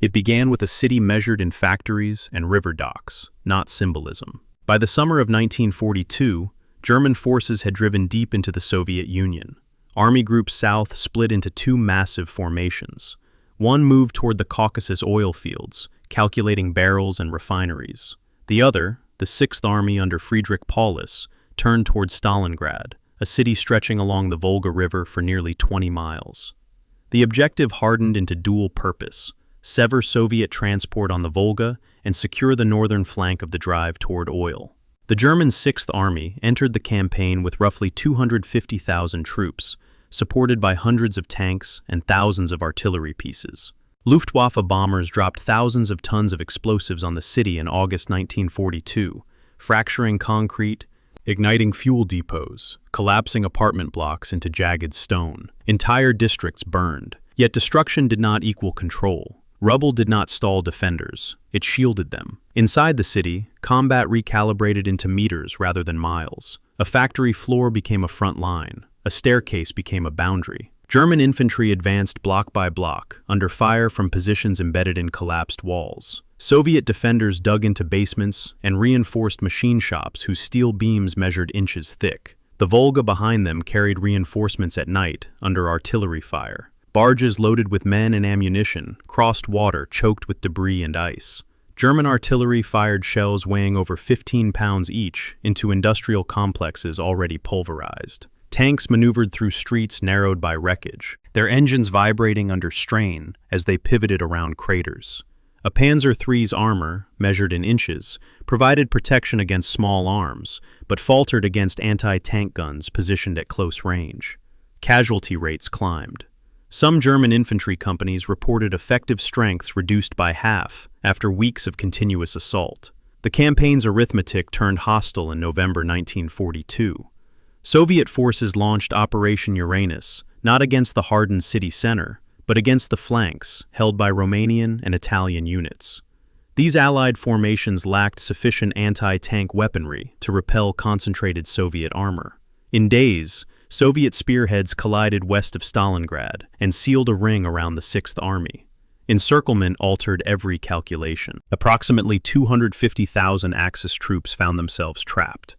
It began with a city measured in factories and river docks, not symbolism. By the summer of 1942, German forces had driven deep into the Soviet Union. Army Group South split into two massive formations. One moved toward the Caucasus oil fields, calculating barrels and refineries. The other, the Sixth Army under Friedrich Paulus, turned toward Stalingrad, a city stretching along the Volga River for nearly 20 miles. The objective hardened into dual purpose: sever Soviet transport on the Volga and secure the northern flank of the drive toward oil. The German Sixth Army entered the campaign with roughly 250,000 troops, supported by hundreds of tanks and thousands of artillery pieces. Luftwaffe bombers dropped thousands of tons of explosives on the city in August 1942, fracturing concrete, igniting fuel depots, collapsing apartment blocks into jagged stone. Entire districts burned. Yet destruction did not equal control. Rubble did not stall defenders, it shielded them. Inside the city, combat recalibrated into meters rather than miles. A factory floor became a front line. A staircase became a boundary. German infantry advanced block by block, under fire from positions embedded in collapsed walls. Soviet defenders dug into basements and reinforced machine shops whose steel beams measured inches thick. The Volga behind them carried reinforcements at night, under artillery fire. Barges loaded with men and ammunition crossed water choked with debris and ice. German artillery fired shells weighing over 15 pounds each into industrial complexes already pulverized. Tanks maneuvered through streets narrowed by wreckage, their engines vibrating under strain as they pivoted around craters. A Panzer III's armor, measured in inches, provided protection against small arms, but faltered against anti-tank guns positioned at close range. Casualty rates climbed. Some German infantry companies reported effective strengths reduced by half after weeks of continuous assault. The campaign's arithmetic turned hostile in November 1942. Soviet forces launched Operation Uranus, not against the hardened city center, but against the flanks, held by Romanian and Italian units. These Allied formations lacked sufficient anti-tank weaponry to repel concentrated Soviet armor. In days, Soviet spearheads collided west of Stalingrad and sealed a ring around the Sixth Army. Encirclement altered every calculation. Approximately 250,000 Axis troops found themselves trapped.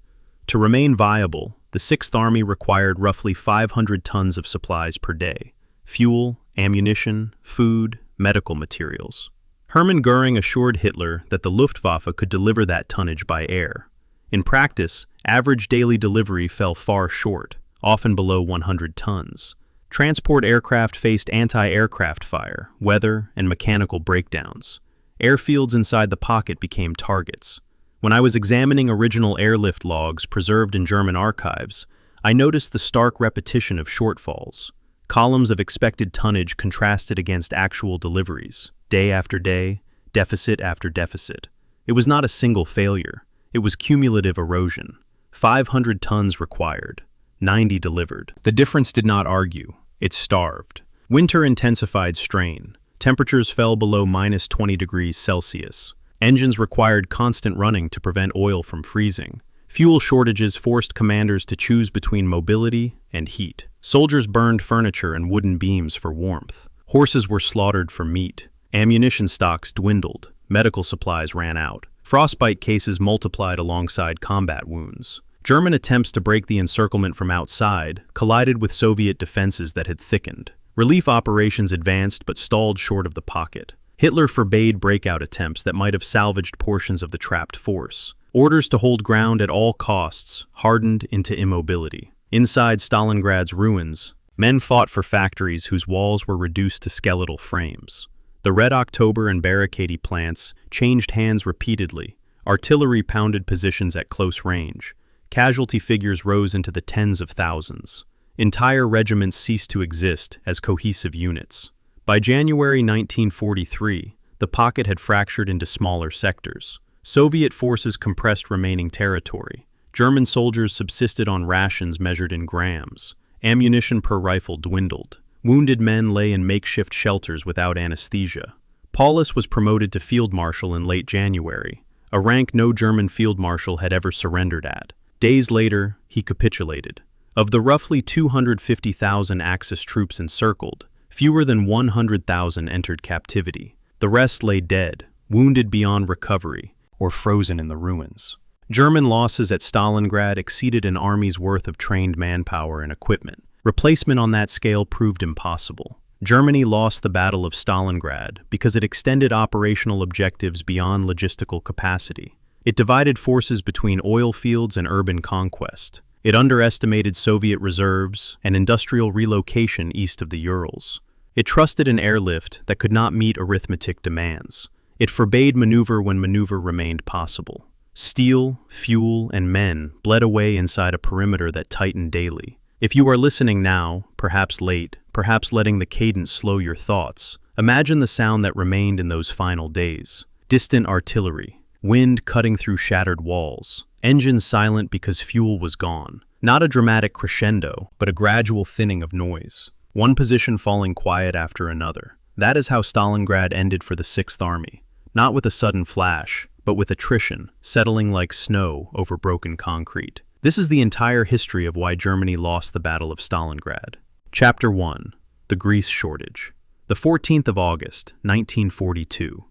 To remain viable, the Sixth Army required roughly 500 tons of supplies per day: fuel, ammunition, food, medical materials. Hermann Göring assured Hitler that the Luftwaffe could deliver that tonnage by air. In practice, average daily delivery fell far short, often below 100 tons. Transport aircraft faced anti-aircraft fire, weather, and mechanical breakdowns. Airfields inside the pocket became targets. When I was examining original airlift logs preserved in German archives, I noticed the stark repetition of shortfalls. Columns of expected tonnage contrasted against actual deliveries, day after day, deficit after deficit. It was not a single failure. It was cumulative erosion. 500 tons required, 90 delivered. The difference did not argue. It starved. Winter intensified strain. Temperatures fell below -20 degrees Celsius. Engines required constant running to prevent oil from freezing. Fuel shortages forced commanders to choose between mobility and heat. Soldiers burned furniture and wooden beams for warmth. Horses were slaughtered for meat. Ammunition stocks dwindled. Medical supplies ran out. Frostbite cases multiplied alongside combat wounds. German attempts to break the encirclement from outside collided with Soviet defenses that had thickened. Relief operations advanced but stalled short of the pocket. Hitler forbade breakout attempts that might have salvaged portions of the trapped force. Orders to hold ground at all costs hardened into immobility. Inside Stalingrad's ruins, men fought for factories whose walls were reduced to skeletal frames. The Red October and barricade plants changed hands repeatedly. Artillery pounded positions at close range. Casualty figures rose into the tens of thousands. Entire regiments ceased to exist as cohesive units. By January 1943, the pocket had fractured into smaller sectors. Soviet forces compressed remaining territory. German soldiers subsisted on rations measured in grams. Ammunition per rifle dwindled. Wounded men lay in makeshift shelters without anesthesia. Paulus was promoted to field marshal in late January, a rank no German field marshal had ever surrendered at. Days later, he capitulated. Of the roughly 250,000 Axis troops encircled, fewer than 100,000 entered captivity. The rest lay dead, wounded beyond recovery, or frozen in the ruins. German losses at Stalingrad exceeded an army's worth of trained manpower and equipment. Replacement on that scale proved impossible. Germany lost the Battle of Stalingrad because it extended operational objectives beyond logistical capacity. It divided forces between oil fields and urban conquest. It underestimated Soviet reserves and industrial relocation east of the Urals. It trusted an airlift that could not meet arithmetic demands. It forbade maneuver when maneuver remained possible. Steel, fuel, and men bled away inside a perimeter that tightened daily. If you are listening now, perhaps late, perhaps letting the cadence slow your thoughts, imagine the sound that remained in those final days. Distant artillery, wind cutting through shattered walls, engines silent because fuel was gone. Not a dramatic crescendo, but a gradual thinning of noise. One position falling quiet after another. That is how Stalingrad ended for the Sixth Army. Not with a sudden flash, but with attrition, settling like snow over broken concrete. This is the entire history of why Germany lost the Battle of Stalingrad. Chapter 1. The Grease Shortage. The 14th of August, 1942.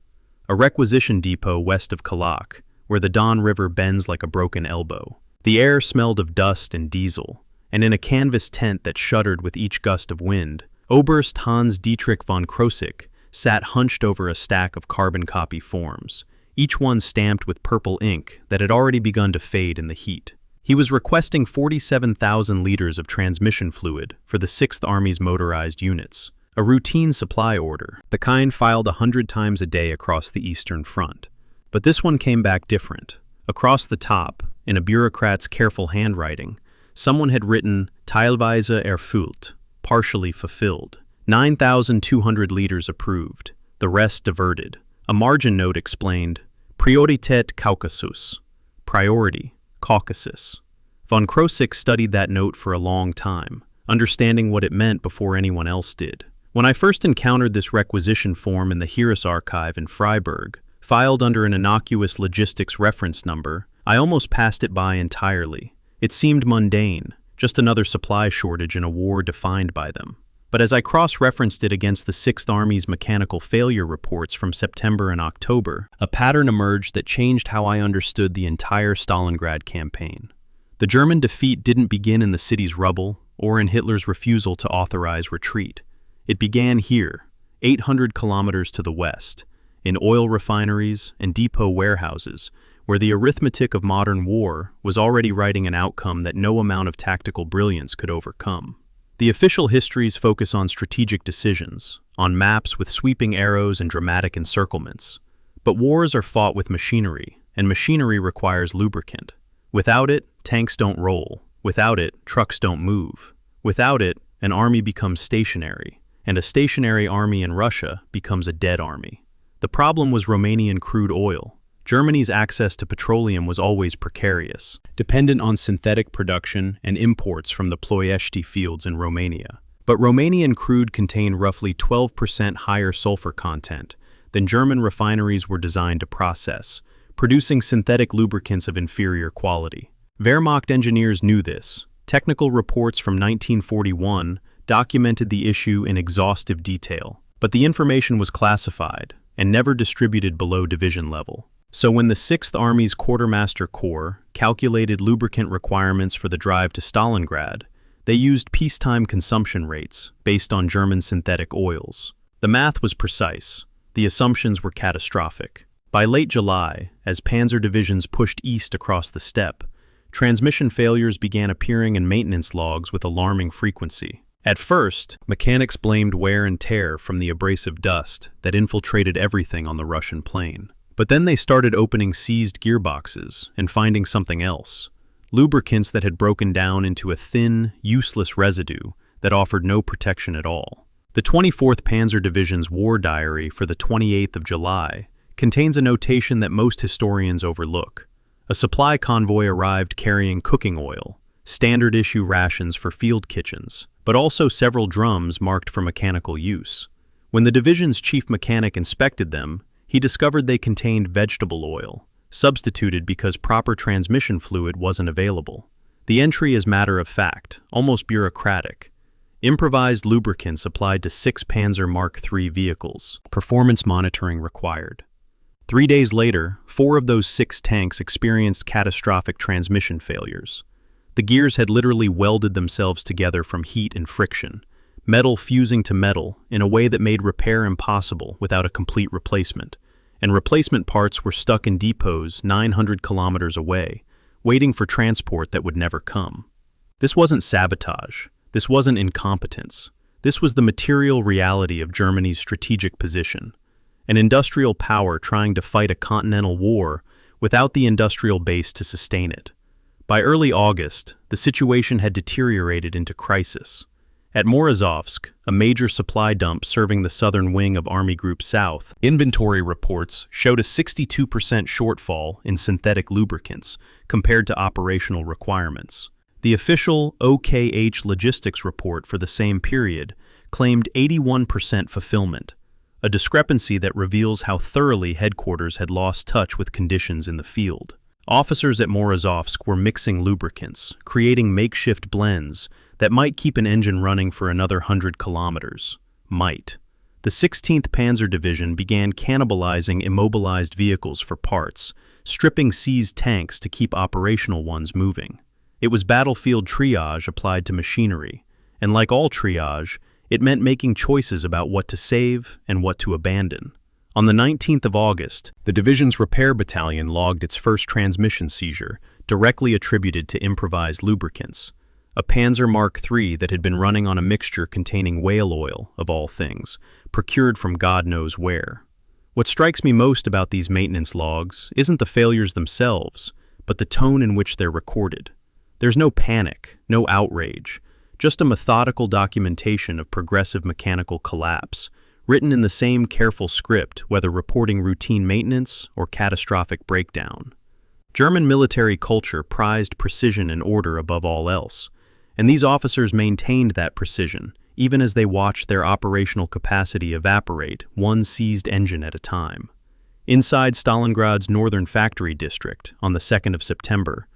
A requisition depot west of Kalach, where the Don River bends like a broken elbow. The air smelled of dust and diesel, and in a canvas tent that shuddered with each gust of wind, Oberst Hans Dietrich von Krosigk sat hunched over a stack of carbon copy forms, each one stamped with purple ink that had already begun to fade in the heat. He was requesting 47,000 liters of transmission fluid for the 6th Army's motorized units, a routine supply order, the kind filed 100 times a day across the Eastern Front. But this one came back different. Across the top, in a bureaucrat's careful handwriting, someone had written Teilweise erfüllt, partially fulfilled. 9,200 liters approved, the rest diverted. A margin note explained, Priorität Caucasus, priority, Caucasus. Von Krosigk studied that note for a long time, understanding what it meant before anyone else did. When I first encountered this requisition form in the Heeres archive in Freiburg, filed under an innocuous logistics reference number, I almost passed it by entirely. It seemed mundane, just another supply shortage in a war defined by them. But as I cross-referenced it against the 6th Army's mechanical failure reports from September and October, a pattern emerged that changed how I understood the entire Stalingrad campaign. The German defeat didn't begin in the city's rubble or in Hitler's refusal to authorize retreat. It began here, 800 kilometers to the west, in oil refineries and depot warehouses, where the arithmetic of modern war was already writing an outcome that no amount of tactical brilliance could overcome. The official histories focus on strategic decisions, on maps with sweeping arrows and dramatic encirclements. But wars are fought with machinery, and machinery requires lubricant. Without it, tanks don't roll. Without it, trucks don't move. Without it, an army becomes stationary, and a stationary army in Russia becomes a dead army. The problem was Romanian crude oil. Germany's access to petroleum was always precarious, dependent on synthetic production and imports from the Ploiești fields in Romania. But Romanian crude contained roughly 12% higher sulfur content than German refineries were designed to process, producing synthetic lubricants of inferior quality. Wehrmacht engineers knew this. Technical reports from 1941 documented the issue in exhaustive detail, but the information was classified and never distributed below division level. So when the 6th Army's Quartermaster Corps calculated lubricant requirements for the drive to Stalingrad, they used peacetime consumption rates based on German synthetic oils. The math was precise. The assumptions were catastrophic. By late July, as panzer divisions pushed east across the steppe, transmission failures began appearing in maintenance logs with alarming frequency. At first, mechanics blamed wear and tear from the abrasive dust that infiltrated everything on the Russian plain. But then they started opening seized gearboxes and finding something else. Lubricants that had broken down into a thin, useless residue that offered no protection at all. The 24th Panzer Division's war diary for the 28th of July contains a notation that most historians overlook. A supply convoy arrived carrying cooking oil, standard issue rations for field kitchens, but also several drums marked for mechanical use. When the division's chief mechanic inspected them, he discovered they contained vegetable oil, substituted because proper transmission fluid wasn't available. The entry is matter of fact, almost bureaucratic. Improvised lubricants applied to 6 Panzer Mark III vehicles. Performance monitoring required. 3 days later, 4 of those 6 tanks experienced catastrophic transmission failures. The gears had literally welded themselves together from heat and friction, metal fusing to metal in a way that made repair impossible without a complete replacement, and replacement parts were stuck in depots 900 kilometers away, waiting for transport that would never come. This wasn't sabotage. This wasn't incompetence. This was the material reality of Germany's strategic position, an industrial power trying to fight a continental war without the industrial base to sustain it. By early August, the situation had deteriorated into crisis. At Morozovsk, a major supply dump serving the southern wing of Army Group South, inventory reports showed a 62% shortfall in synthetic lubricants compared to operational requirements. The official OKH logistics report for the same period claimed 81% fulfillment, a discrepancy that reveals how thoroughly headquarters had lost touch with conditions in the field. Officers at Morozovsk were mixing lubricants, creating makeshift blends that might keep an engine running for another 100 kilometers. Might. The 16th Panzer Division began cannibalizing immobilized vehicles for parts, stripping seized tanks to keep operational ones moving. It was battlefield triage applied to machinery, and like all triage, it meant making choices about what to save and what to abandon. On the 19th of August, the division's repair battalion logged its first transmission seizure, directly attributed to improvised lubricants. A Panzer Mark III that had been running on a mixture containing whale oil, of all things, procured from God knows where. What strikes me most about these maintenance logs isn't the failures themselves, but the tone in which they're recorded. There's no panic, no outrage, just a methodical documentation of progressive mechanical collapse, written in the same careful script whether reporting routine maintenance or catastrophic breakdown. German military culture prized precision and order above all else, and these officers maintained that precision even as they watched their operational capacity evaporate one seized engine at a time. Inside Stalingrad's northern factory district, on the 2nd of September,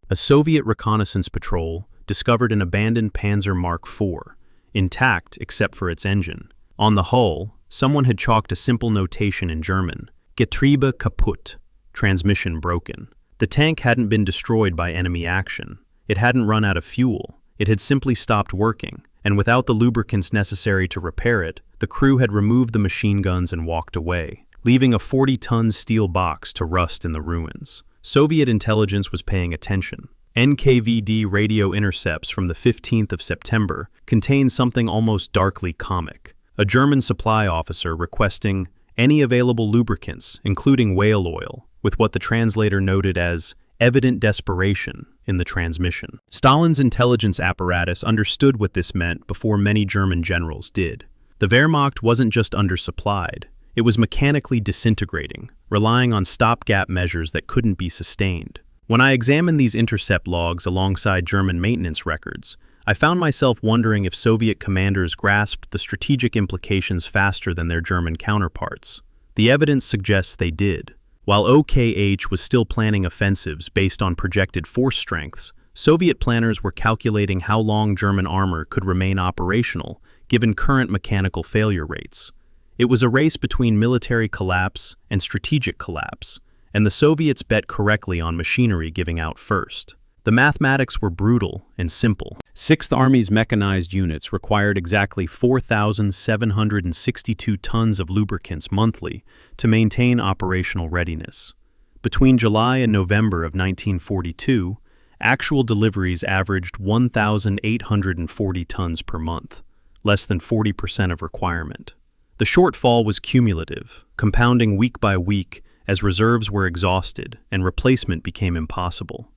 a Soviet reconnaissance patrol discovered an abandoned Panzer Mark IV, intact except for its engine. On the hull, someone had chalked a simple notation in German, Getriebe kaputt, transmission broken. The tank hadn't been destroyed by enemy action. It hadn't run out of fuel. It had simply stopped working, and without the lubricants necessary to repair it, the crew had removed the machine guns and walked away, leaving a 40-ton steel box to rust in the ruins. Soviet intelligence was paying attention. NKVD radio intercepts from the 15th of September contained something almost darkly comic. A German supply officer requesting any available lubricants, including whale oil, with what the translator noted as evident desperation in the transmission. Stalin's intelligence apparatus understood what this meant before many German generals did. The Wehrmacht wasn't just undersupplied, it was mechanically disintegrating, relying on stopgap measures that couldn't be sustained. When I examined these intercept logs alongside German maintenance records, I found myself wondering if Soviet commanders grasped the strategic implications faster than their German counterparts. The evidence suggests they did. While OKH was still planning offensives based on projected force strengths, Soviet planners were calculating how long German armor could remain operational given current mechanical failure rates. It was a race between military collapse and strategic collapse, and the Soviets bet correctly on machinery giving out first. The mathematics were brutal and simple. 6th Army's mechanized units required exactly 4,762 tons of lubricants monthly to maintain operational readiness. Between July and November of 1942, actual deliveries averaged 1,840 tons per month, less than 40% of requirement. The shortfall was cumulative, compounding week by week as reserves were exhausted and replacement became impossible.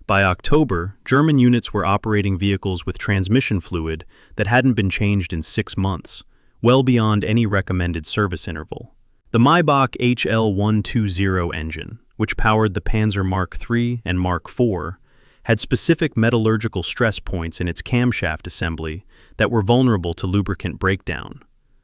By October, German units were operating vehicles with transmission fluid that hadn't been changed in 6 months, well beyond any recommended service interval. The Maybach HL-120 engine, which powered the Panzer Mark III and Mark IV, had specific metallurgical stress points in its camshaft assembly that were vulnerable to lubricant breakdown.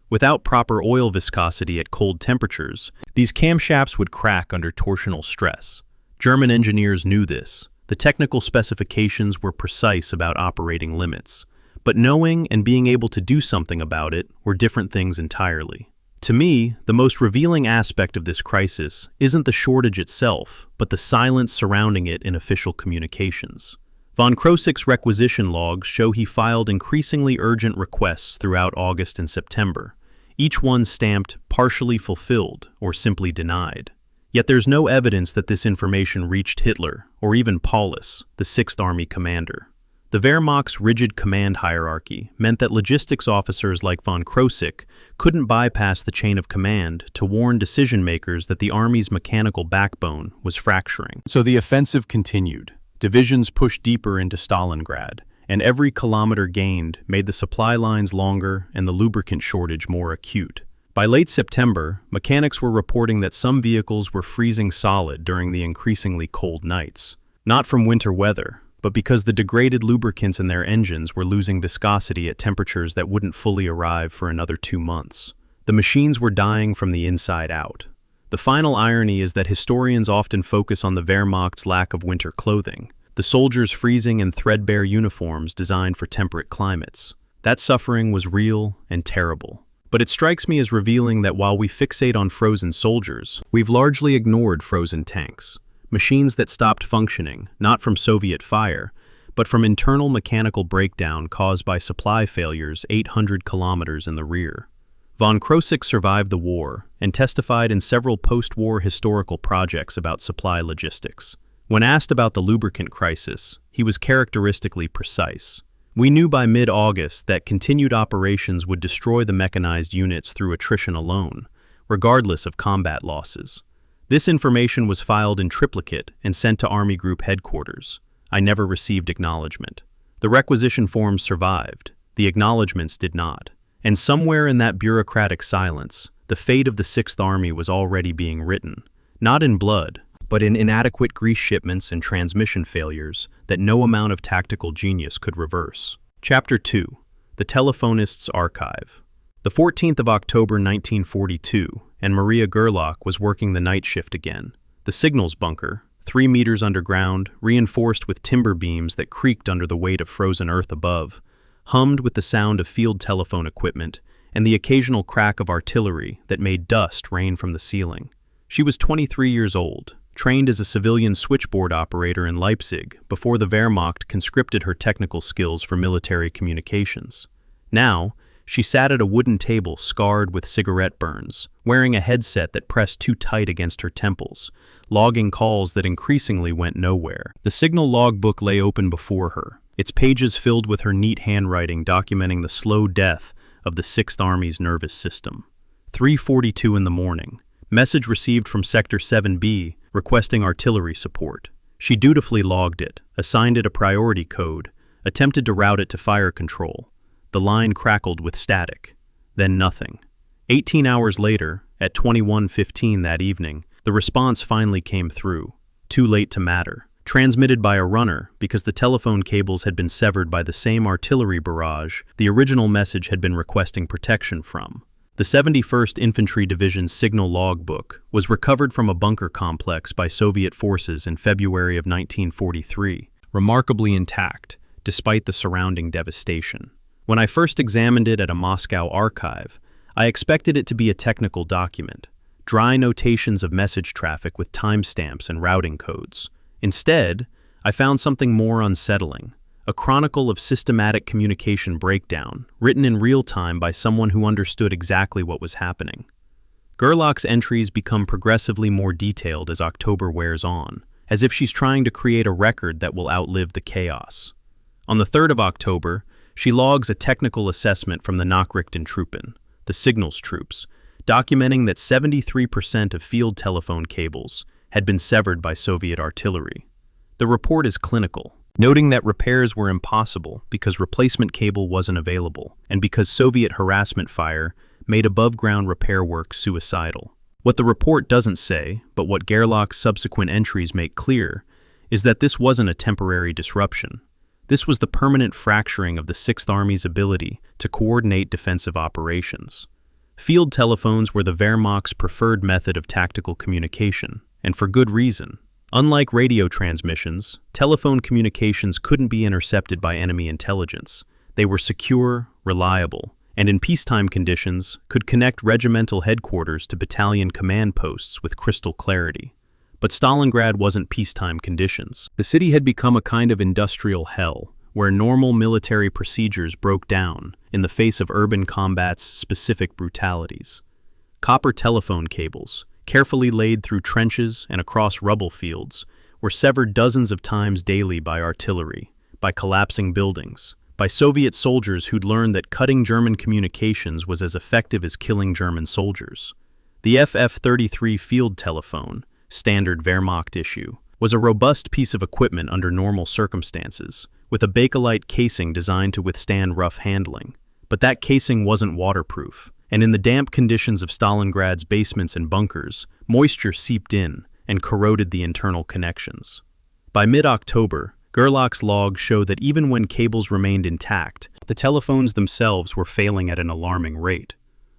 Without proper oil viscosity at cold temperatures, these camshafts would crack under torsional stress. German engineers knew this. The technical specifications were precise about operating limits, But knowing and being able to do something about it were different things entirely. To me, the most revealing aspect of this crisis isn't the shortage itself, but the silence surrounding it in official communications. Von Krosigk's requisition logs show he filed increasingly urgent requests throughout August and September, each one stamped partially fulfilled or simply denied. Yet there's no evidence that this information reached Hitler or even Paulus, the Sixth Army commander. The Wehrmacht's rigid command hierarchy meant that logistics officers like von Krosigk couldn't bypass the chain of command to warn decision-makers that the army's mechanical backbone was fracturing. So the offensive continued. Divisions pushed deeper into Stalingrad, and every kilometer gained made the supply lines longer and the lubricant shortage more acute. By late September, mechanics were reporting that some vehicles were freezing solid during the increasingly cold nights. Not from winter weather, but because the degraded lubricants in their engines were losing viscosity at temperatures that wouldn't fully arrive for another 2 months. The machines were dying from the inside out. The final irony is that historians often focus on the Wehrmacht's lack of winter clothing, the soldiers' freezing in threadbare uniforms designed for temperate climates. That suffering was real and terrible. But it strikes me as revealing that while we fixate on frozen soldiers, we've largely ignored frozen tanks. Machines that stopped functioning, not from Soviet fire, but from internal mechanical breakdown caused by supply failures 800 kilometers in the rear. Von Krosigk survived the war and testified in several post-war historical projects about supply logistics. When asked about the lubricant crisis, he was characteristically precise. We knew by mid-August that continued operations would destroy the mechanized units through attrition alone, regardless of combat losses. This information was filed in triplicate and sent to Army Group headquarters. I never received acknowledgement. The requisition forms survived. The acknowledgements did not. And somewhere in that bureaucratic silence, the fate of the Sixth Army was already being written, not in blood, but in inadequate grease shipments and transmission failures that no amount of tactical genius could reverse. Chapter 2. The Telephonist's Archive. The 14th of October 1942, and Maria Gerlach was working the night shift again. The signals bunker, 3 meters underground, reinforced with timber beams that creaked under the weight of frozen earth above, hummed with the sound of field telephone equipment and the occasional crack of artillery that made dust rain from the ceiling. She was 23 years old, trained as a civilian switchboard operator in Leipzig before the Wehrmacht conscripted her technical skills for military communications. Now, she sat at a wooden table scarred with cigarette burns, wearing a headset that pressed too tight against her temples, logging calls that increasingly went nowhere. The signal logbook lay open before her, its pages filled with her neat handwriting documenting the slow death of the Sixth Army's nervous system. 3:42 in the morning. Message received from Sector 7B requesting artillery support. She dutifully logged it, assigned it a priority code, attempted to route it to fire control. The line crackled with static. Then nothing. 18 hours later, at 21:15 that evening, the response finally came through. Too late to matter. Transmitted by a runner because the telephone cables had been severed by the same artillery barrage the original message had been requesting protection from. The 71st Infantry Division's signal logbook was recovered from a bunker complex by Soviet forces in February of 1943, remarkably intact, despite the surrounding devastation. When I first examined it at a Moscow archive, I expected it to be a technical document, dry notations of message traffic with timestamps and routing codes. Instead, I found something more unsettling, a chronicle of systematic communication breakdown, written in real time by someone who understood exactly what was happening. Gerlach's entries become progressively more detailed as October wears on, as if she's trying to create a record that will outlive the chaos. On the 3rd of October, she logs a technical assessment from the Nachrichtentruppen, the signals troops, documenting that 73% of field telephone cables had been severed by Soviet artillery. The report is clinical, noting that repairs were impossible because replacement cable wasn't available and because Soviet harassment fire made above-ground repair work suicidal. What the report doesn't say, but what Gerlach's subsequent entries make clear, is that this wasn't a temporary disruption. This was the permanent fracturing of the Sixth Army's ability to coordinate defensive operations. Field telephones were the Wehrmacht's preferred method of tactical communication, and for good reason. Unlike radio transmissions, telephone communications couldn't be intercepted by enemy intelligence. They were secure, reliable, and in peacetime conditions could connect regimental headquarters to battalion command posts with crystal clarity. But Stalingrad wasn't peacetime conditions. The city had become a kind of industrial hell, where normal military procedures broke down in the face of urban combat's specific brutalities. Copper telephone cables, carefully laid through trenches and across rubble fields, were severed dozens of times daily by artillery, by collapsing buildings, by Soviet soldiers who'd learned that cutting German communications was as effective as killing German soldiers. The FF-33 field telephone, standard Wehrmacht issue, was a robust piece of equipment under normal circumstances, with a bakelite casing designed to withstand rough handling. But that casing wasn't waterproof, and in the damp conditions of Stalingrad's basements and bunkers, moisture seeped in and corroded the internal connections. By mid-October, Gerlach's logs show that even when cables remained intact, the telephones themselves were failing at an alarming rate.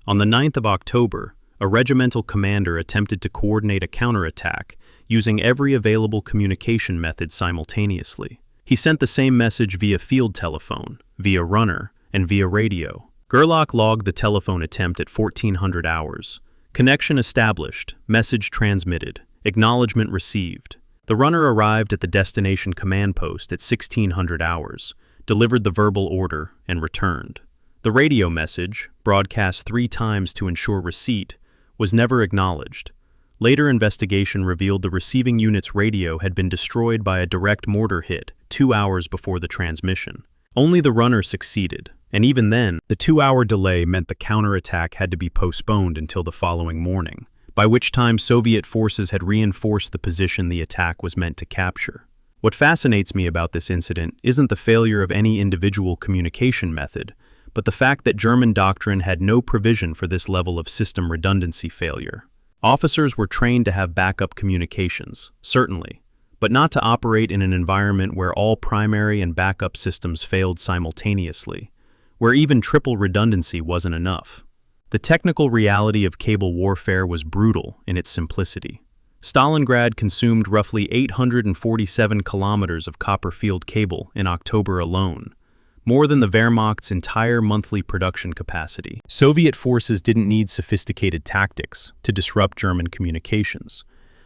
On the 9th of October, a regimental commander attempted to coordinate a counterattack using every available communication method simultaneously. He sent the same message via field telephone, via runner, and via radio. Gerlach logged the telephone attempt at 1400 hours. Connection established, message transmitted, acknowledgement received. The runner arrived at the destination command post at 1600 hours, delivered the verbal order, and returned. The radio message, broadcast 3 times to ensure receipt, was never acknowledged. Later investigation revealed the receiving unit's radio had been destroyed by a direct mortar hit 2 hours before the transmission. Only the runner succeeded, and even then, the 2-hour delay meant the counterattack had to be postponed until the following morning, by which time Soviet forces had reinforced the position the attack was meant to capture. What fascinates me about this incident isn't the failure of any individual communication method, but the fact that German doctrine had no provision for this level of system redundancy failure. Officers were trained to have backup communications, certainly, but not to operate in an environment where all primary and backup systems failed simultaneously, where even triple redundancy wasn't enough. The technical reality of cable warfare was brutal in its simplicity. Stalingrad consumed roughly 847 kilometers of copper field cable in October alone, more than the Wehrmacht's entire monthly production capacity. Soviet forces didn't need sophisticated tactics to disrupt German communications.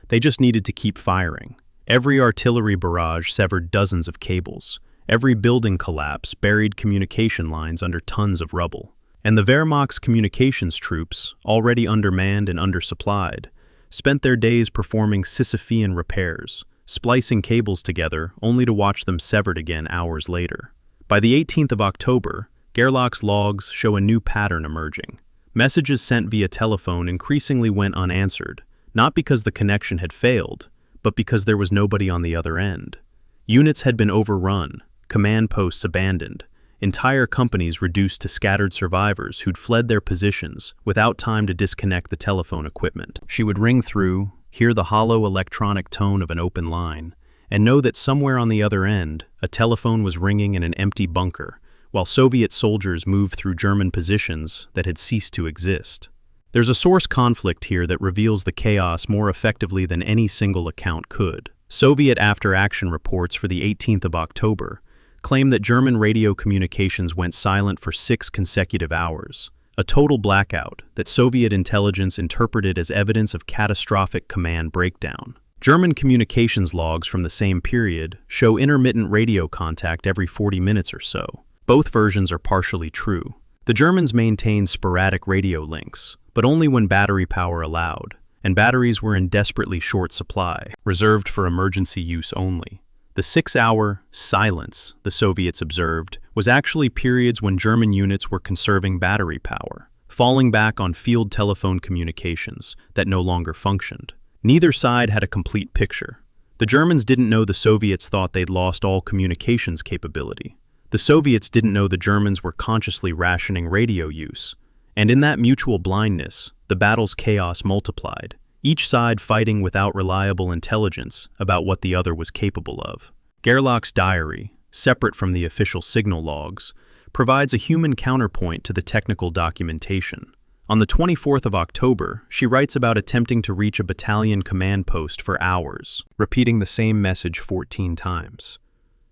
They just needed to keep firing. Every artillery barrage severed dozens of cables. Every building collapse buried communication lines under tons of rubble. And the Wehrmacht's communications troops, already undermanned and undersupplied, spent their days performing Sisyphean repairs, splicing cables together only to watch them severed again hours later. By the 18th of October, Gerlach's logs show a new pattern emerging. Messages sent via telephone increasingly went unanswered, not because the connection had failed, but because there was nobody on the other end. Units had been overrun, command posts abandoned, entire companies reduced to scattered survivors who'd fled their positions without time to disconnect the telephone equipment. She would ring through, hear the hollow electronic tone of an open line, and know that somewhere on the other end, a telephone was ringing in an empty bunker, while Soviet soldiers moved through German positions that had ceased to exist. There's a source conflict here that reveals the chaos more effectively than any single account could. Soviet after-action reports for the 18th of October claim that German radio communications went silent for 6 consecutive hours, a total blackout that Soviet intelligence interpreted as evidence of catastrophic command breakdown. German communications logs from the same period show intermittent radio contact every 40 minutes or so. Both versions are partially true. The Germans maintained sporadic radio links, but only when battery power allowed, and batteries were in desperately short supply, reserved for emergency use only. The 6-hour silence, the Soviets observed, was actually periods when German units were conserving battery power, falling back on field telephone communications that no longer functioned. Neither side had a complete picture. The Germans didn't know the Soviets thought they'd lost all communications capability. The Soviets didn't know the Germans were consciously rationing radio use. And in that mutual blindness, the battle's chaos multiplied, each side fighting without reliable intelligence about what the other was capable of. Gerlach's diary, separate from the official signal logs, provides a human counterpoint to the technical documentation. On the 24th of October, she writes about attempting to reach a battalion command post for hours, repeating the same message 14 times.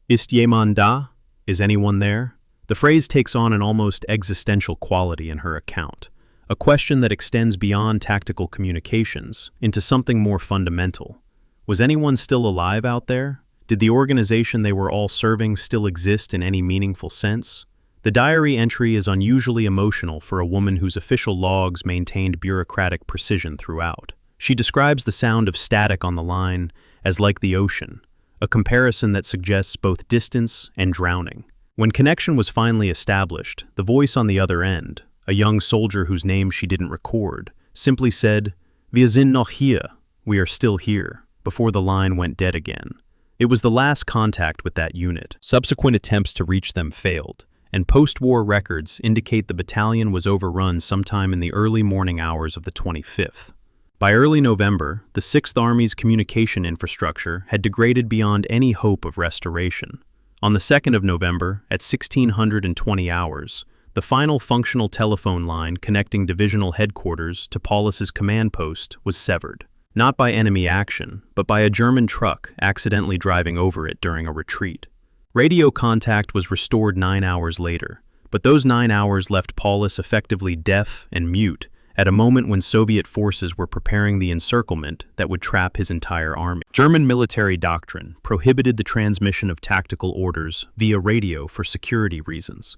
Ist jemand da? Is anyone there? The phrase takes on an almost existential quality in her account, a question that extends beyond tactical communications into something more fundamental. Was anyone still alive out there? Did the organization they were all serving still exist in any meaningful sense? The diary entry is unusually emotional for a woman whose official logs maintained bureaucratic precision throughout. She describes the sound of static on the line as like the ocean, a comparison that suggests both distance and drowning. When connection was finally established, the voice on the other end, a young soldier whose name she didn't record, simply said, "Wir sind noch hier," we are still here, before the line went dead again. It was the last contact with that unit. Subsequent attempts to reach them failed, and post-war records indicate the battalion was overrun sometime in the early morning hours of the 25th. By early November, the 6th Army's communication infrastructure had degraded beyond any hope of restoration. On the 2nd of November, at 1620 hours, the final functional telephone line connecting divisional headquarters to Paulus's command post was severed, not by enemy action, but by a German truck accidentally driving over it during a retreat. Radio contact was restored 9 hours later, but those 9 hours left Paulus effectively deaf and mute at a moment when Soviet forces were preparing the encirclement that would trap his entire army. German military doctrine prohibited the transmission of tactical orders via radio for security reasons.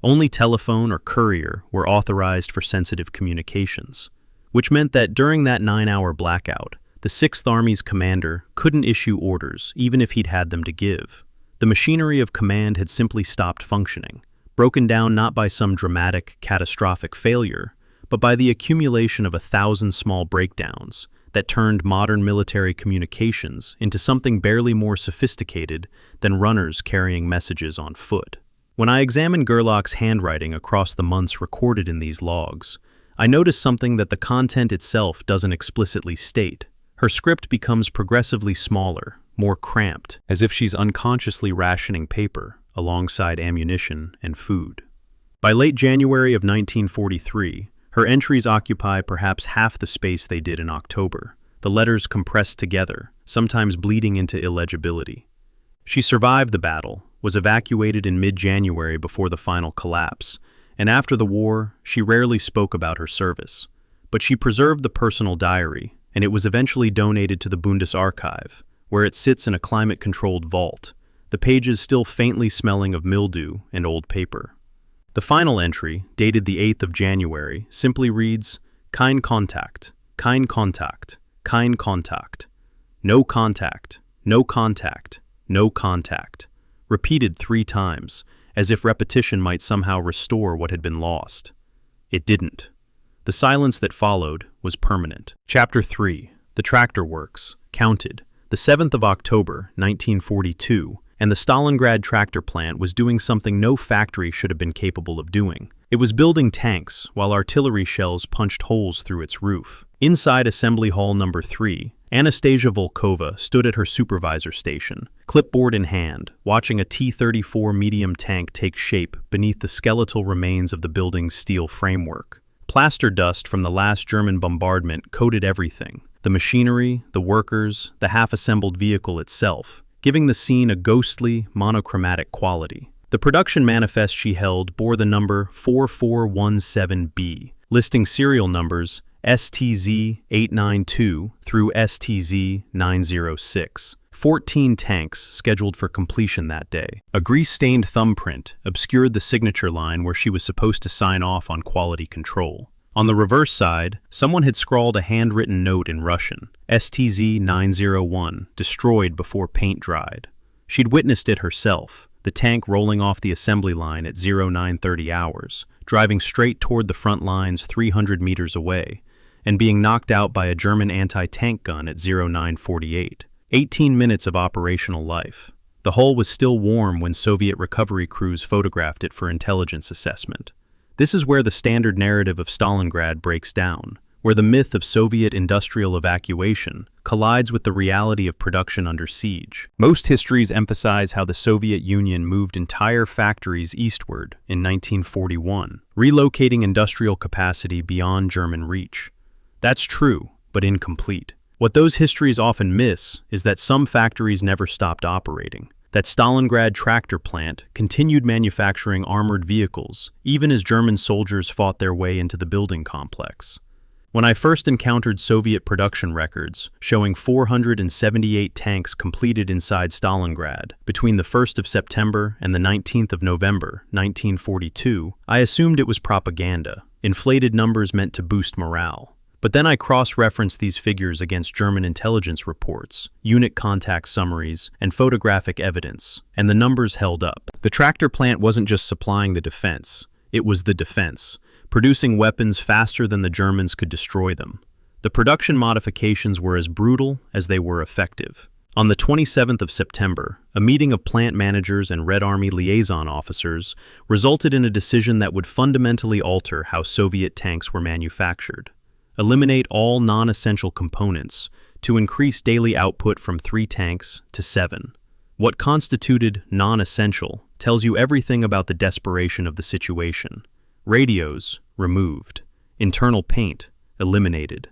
Only telephone or courier were authorized for sensitive communications, which meant that during that 9-hour blackout, the 6th Army's commander couldn't issue orders even if he'd had them to give. The machinery of command had simply stopped functioning, broken down not by some dramatic, catastrophic failure, but by the accumulation of 1,000 small breakdowns that turned modern military communications into something barely more sophisticated than runners carrying messages on foot. When I examined Gerlach's handwriting across the months recorded in these logs, I noticed something that the content itself doesn't explicitly state. Her script becomes progressively smaller, more cramped, as if she's unconsciously rationing paper alongside ammunition and food. By late January of 1943, her entries occupy perhaps half the space they did in October, the letters compressed together, sometimes bleeding into illegibility. She survived the battle, was evacuated in mid-January before the final collapse, and after the war, she rarely spoke about her service. But she preserved the personal diary, and it was eventually donated to the Bundesarchiv, where it sits in a climate-controlled vault, the pages still faintly smelling of mildew and old paper. The final entry, dated the 8th of January, simply reads, "Kein Kontakt, kein Kontakt, kein Kontakt. No contact, no contact, no contact," repeated 3 times, as if repetition might somehow restore what had been lost. It didn't. The silence that followed was permanent. Chapter 3. The Tractor Works. Counted. The 7th of October, 1942, and the Stalingrad tractor plant was doing something no factory should have been capable of doing. It was building tanks while artillery shells punched holes through its roof. Inside Assembly Hall Number 3, Anastasia Volkova stood at her supervisor station, clipboard in hand, watching a T-34 medium tank take shape beneath the skeletal remains of the building's steel framework. Plaster dust from the last German bombardment coated everything: the machinery, the workers, the half-assembled vehicle itself, giving the scene a ghostly, monochromatic quality. The production manifest she held bore the number 4417B, listing serial numbers STZ-892 through STZ-906. 14 tanks scheduled for completion that day. A grease-stained thumbprint obscured the signature line where she was supposed to sign off on quality control. On the reverse side, someone had scrawled a handwritten note in Russian, STZ-901, destroyed before paint dried. She'd witnessed it herself, the tank rolling off the assembly line at 0930 hours, driving straight toward the front lines 300 meters away, and being knocked out by a German anti-tank gun at 0948. 18 minutes of operational life. The hull was still warm when Soviet recovery crews photographed it for intelligence assessment. This is where the standard narrative of Stalingrad breaks down, where the myth of Soviet industrial evacuation collides with the reality of production under siege. Most histories emphasize how the Soviet Union moved entire factories eastward in 1941, relocating industrial capacity beyond German reach. That's true, but incomplete. What those histories often miss is that some factories never stopped operating. that Stalingrad tractor plant continued manufacturing armored vehicles, even as German soldiers fought their way into the building complex. When I first encountered Soviet production records showing 478 tanks completed inside Stalingrad between the 1st of September and the 19th of November, 1942, I assumed it was propaganda, inflated numbers meant to boost morale. But then I cross-referenced these figures against German intelligence reports, unit contact summaries, and photographic evidence, and the numbers held up. The tractor plant wasn't just supplying the defense, it was the defense, producing weapons faster than the Germans could destroy them. The production modifications were as brutal as they were effective. On the 27th of September, a meeting of plant managers and Red Army liaison officers resulted in a decision that would fundamentally alter how Soviet tanks were manufactured. Eliminate all non-essential components to increase daily output from 3 tanks to 7. What constituted non-essential tells you everything about the desperation of the situation. Radios, removed. Internal paint, eliminated.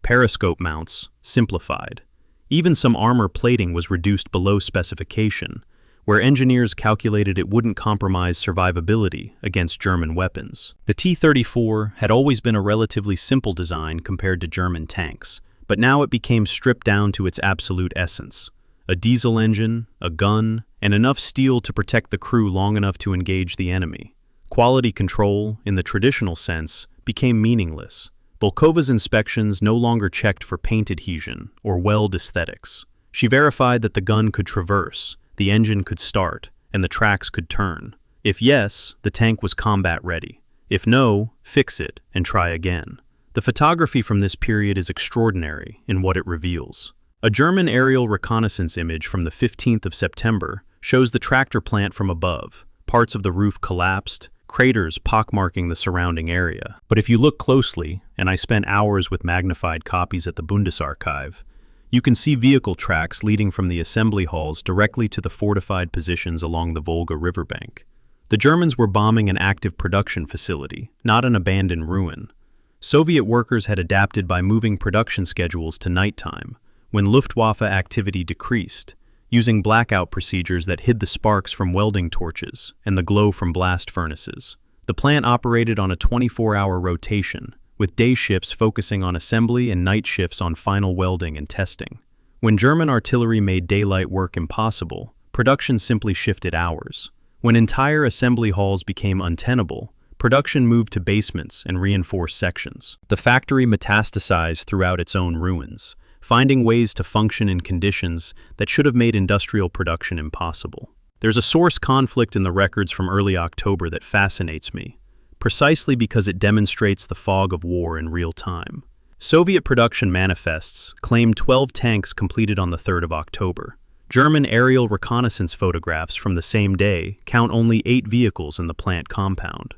Periscope mounts, simplified. Even some armor plating was reduced below specification, where engineers calculated it wouldn't compromise survivability against German weapons. The T-34 had always been a relatively simple design compared to German tanks, but now it became stripped down to its absolute essence. A diesel engine, a gun, and enough steel to protect the crew long enough to engage the enemy. Quality control, in the traditional sense, became meaningless. Volkova's inspections no longer checked for paint adhesion or weld aesthetics. She verified that the gun could traverse, the engine could start, and the tracks could turn. If yes, the tank was combat ready. If no, fix it and try again. The photography from this period is extraordinary in what it reveals. A German aerial reconnaissance image from the 15th of September shows the tractor plant from above. Parts of the roof collapsed, craters pockmarking the surrounding area. But if you look closely, and I spent hours with magnified copies at the Bundesarchive, you can see vehicle tracks leading from the assembly halls directly to the fortified positions along the Volga riverbank. The Germans were bombing an active production facility, not an abandoned ruin. Soviet workers had adapted by moving production schedules to nighttime, when Luftwaffe activity decreased, using blackout procedures that hid the sparks from welding torches and the glow from blast furnaces. The plant operated on a 24-hour rotation, with day shifts focusing on assembly and night shifts on final welding and testing. When German artillery made daylight work impossible, production simply shifted hours. When entire assembly halls became untenable, production moved to basements and reinforced sections. The factory metastasized throughout its own ruins, finding ways to function in conditions that should have made industrial production impossible. There's a source conflict in the records from early October that fascinates me, precisely because it demonstrates the fog of war in real time. Soviet production manifests claim 12 tanks completed on the 3rd of October. German aerial reconnaissance photographs from the same day count only 8 vehicles in the plant compound.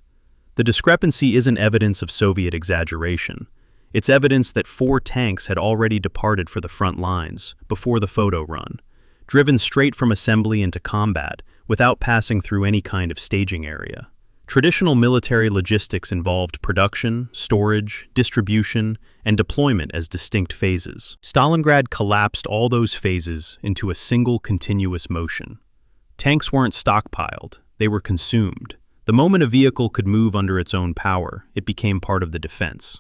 The discrepancy isn't evidence of Soviet exaggeration. It's evidence that 4 tanks had already departed for the front lines before the photo run, driven straight from assembly into combat without passing through any kind of staging area. Traditional military logistics involved production, storage, distribution, and deployment as distinct phases. Stalingrad collapsed all those phases into a single continuous motion. Tanks weren't stockpiled, they were consumed. The moment a vehicle could move under its own power, it became part of the defense.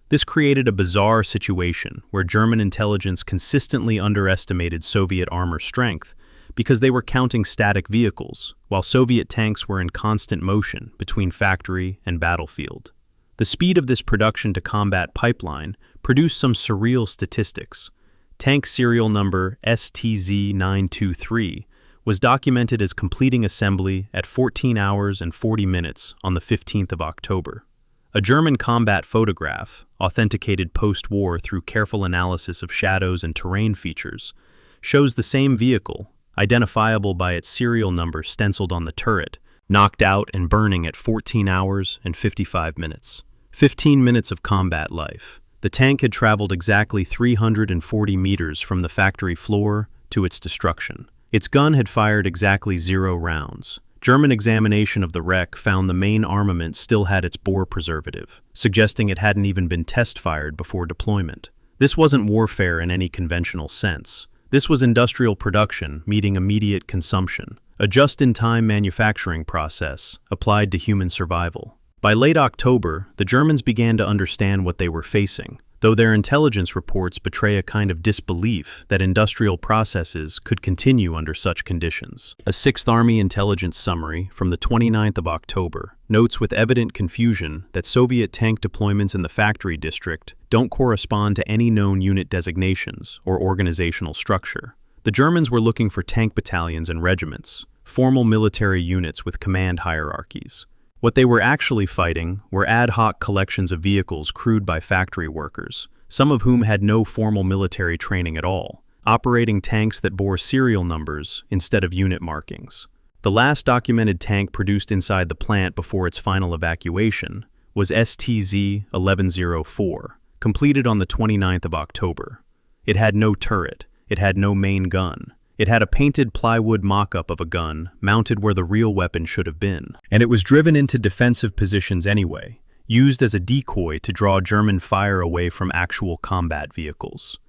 This created a bizarre situation where German intelligence consistently underestimated Soviet armor strength because they were counting static vehicles, while Soviet tanks were in constant motion between factory and battlefield. The speed of this production to combat pipeline produced some surreal statistics. Tank serial number STZ-923 was documented as completing assembly at 14 hours and 40 minutes on the 15th of October. A German combat photograph, authenticated post-war through careful analysis of shadows and terrain features, shows the same vehicle, identifiable by its serial number stenciled on the turret, knocked out and burning at 14 hours and 55 minutes. 15 minutes of combat life. The tank had traveled exactly 340 meters from the factory floor to its destruction. Its gun had fired exactly 0 rounds. German examination of the wreck found the main armament still had its bore preservative, suggesting it hadn't even been test-fired before deployment. This wasn't warfare in any conventional sense. This was industrial production meeting immediate consumption, a just-in-time manufacturing process applied to human survival. By late October, the Germans began to understand what they were facing, though their intelligence reports betray a kind of disbelief that industrial processes could continue under such conditions. A 6th Army intelligence summary from the 29th of October notes with evident confusion that Soviet tank deployments in the factory district don't correspond to any known unit designations or organizational structure. The Germans were looking for tank battalions and regiments, formal military units with command hierarchies. What they were actually fighting were ad hoc collections of vehicles crewed by factory workers, some of whom had no formal military training at all, operating tanks that bore serial numbers instead of unit markings. The last documented tank produced inside the plant before its final evacuation was STZ-1104, completed on the 29th of October. It had no turret, it had no main gun. It had a painted plywood mock-up of a gun mounted where the real weapon should have been. And it was driven into defensive positions anyway, used as a decoy to draw German fire away from actual combat vehicles.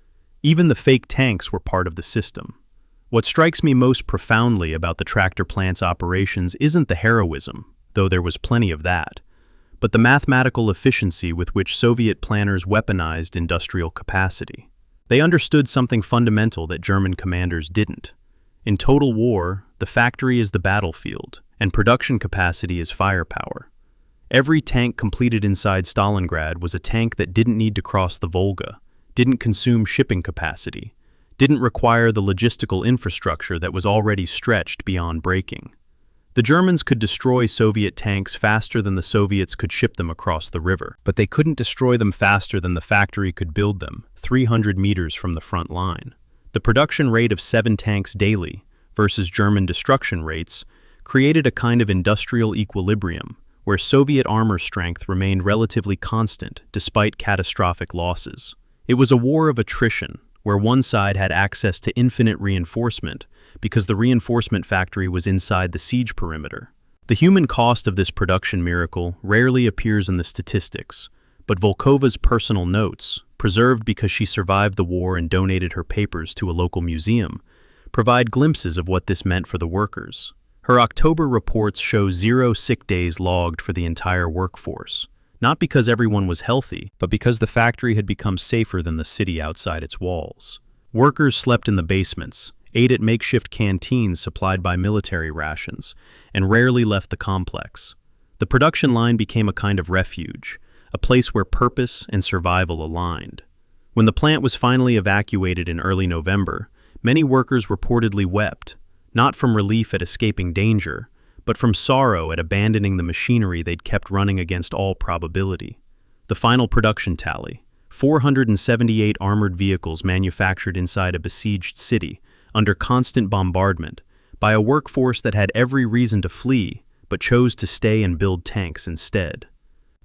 Even the fake tanks were part of the system. What strikes me most profoundly about the tractor plant's operations isn't the heroism, though there was plenty of that, but the mathematical efficiency with which Soviet planners weaponized industrial capacity. They understood something fundamental that German commanders didn't. In total war, the factory is the battlefield, and production capacity is firepower. Every tank completed inside Stalingrad was a tank that didn't need to cross the Volga, didn't consume shipping capacity, didn't require the logistical infrastructure that was already stretched beyond breaking. The Germans could destroy Soviet tanks faster than the Soviets could ship them across the river, but they couldn't destroy them faster than the factory could build them, 300 meters from the front line. The production rate of 7 tanks daily versus German destruction rates created a kind of industrial equilibrium where Soviet armor strength remained relatively constant despite catastrophic losses. It was a war of attrition, where one side had access to infinite reinforcement because the reinforcement factory was inside the siege perimeter. The human cost of this production miracle rarely appears in the statistics, but Volkova's personal notes, preserved because she survived the war and donated her papers to a local museum, provide glimpses of what this meant for the workers. Her October reports show 0 sick days logged for the entire workforce, not because everyone was healthy, but because the factory had become safer than the city outside its walls. Workers slept in the basements, ate at makeshift canteens supplied by military rations, and rarely left the complex. The production line became a kind of refuge, a place where purpose and survival aligned. When the plant was finally evacuated in early November, many workers reportedly wept, not from relief at escaping danger, but from sorrow at abandoning the machinery they'd kept running against all probability. The final production tally: 478 armored vehicles manufactured inside a besieged city, under constant bombardment, by a workforce that had every reason to flee, but chose to stay and build tanks instead.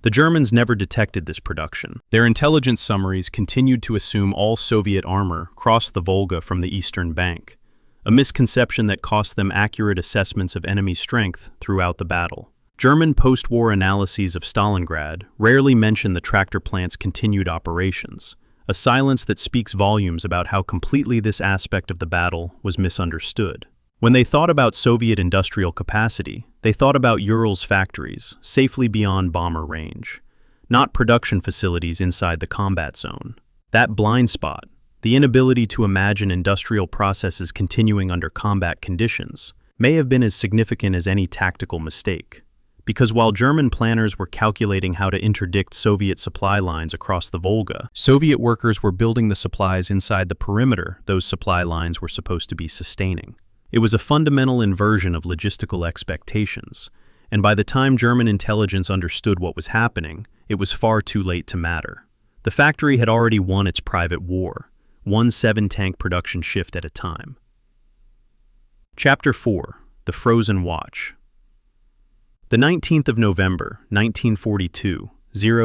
The Germans never detected this production. Their intelligence summaries continued to assume all Soviet armor crossed the Volga from the eastern bank, a misconception that cost them accurate assessments of enemy strength throughout the battle. German post-war analyses of Stalingrad rarely mention the tractor plant's continued operations, a silence that speaks volumes about how completely this aspect of the battle was misunderstood. When they thought about Soviet industrial capacity, they thought about Ural's factories, safely beyond bomber range, not production facilities inside the combat zone. That blind spot, the inability to imagine industrial processes continuing under combat conditions, may have been as significant as any tactical mistake. Because while German planners were calculating how to interdict Soviet supply lines across the Volga, Soviet workers were building the supplies inside the perimeter those supply lines were supposed to be sustaining. It was a fundamental inversion of logistical expectations, and by the time German intelligence understood what was happening, it was far too late to matter. The factory had already won its private war, one 7-tank production shift at a time. Chapter 4: The Frozen Watch. The 19th of November, 1942,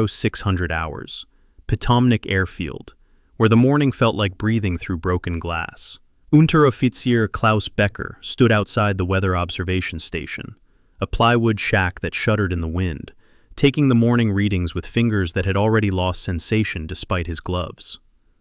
0600 hours, Potomnik Airfield, where the morning felt like breathing through broken glass. Unteroffizier Klaus Becker stood outside the weather observation station, a plywood shack that shuddered in the wind, taking the morning readings with fingers that had already lost sensation despite his gloves.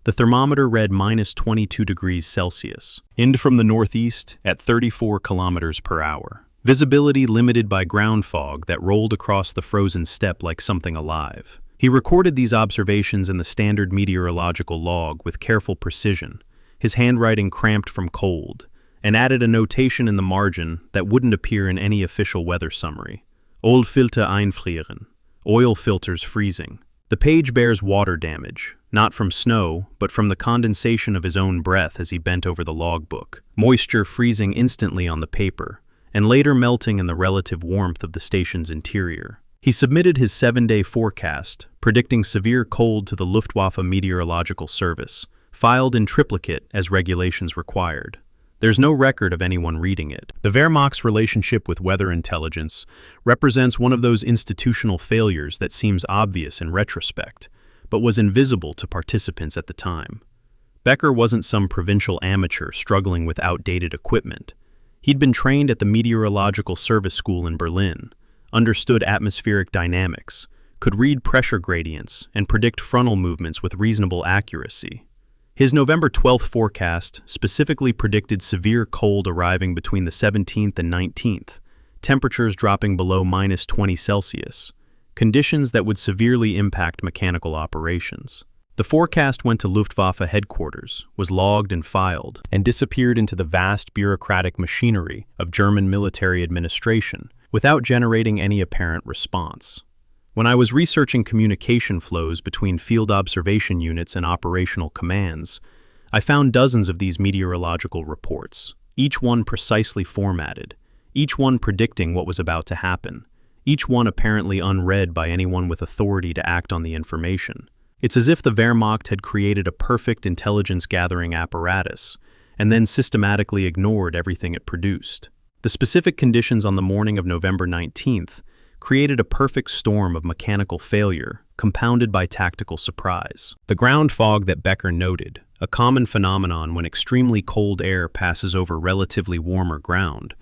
The thermometer read -22 degrees Celsius. Wind from the northeast at 34 kilometers per hour. Visibility limited by ground fog that rolled across the frozen steppe like something alive. He recorded these observations in the standard meteorological log with careful precision, his handwriting cramped from cold, and added a notation in the margin that wouldn't appear in any official weather summary. Ölfilter einfrieren. Oil filters freezing. The page bears water damage, not from snow, but from the condensation of his own breath as he bent over the logbook, moisture freezing instantly on the paper, and later melting in the relative warmth of the station's interior. He submitted his 7-day forecast, predicting severe cold to the Luftwaffe Meteorological Service, filed in triplicate as regulations required. There's no record of anyone reading it. The Wehrmacht's relationship with weather intelligence represents one of those institutional failures that seems obvious in retrospect, but was invisible to participants at the time. Becker wasn't some provincial amateur struggling with outdated equipment. He'd been trained at the Meteorological Service School in Berlin, understood atmospheric dynamics, could read pressure gradients, and predict frontal movements with reasonable accuracy. His November 12th forecast specifically predicted severe cold arriving between the 17th and 19th, temperatures dropping below -20 Celsius, conditions that would severely impact mechanical operations. The forecast went to Luftwaffe headquarters, was logged and filed, and disappeared into the vast bureaucratic machinery of German military administration without generating any apparent response. When I was researching communication flows between field observation units and operational commands, I found dozens of these meteorological reports, each one precisely formatted, each one predicting what was about to happen, each one apparently unread by anyone with authority to act on the information. It's as if the Wehrmacht had created a perfect intelligence-gathering apparatus, and then systematically ignored everything it produced. The specific conditions on the morning of November 19th created a perfect storm of mechanical failure, compounded by tactical surprise. The ground fog that Becker noted, a common phenomenon when extremely cold air passes over relatively warmer ground,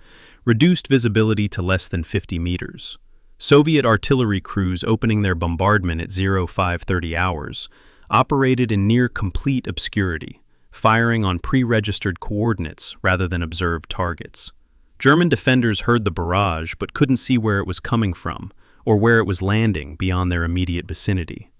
reduced visibility to less than 50 meters. Soviet artillery crews opening their bombardment at 0530 hours operated in near-complete obscurity, firing on pre-registered coordinates rather than observed targets. German defenders heard the barrage but couldn't see where it was coming from or where it was landing beyond their immediate vicinity.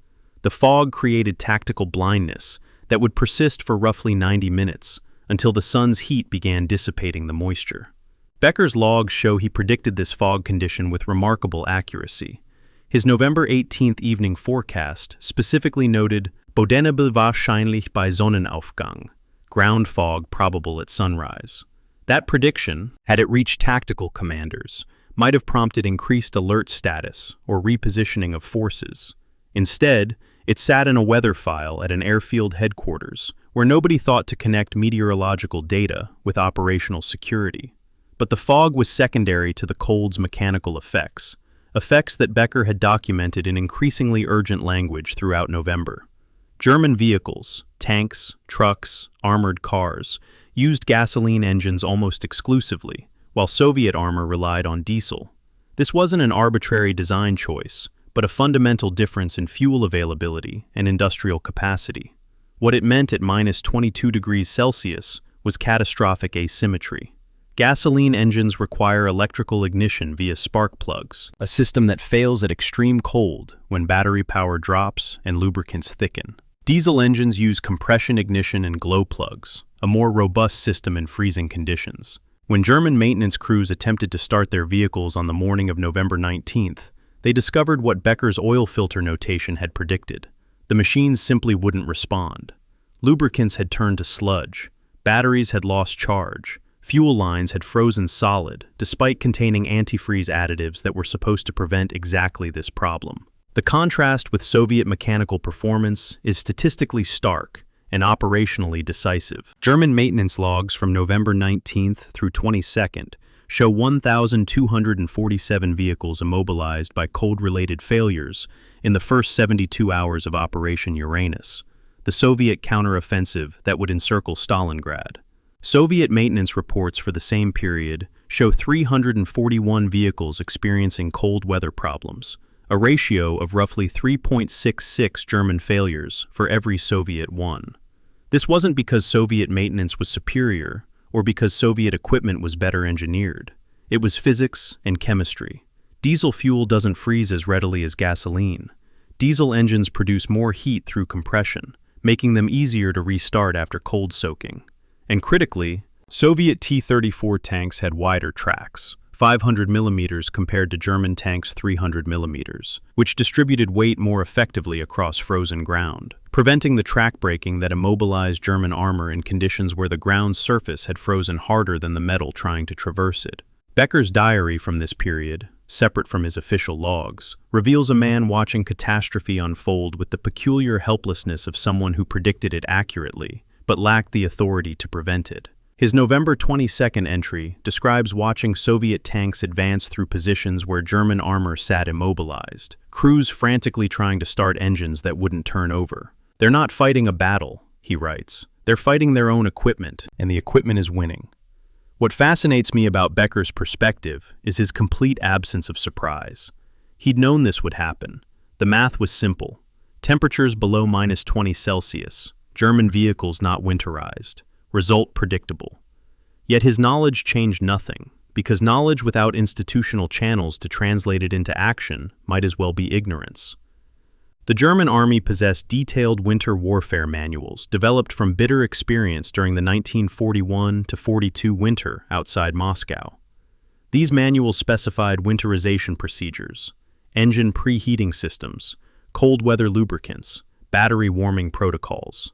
The fog created tactical blindness that would persist for roughly 90 minutes until the sun's heat began dissipating the moisture. Becker's logs show he predicted this fog condition with remarkable accuracy. His November 18th evening forecast specifically noted Bodennebel wahrscheinlich bei Sonnenaufgang, ground fog probable at sunrise. That prediction, had it reached tactical commanders, might have prompted increased alert status or repositioning of forces. Instead, it sat in a weather file at an airfield headquarters where nobody thought to connect meteorological data with operational security. But the fog was secondary to the cold's mechanical effects that Becker had documented in increasingly urgent language throughout November. German vehicles, tanks, trucks, armored cars, used gasoline engines almost exclusively, while Soviet armor relied on diesel. This wasn't an arbitrary design choice, but a fundamental difference in fuel availability and industrial capacity. What it meant at -22 degrees Celsius was catastrophic asymmetry. Gasoline engines require electrical ignition via spark plugs, a system that fails at extreme cold when battery power drops and lubricants thicken. Diesel engines use compression ignition and glow plugs, a more robust system in freezing conditions. When German maintenance crews attempted to start their vehicles on the morning of November 19th, they discovered what Becker's oil filter notation had predicted. The machines simply wouldn't respond. Lubricants had turned to sludge, batteries had lost charge, fuel lines had frozen solid, despite containing antifreeze additives that were supposed to prevent exactly this problem. The contrast with Soviet mechanical performance is statistically stark and operationally decisive. German maintenance logs from November 19th through 22nd show 1,247 vehicles immobilized by cold-related failures in the first 72 hours of Operation Uranus, the Soviet counteroffensive that would encircle Stalingrad. Soviet maintenance reports for the same period show 341 vehicles experiencing cold weather problems, a ratio of roughly 3.66 German failures for every Soviet one. This wasn't because Soviet maintenance was superior or because Soviet equipment was better engineered. It was physics and chemistry. Diesel fuel doesn't freeze as readily as gasoline. Diesel engines produce more heat through compression, making them easier to restart after cold soaking. And critically, Soviet T-34 tanks had wider tracks, 500 millimeters compared to German tanks' 300 millimeters, which distributed weight more effectively across frozen ground, preventing the track braking that immobilized German armor in conditions where the ground surface had frozen harder than the metal trying to traverse it. Becker's diary from this period, separate from his official logs, reveals a man watching catastrophe unfold with the peculiar helplessness of someone who predicted it accurately, but lacked the authority to prevent it. His November 22nd entry describes watching Soviet tanks advance through positions where German armor sat immobilized, crews frantically trying to start engines that wouldn't turn over. "They're not fighting a battle," he writes. "They're fighting their own equipment, and the equipment is winning." What fascinates me about Becker's perspective is his complete absence of surprise. He'd known this would happen. The math was simple. Temperatures below -20 Celsius, German vehicles not winterized. Result predictable. Yet his knowledge changed nothing, because knowledge without institutional channels to translate it into action might as well be ignorance. The German army possessed detailed winter warfare manuals developed from bitter experience during the 1941-42 winter outside Moscow. These manuals specified winterization procedures, engine preheating systems, cold weather lubricants, battery warming protocols.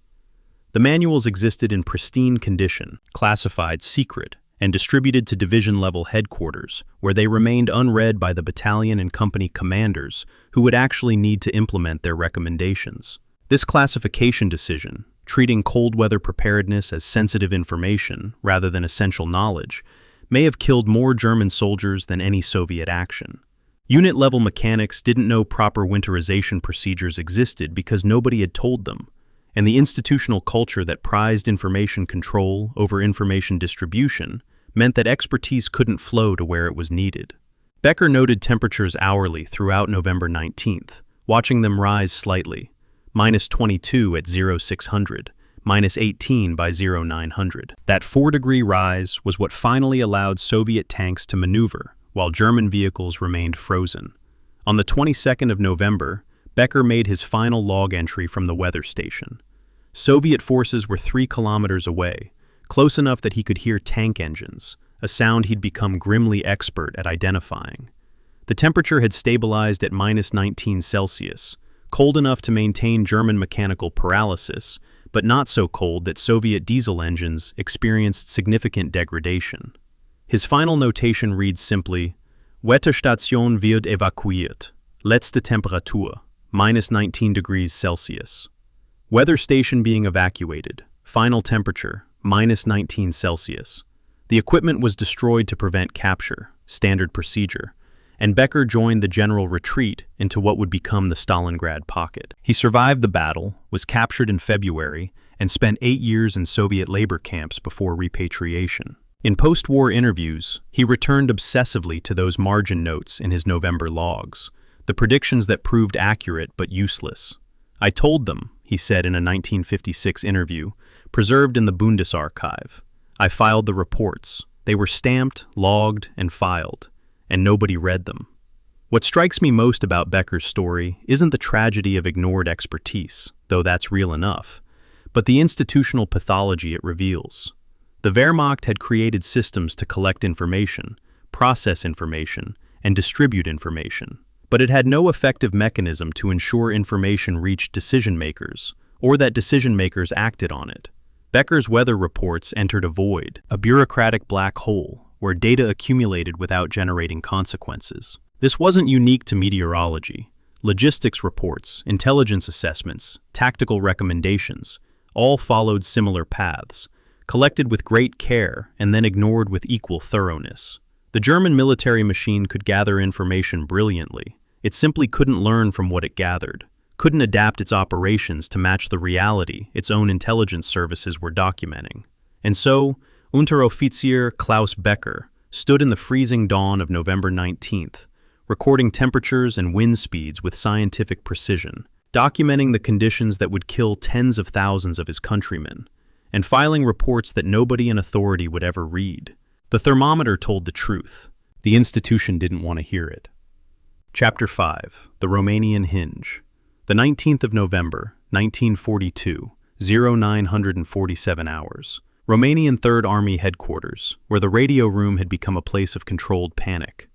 The manuals existed in pristine condition, classified secret, and distributed to division-level headquarters, where they remained unread by the battalion and company commanders who would actually need to implement their recommendations. This classification decision, treating cold weather preparedness as sensitive information rather than essential knowledge, may have killed more German soldiers than any Soviet action. Unit-level mechanics didn't know proper winterization procedures existed because nobody had told them, and the institutional culture that prized information control over information distribution meant that expertise couldn't flow to where it was needed. Becker noted temperatures hourly throughout November 19th, watching them rise slightly, -22 at 0600, -18 by 0900. That 4-degree rise was what finally allowed Soviet tanks to maneuver, while German vehicles remained frozen. On the 22nd of November, Becker made his final log entry from the weather station. Soviet forces were 3 kilometers away, close enough that he could hear tank engines, a sound he'd become grimly expert at identifying. The temperature had stabilized at -19 Celsius, cold enough to maintain German mechanical paralysis, but not so cold that Soviet diesel engines experienced significant degradation. His final notation reads simply, "Wetterstation wird evakuiert. Letzte Temperatur, -19 degrees Celsius." Weather station being evacuated. Final temperature, -19 Celsius. The equipment was destroyed to prevent capture, standard procedure, and Becker joined the general retreat into what would become the Stalingrad pocket. He survived the battle, was captured in February, and spent 8 years in Soviet labor camps before repatriation. In post-war interviews, he returned obsessively to those margin notes in his November logs, the predictions that proved accurate but useless. "I told them," he said in a 1956 interview, preserved in the Bundesarchive. "I filed the reports. They were stamped, logged, and filed, and nobody read them." What strikes me most about Becker's story isn't the tragedy of ignored expertise, though that's real enough, but the institutional pathology it reveals. The Wehrmacht had created systems to collect information, process information, and distribute information, but it had no effective mechanism to ensure information reached decision-makers, or that decision-makers acted on it. Becker's weather reports entered a void, a bureaucratic black hole, where data accumulated without generating consequences. This wasn't unique to meteorology. Logistics reports, intelligence assessments, tactical recommendations, all followed similar paths, collected with great care and then ignored with equal thoroughness. The German military machine could gather information brilliantly. It simply couldn't learn from what it gathered, couldn't adapt its operations to match the reality its own intelligence services were documenting. And so, Unteroffizier Klaus Becker stood in the freezing dawn of November 19th, recording temperatures and wind speeds with scientific precision, documenting the conditions that would kill tens of thousands of his countrymen, and filing reports that nobody in authority would ever read. The thermometer told the truth. The institution didn't want to hear it. Chapter 5. The Romanian Hinge. The 19th of November, 1942, 0947 hours. Romanian Third Army headquarters, where the radio room had become a place of controlled panic.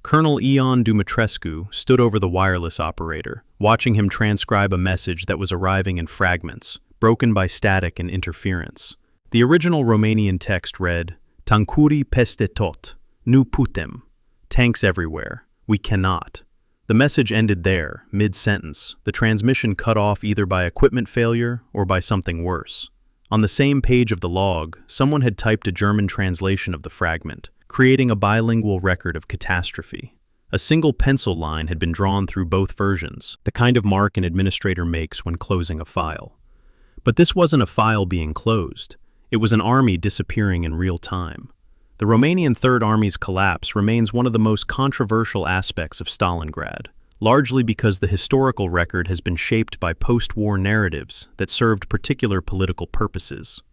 Colonel Ion Dumitrescu stood over the wireless operator, watching him transcribe a message that was arriving in fragments, broken by static and interference. The original Romanian text read, "Tancuri peste tot, nu putem." Tanks everywhere. We cannot. The message ended there, mid-sentence, the transmission cut off either by equipment failure or by something worse. On the same page of the log, someone had typed a German translation of the fragment, creating a bilingual record of catastrophe. A single pencil line had been drawn through both versions, the kind of mark an administrator makes when closing a file. But this wasn't a file being closed. It was an army disappearing in real time. The Romanian Third Army's collapse remains one of the most controversial aspects of Stalingrad, largely because the historical record has been shaped by post-war narratives that served particular political purposes.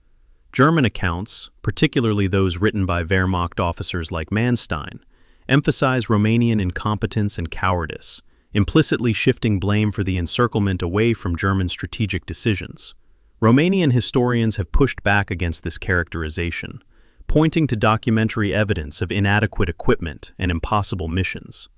German accounts, particularly those written by Wehrmacht officers like Manstein, emphasize Romanian incompetence and cowardice, implicitly shifting blame for the encirclement away from German strategic decisions. Romanian historians have pushed back against this characterization, pointing to documentary evidence of inadequate equipment and impossible missions.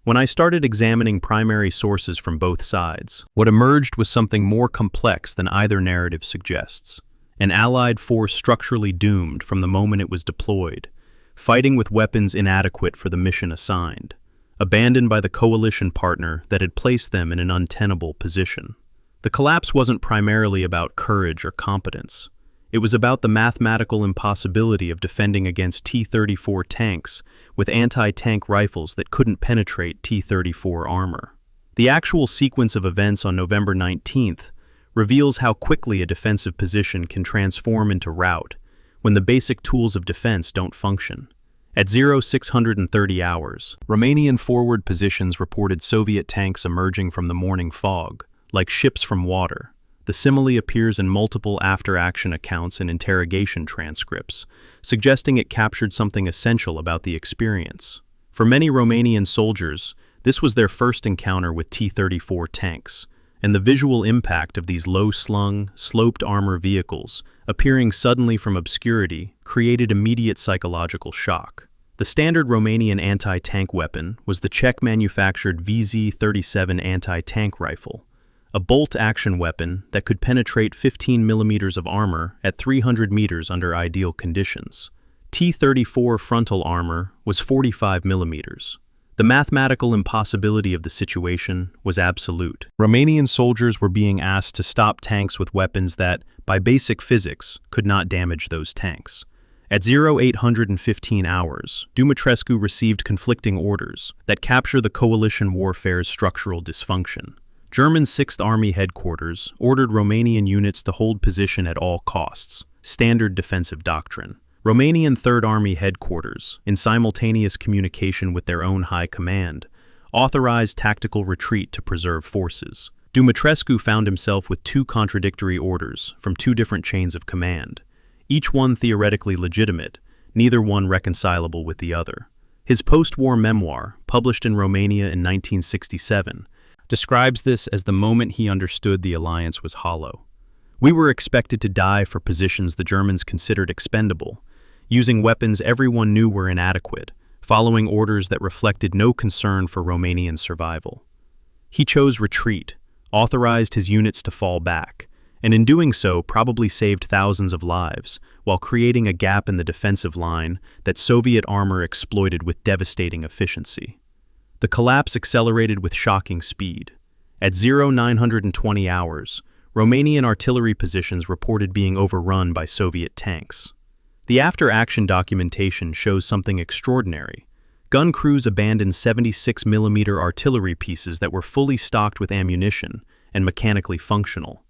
When I started examining primary sources from both sides, what emerged was something more complex than either narrative suggests. An Allied force structurally doomed from the moment it was deployed, fighting with weapons inadequate for the mission assigned, abandoned by the coalition partner that had placed them in an untenable position. The collapse wasn't primarily about courage or competence. It was about the mathematical impossibility of defending against T-34 tanks with anti-tank rifles that couldn't penetrate T-34 armor. The actual sequence of events on November 19th reveals how quickly a defensive position can transform into rout when the basic tools of defense don't function. At 0630 hours, Romanian forward positions reported Soviet tanks emerging from the morning fog, like ships from water. The simile appears in multiple after-action accounts and interrogation transcripts, suggesting it captured something essential about the experience. For many Romanian soldiers, this was their first encounter with T-34 tanks, and the visual impact of these low-slung, sloped armor vehicles appearing suddenly from obscurity created immediate psychological shock. The standard Romanian anti-tank weapon was the Czech-manufactured VZ-37 anti-tank rifle, a bolt-action weapon that could penetrate 15 millimeters of armor at 300 meters under ideal conditions. T-34 frontal armor was 45 millimeters. The mathematical impossibility of the situation was absolute. Romanian soldiers were being asked to stop tanks with weapons that, by basic physics, could not damage those tanks. At 0815 hours, Dumitrescu received conflicting orders that capture the coalition warfare's structural dysfunction. German 6th Army headquarters ordered Romanian units to hold position at all costs, standard defensive doctrine. Romanian 3rd Army headquarters, in simultaneous communication with their own high command, authorized tactical retreat to preserve forces. Dumitrescu found himself with two contradictory orders from two different chains of command, each one theoretically legitimate, neither one reconcilable with the other. His post-war memoir, published in Romania in 1967, describes this as the moment he understood the alliance was hollow. We were expected to die for positions the Germans considered expendable, using weapons everyone knew were inadequate, following orders that reflected no concern for Romanian survival. He chose retreat, authorized his units to fall back, and in doing so probably saved thousands of lives, while creating a gap in the defensive line that Soviet armor exploited with devastating efficiency. The collapse accelerated with shocking speed. At 0920 hours, Romanian artillery positions reported being overrun by Soviet tanks. The after-action documentation shows something extraordinary. Gun crews abandoned 76mm artillery pieces that were fully stocked with ammunition and mechanically functional.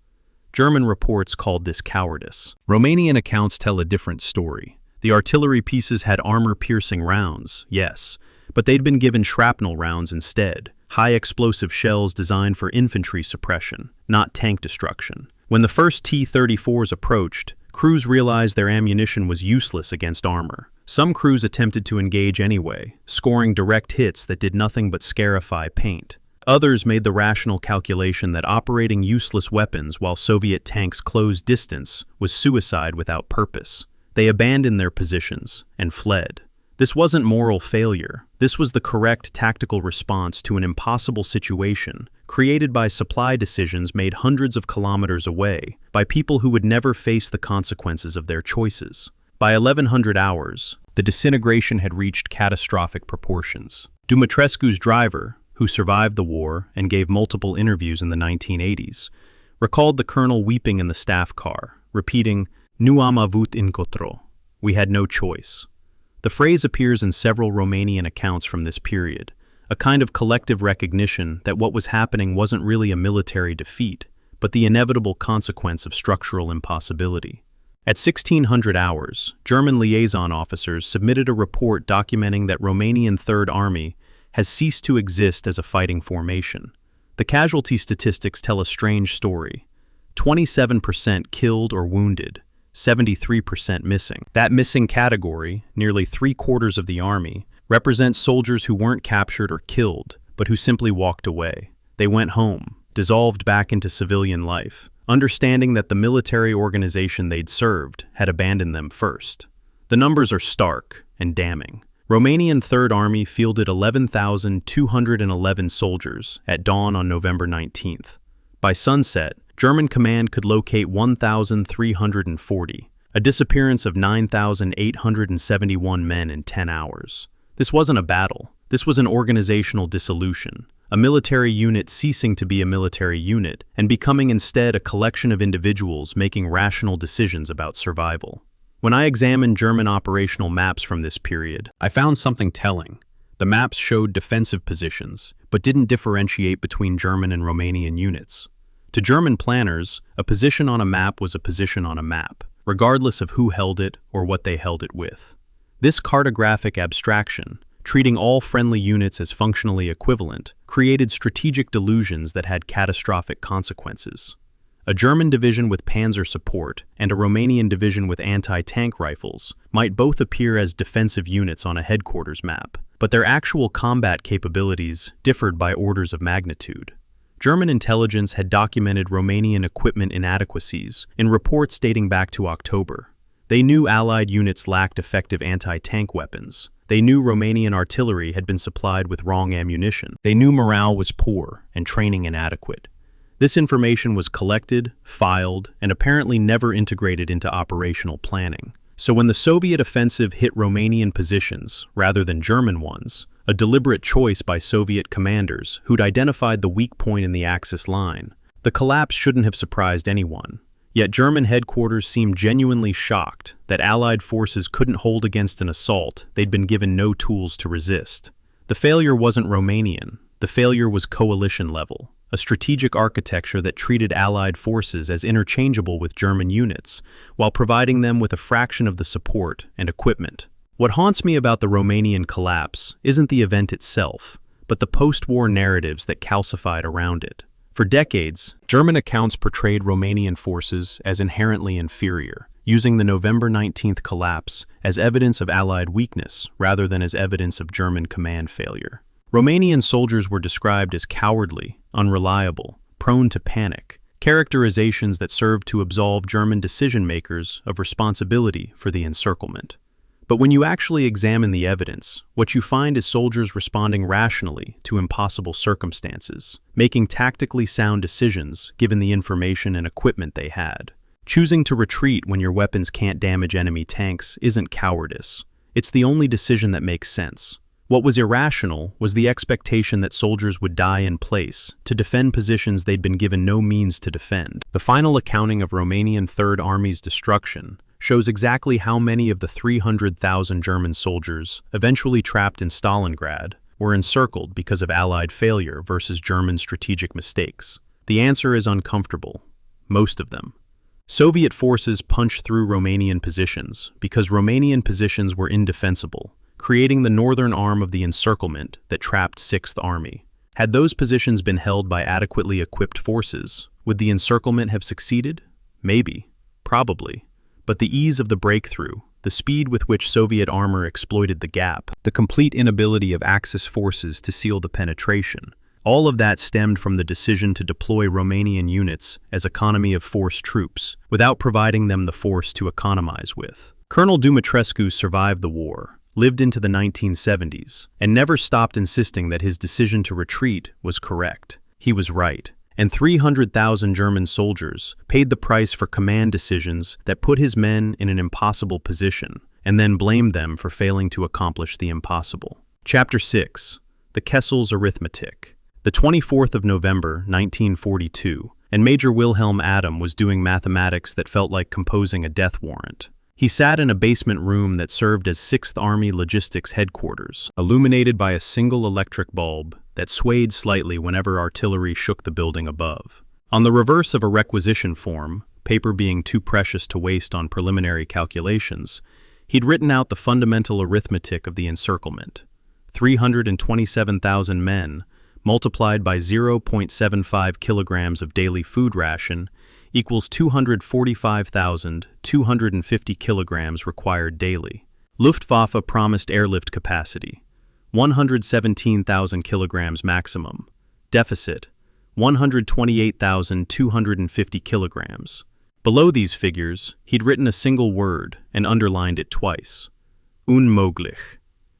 German reports called this cowardice. Romanian accounts tell a different story. The artillery pieces had armor-piercing rounds, yes, but they'd been given shrapnel rounds instead, high-explosive shells designed for infantry suppression, not tank destruction. When the first T-34s approached, crews realized their ammunition was useless against armor. Some crews attempted to engage anyway, scoring direct hits that did nothing but scarify paint. Others made the rational calculation that operating useless weapons while Soviet tanks closed distance was suicide without purpose. They abandoned their positions and fled. This wasn't moral failure. This was the correct tactical response to an impossible situation created by supply decisions made hundreds of kilometers away by people who would never face the consequences of their choices. By 1100 hours, the disintegration had reached catastrophic proportions. Dumitrescu's driver, who survived the war and gave multiple interviews in the 1980s, recalled the colonel weeping in the staff car, repeating, "Nu am avut încotro," we had no choice. The phrase appears in several Romanian accounts from this period, a kind of collective recognition that what was happening wasn't really a military defeat, but the inevitable consequence of structural impossibility. At 1600 hours, German liaison officers submitted a report documenting that Romanian Third Army has ceased to exist as a fighting formation. The casualty statistics tell a strange story. 27% killed or wounded, 73% missing. That missing category, nearly 3/4 of the army, represents soldiers who weren't captured or killed, but who simply walked away. They went home, dissolved back into civilian life, understanding that the military organization they'd served had abandoned them first. The numbers are stark and damning. Romanian Third Army fielded 11,211 soldiers at dawn on November 19th. By sunset, German command could locate 1,340, a disappearance of 9,871 men in 10 hours. This wasn't a battle. This was an organizational dissolution, a military unit ceasing to be a military unit and becoming instead a collection of individuals making rational decisions about survival. When I examined German operational maps from this period, I found something telling. The maps showed defensive positions, but didn't differentiate between German and Romanian units. To German planners, a position on a map was a position on a map, regardless of who held it or what they held it with. This cartographic abstraction, treating all friendly units as functionally equivalent, created strategic delusions that had catastrophic consequences. A German division with panzer support and a Romanian division with anti-tank rifles might both appear as defensive units on a headquarters map, but their actual combat capabilities differed by orders of magnitude. German intelligence had documented Romanian equipment inadequacies in reports dating back to October. They knew Allied units lacked effective anti-tank weapons. They knew Romanian artillery had been supplied with wrong ammunition. They knew morale was poor and training inadequate. This information was collected, filed, and apparently never integrated into operational planning. So when the Soviet offensive hit Romanian positions rather than German ones, a deliberate choice by Soviet commanders who'd identified the weak point in the Axis line, the collapse shouldn't have surprised anyone. Yet German headquarters seemed genuinely shocked that Allied forces couldn't hold against an assault they'd been given no tools to resist. The failure wasn't Romanian. The failure was coalition level, a strategic architecture that treated Allied forces as interchangeable with German units, while providing them with a fraction of the support and equipment. What haunts me about the Romanian collapse isn't the event itself, but the post-war narratives that calcified around it. For decades, German accounts portrayed Romanian forces as inherently inferior, using the November 19th collapse as evidence of Allied weakness rather than as evidence of German command failure. Romanian soldiers were described as cowardly, unreliable, prone to panic, characterizations that served to absolve German decision-makers of responsibility for the encirclement. But when you actually examine the evidence, what you find is soldiers responding rationally to impossible circumstances, making tactically sound decisions given the information and equipment they had. Choosing to retreat when your weapons can't damage enemy tanks isn't cowardice. It's the only decision that makes sense. What was irrational was the expectation that soldiers would die in place to defend positions they'd been given no means to defend. The final accounting of Romanian Third Army's destruction shows exactly how many of the 300,000 German soldiers eventually trapped in Stalingrad were encircled because of Allied failure versus German strategic mistakes. The answer is uncomfortable. Most of them. Soviet forces punched through Romanian positions because Romanian positions were indefensible, creating the northern arm of the encirclement that trapped 6th Army. Had those positions been held by adequately equipped forces, would the encirclement have succeeded? Maybe. Probably. But the ease of the breakthrough, the speed with which Soviet armor exploited the gap, the complete inability of Axis forces to seal the penetration, all of that stemmed from the decision to deploy Romanian units as economy of force troops, without providing them the force to economize with. Colonel Dumitrescu survived the war, lived into the 1970s, and never stopped insisting that his decision to retreat was correct. He was right. And 300,000 German soldiers paid the price for command decisions that put his men in an impossible position, and then blamed them for failing to accomplish the impossible. Chapter 6. The Kessel's Arithmetic. The 24th of November, 1942, and Major Wilhelm Adam was doing mathematics that felt like composing a death warrant. He sat in a basement room that served as 6th Army Logistics Headquarters, illuminated by a single electric bulb that swayed slightly whenever artillery shook the building above. On the reverse of a requisition form, paper being too precious to waste on preliminary calculations, he'd written out the fundamental arithmetic of the encirclement. 327,000 men, multiplied by 0.75 kilograms of daily food ration, equals 245,250 kilograms required daily. Luftwaffe promised airlift capacity, 117,000 kilograms maximum. Deficit, 128,250 kilograms. Below these figures, he'd written a single word and underlined it twice. Unmöglich.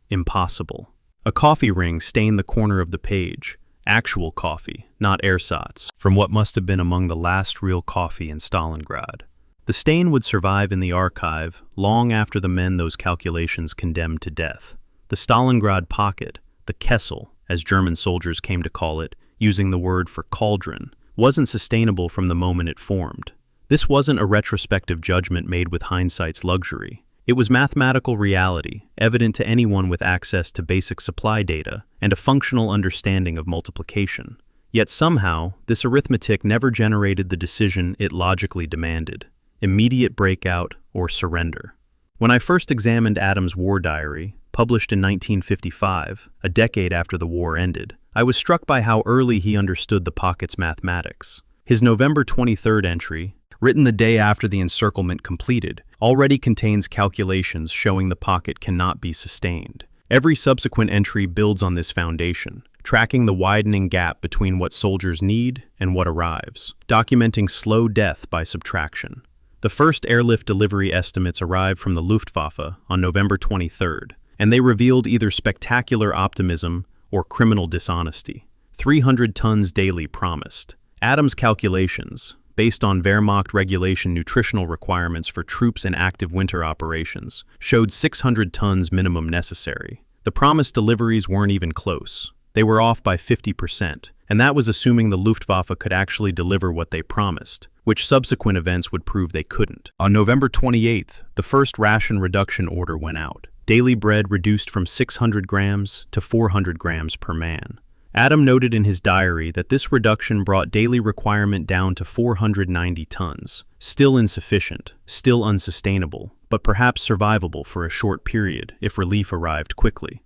Impossible. A coffee ring stained the corner of the page. Actual coffee, not ersatz, from what must have been among the last real coffee in Stalingrad. The stain would survive in the archive long after the men those calculations condemned to death. The Stalingrad pocket, the Kessel, as German soldiers came to call it, using the word for cauldron, wasn't sustainable from the moment it formed. This wasn't a retrospective judgment made with hindsight's luxury. It was mathematical reality, evident to anyone with access to basic supply data and a functional understanding of multiplication. Yet somehow, this arithmetic never generated the decision it logically demanded: immediate breakout or surrender. When I first examined Adam's war diary, published in 1955, a decade after the war ended, I was struck by how early he understood the pocket's mathematics. His November 23rd entry, written the day after the encirclement completed, already contains calculations showing the pocket cannot be sustained. Every subsequent entry builds on this foundation, tracking the widening gap between what soldiers need and what arrives, documenting slow death by subtraction. The first airlift delivery estimates arrived from the Luftwaffe on November 23rd, and they revealed either spectacular optimism or criminal dishonesty. 300 tons daily promised. Adam's calculations, based on Wehrmacht regulation nutritional requirements for troops in active winter operations, showed 600 tons minimum necessary. The promised deliveries weren't even close. They were off by 50%, and that was assuming the Luftwaffe could actually deliver what they promised, which subsequent events would prove they couldn't. On November 28th, the first ration reduction order went out. Daily bread reduced from 600 grams to 400 grams per man. Adam noted in his diary that this reduction brought daily requirement down to 490 tons. Still insufficient, still unsustainable, but perhaps survivable for a short period if relief arrived quickly.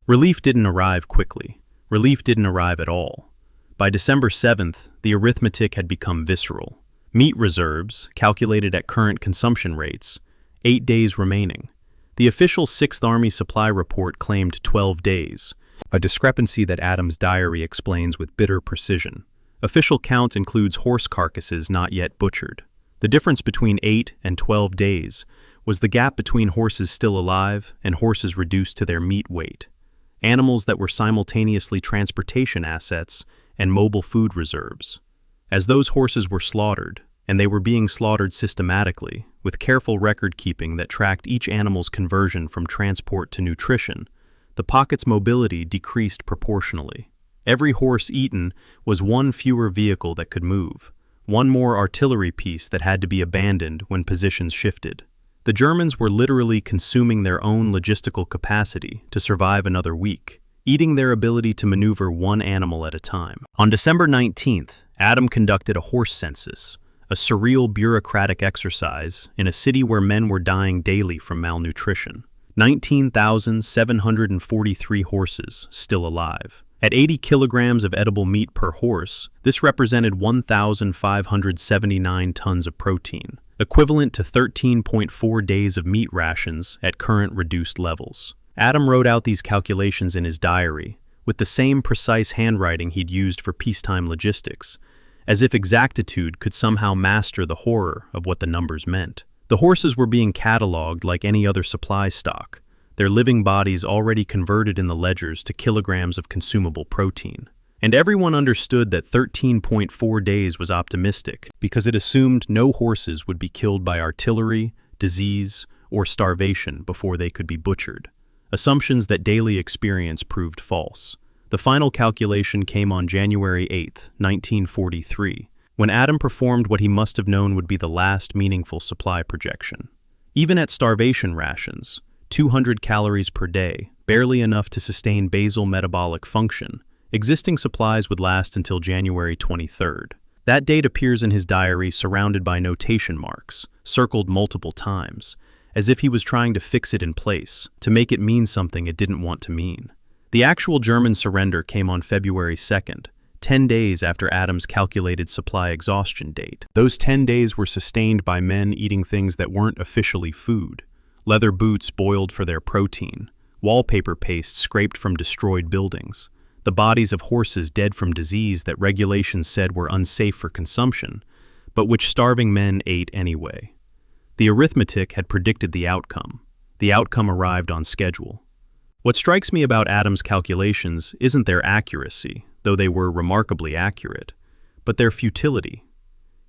Relief didn't arrive quickly. Relief didn't arrive at all. By December 7th, the arithmetic had become visceral. Meat reserves, calculated at current consumption rates, 8 days remaining. The official 6th Army supply report claimed 12 days, a discrepancy that Adam's diary explains with bitter precision. Official count includes horse carcasses not yet butchered. The difference between 8 and 12 days was the gap between horses still alive and horses reduced to their meat weight, animals that were simultaneously transportation assets and mobile food reserves. As those horses were slaughtered, and they were being slaughtered systematically, with careful record-keeping that tracked each animal's conversion from transport to nutrition, the pocket's mobility decreased proportionally. Every horse eaten was one fewer vehicle that could move, one more artillery piece that had to be abandoned when positions shifted. The Germans were literally consuming their own logistical capacity to survive another week, eating their ability to maneuver one animal at a time. On December 19th, Adam conducted a horse census, a surreal bureaucratic exercise in a city where men were dying daily from malnutrition. 19,743 horses still alive. At 80 kilograms of edible meat per horse, this represented 1,579 tons of protein, equivalent to 13.4 days of meat rations at current reduced levels. Adam wrote out these calculations in his diary, with the same precise handwriting he'd used for peacetime logistics, as if exactitude could somehow master the horror of what the numbers meant. The horses were being cataloged like any other supply stock, their living bodies already converted in the ledgers to kilograms of consumable protein. And everyone understood that 13.4 days was optimistic because it assumed no horses would be killed by artillery, disease, or starvation before they could be butchered. Assumptions that daily experience proved false. The final calculation came on January 8, 1943, when Adam performed what he must have known would be the last meaningful supply projection. Even at starvation rations, 200 calories per day, barely enough to sustain basal metabolic function, existing supplies would last until January 23rd. That date appears in his diary surrounded by notation marks, circled multiple times, as if he was trying to fix it in place, to make it mean something it didn't want to mean. The actual German surrender came on February 2nd, 10 days after Adam's calculated supply exhaustion date. Those 10 days were sustained by men eating things that weren't officially food. Leather boots boiled for their protein, wallpaper paste scraped from destroyed buildings, the bodies of horses dead from disease that regulations said were unsafe for consumption, but which starving men ate anyway. The arithmetic had predicted the outcome. The outcome arrived on schedule. What strikes me about Adam's calculations isn't their accuracy, though they were remarkably accurate, but their futility.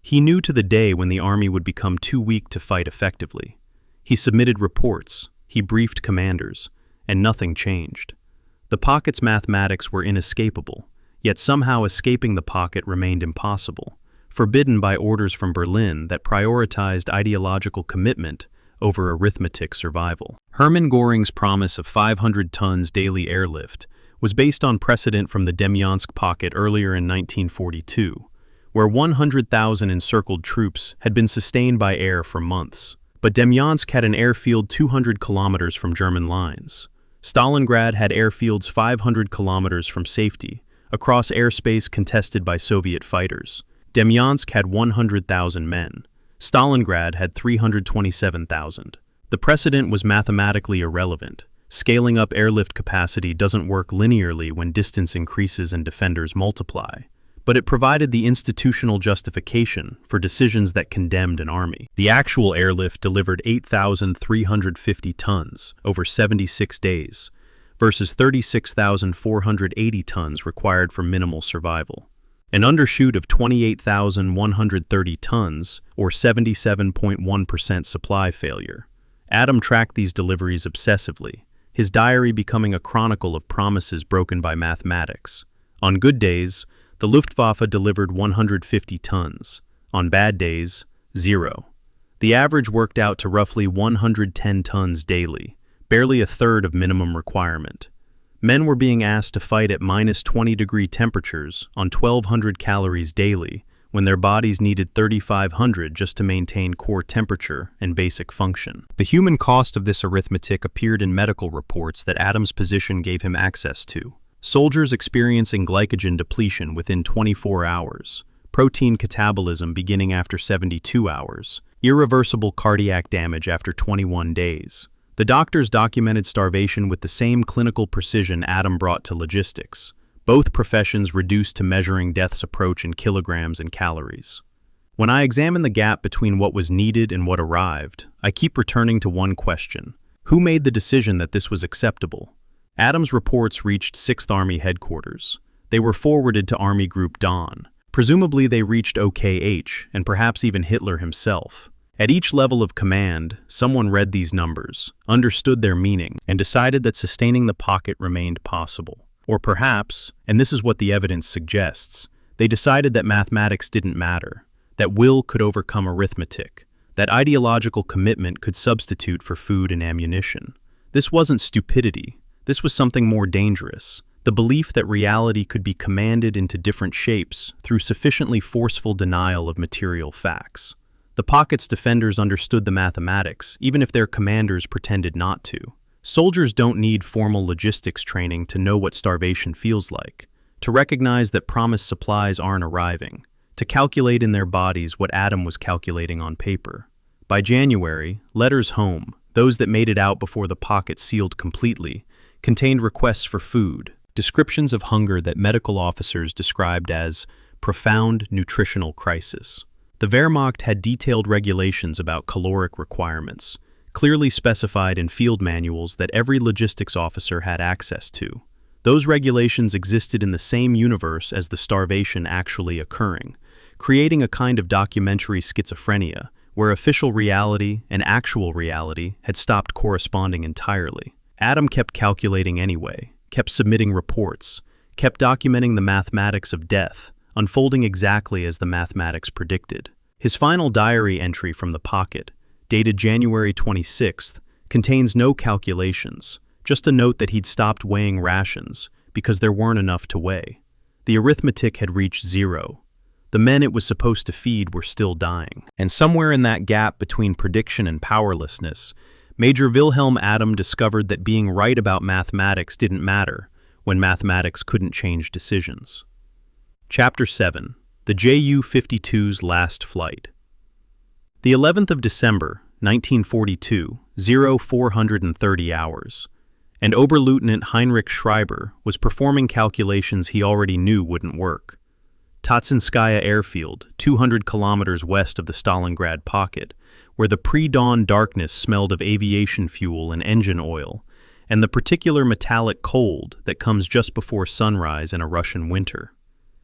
He knew to the day when the army would become too weak to fight effectively. He submitted reports, he briefed commanders, and nothing changed. The pocket's mathematics were inescapable, yet somehow escaping the pocket remained impossible, forbidden by orders from Berlin that prioritized ideological commitment over arithmetic survival. Hermann Göring's promise of 500 tons daily airlift was based on precedent from the Demyansk pocket earlier in 1942, where 100,000 encircled troops had been sustained by air for months. But Demyansk had an airfield 200 kilometers from German lines. Stalingrad had airfields 500 kilometers from safety, across airspace contested by Soviet fighters. Demyansk had 100,000 men. Stalingrad had 327,000. The precedent was mathematically irrelevant. Scaling up airlift capacity doesn't work linearly when distance increases and defenders multiply, but it provided the institutional justification for decisions that condemned an army. The actual airlift delivered 8,350 tons over 76 days, versus 36,480 tons required for minimal survival. An undershoot of 28,130 tons, or 77.1% supply failure. Adam tracked these deliveries obsessively, his diary becoming a chronicle of promises broken by mathematics. On good days, the Luftwaffe delivered 150 tons. On bad days, 0. The average worked out to roughly 110 tons daily, barely a third of minimum requirement. Men were being asked to fight at -20-degree temperatures on 1,200 calories daily, when their bodies needed 3,500 just to maintain core temperature and basic function. The human cost of this arithmetic appeared in medical reports that Adam's position gave him access to. Soldiers experiencing glycogen depletion within 24 hours, protein catabolism beginning after 72 hours, irreversible cardiac damage after 21 days. The doctors documented starvation with the same clinical precision Adam brought to logistics, both professions reduced to measuring death's approach in kilograms and calories. When I examine the gap between what was needed and what arrived, I keep returning to one question. Who made the decision that this was acceptable? Adam's reports reached 6th Army headquarters. They were forwarded to Army Group Dawn. Presumably they reached OKH and perhaps even Hitler himself. At each level of command, someone read these numbers, understood their meaning, and decided that sustaining the pocket remained possible. Or perhaps, and this is what the evidence suggests, they decided that mathematics didn't matter, that will could overcome arithmetic, that ideological commitment could substitute for food and ammunition. This wasn't stupidity. This was something more dangerous, the belief that reality could be commanded into different shapes through sufficiently forceful denial of material facts. The pocket's defenders understood the mathematics, even if their commanders pretended not to. Soldiers don't need formal logistics training to know what starvation feels like. to recognize that promised supplies aren't arriving, to calculate in their bodies what Adam was calculating on paper. By January, letters home, those that made it out before the pocket sealed completely, contained requests for food, descriptions of hunger that medical officers described as profound nutritional crisis. The Wehrmacht had detailed regulations about caloric requirements, clearly specified in field manuals that every logistics officer had access to. Those regulations existed in the same universe as the starvation actually occurring, creating a kind of documentary schizophrenia where official reality and actual reality had stopped corresponding entirely. Adam kept calculating anyway, kept submitting reports, kept documenting the mathematics of death, unfolding exactly as the mathematics predicted. His final diary entry from the pocket, dated January 26th, contains no calculations, just a note that he'd stopped weighing rations because there weren't enough to weigh. The arithmetic had reached zero. The men it was supposed to feed were still dying. And somewhere in that gap between prediction and powerlessness, Major Wilhelm Adam discovered that being right about mathematics didn't matter when mathematics couldn't change decisions. Chapter 7. The Ju-52's Last Flight. The 11th of December, 1942, 0430 hours, and Oberleutnant Heinrich Schreiber was performing calculations he already knew wouldn't work. Tatsinskaya Airfield, 200 kilometers west of the Stalingrad pocket, where the pre-dawn darkness smelled of aviation fuel and engine oil, and the particular metallic cold that comes just before sunrise in a Russian winter.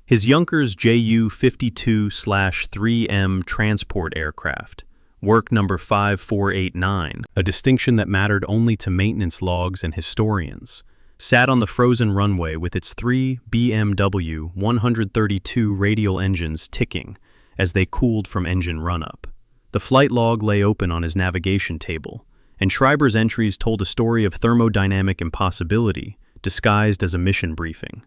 His Junkers Ju-52/3M transport aircraft, work number 5489, a distinction that mattered only to maintenance logs and historians, sat on the frozen runway with its 3 BMW 132 radial engines ticking as they cooled from engine run-up. The flight log lay open on his navigation table, and Schreiber's entries told a story of thermodynamic impossibility disguised as a mission briefing.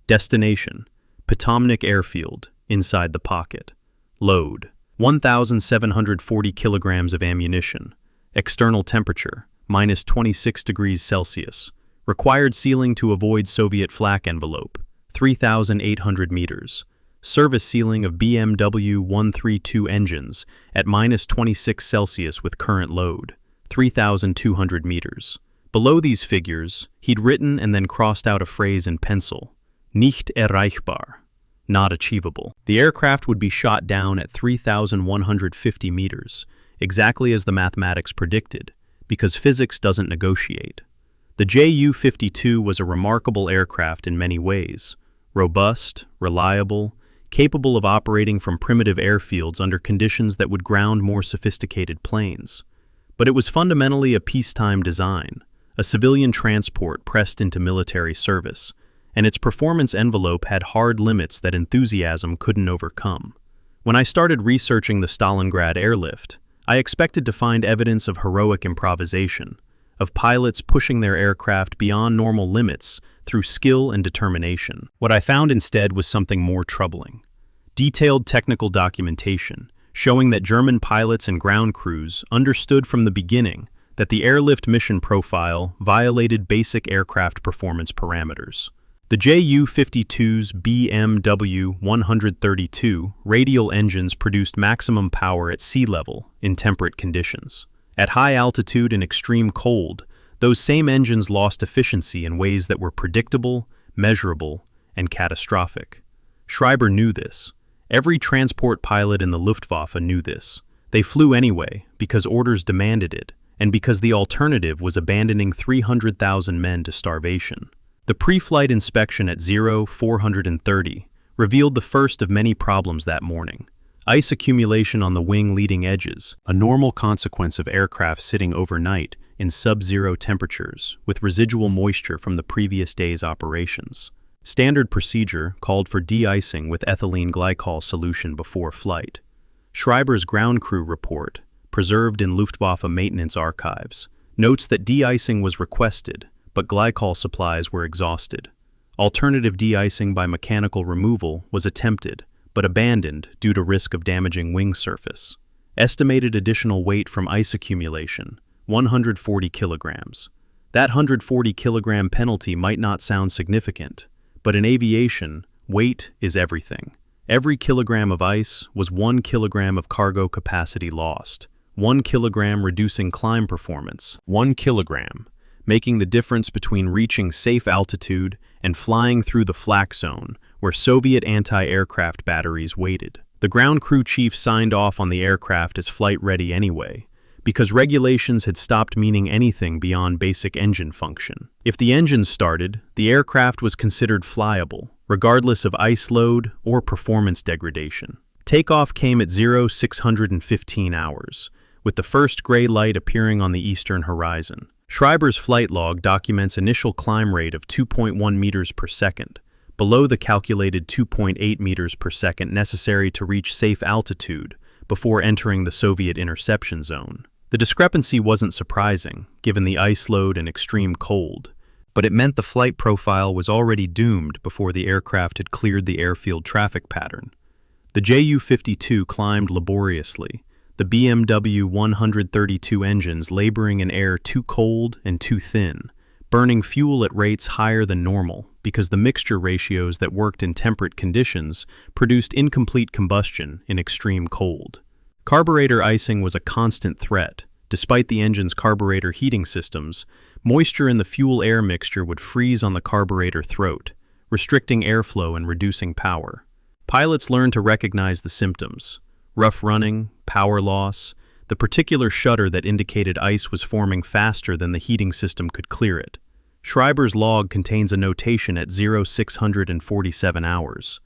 Destination: Potomnik Airfield, inside the pocket. Load: 1,740 kilograms of ammunition. External temperature: minus 26 degrees Celsius. Required ceiling to avoid Soviet flak envelope: 3,800 meters. Service ceiling of BMW 132 engines at minus 26 Celsius with current load: 3,200 meters. Below these figures, he'd written and then crossed out a phrase in pencil: Nicht erreichbar, not achievable. The aircraft would be shot down at 3,150 meters, exactly as the mathematics predicted, because physics doesn't negotiate. The Ju-52 was a remarkable aircraft in many ways: robust, reliable, capable of operating from primitive airfields under conditions that would ground more sophisticated planes. But it was fundamentally a peacetime design, a civilian transport pressed into military service, and its performance envelope had hard limits that enthusiasm couldn't overcome. When I started researching the Stalingrad airlift, I expected to find evidence of heroic improvisation, of pilots pushing their aircraft beyond normal limits through skill and determination. What I found instead was something more troubling: detailed technical documentation showing that German pilots and ground crews understood from the beginning that the airlift mission profile violated basic aircraft performance parameters. The Ju-52's BMW 132 radial engines produced maximum power at sea level in temperate conditions. At high altitude and extreme cold, those same engines lost efficiency in ways that were predictable, measurable, and catastrophic. Schreiber knew this. Every transport pilot in the Luftwaffe knew this. They flew anyway, because orders demanded it, and because the alternative was abandoning 300,000 men to starvation. The pre-flight inspection at 0430 revealed the first of many problems that morning: ice accumulation on the wing leading edges, a normal consequence of aircraft sitting overnight in sub-zero temperatures with residual moisture from the previous day's operations. Standard procedure called for de-icing with ethylene glycol solution before flight. Schreiber's ground crew report, preserved in Luftwaffe maintenance archives, notes that de-icing was requested, but glycol supplies were exhausted. Alternative de-icing by mechanical removal was attempted, but abandoned due to risk of damaging wing surface. Estimated additional weight from ice accumulation: 140 kilograms. That 140 kilogram penalty might not sound significant, But in aviation, weight is everything. Every kilogram of ice was 1 kilogram of cargo capacity lost. 1 kilogram reducing climb performance. 1 kilogram, making the difference between reaching safe altitude and flying through the flak zone, where Soviet anti-aircraft batteries waited. The ground crew chief signed off on the aircraft as flight-ready anyway, because regulations had stopped meaning anything beyond basic engine function. If the engines started, the aircraft was considered flyable, regardless of ice load or performance degradation. Takeoff came at 0615 hours, with the first gray light appearing on the eastern horizon. Schreiber's flight log documents initial climb rate of 2.1 meters per second, below the calculated 2.8 meters per second necessary to reach safe altitude before entering the Soviet interception zone. The discrepancy wasn't surprising, given the ice load and extreme cold, but it meant the flight profile was already doomed before the aircraft had cleared the airfield traffic pattern. The Ju-52 climbed laboriously, the BMW 132 engines laboring in air too cold and too thin, burning fuel at rates higher than normal because the mixture ratios that worked in temperate conditions produced incomplete combustion in extreme cold. Carburetor icing was a constant threat. Despite the engine's carburetor heating systems, moisture in the fuel-air mixture would freeze on the carburetor throat, restricting airflow and reducing power. Pilots learned to recognize the symptoms: rough running, power loss, the particular shudder that indicated ice was forming faster than the heating system could clear it. Schreiber's log contains a notation at 0647 hours.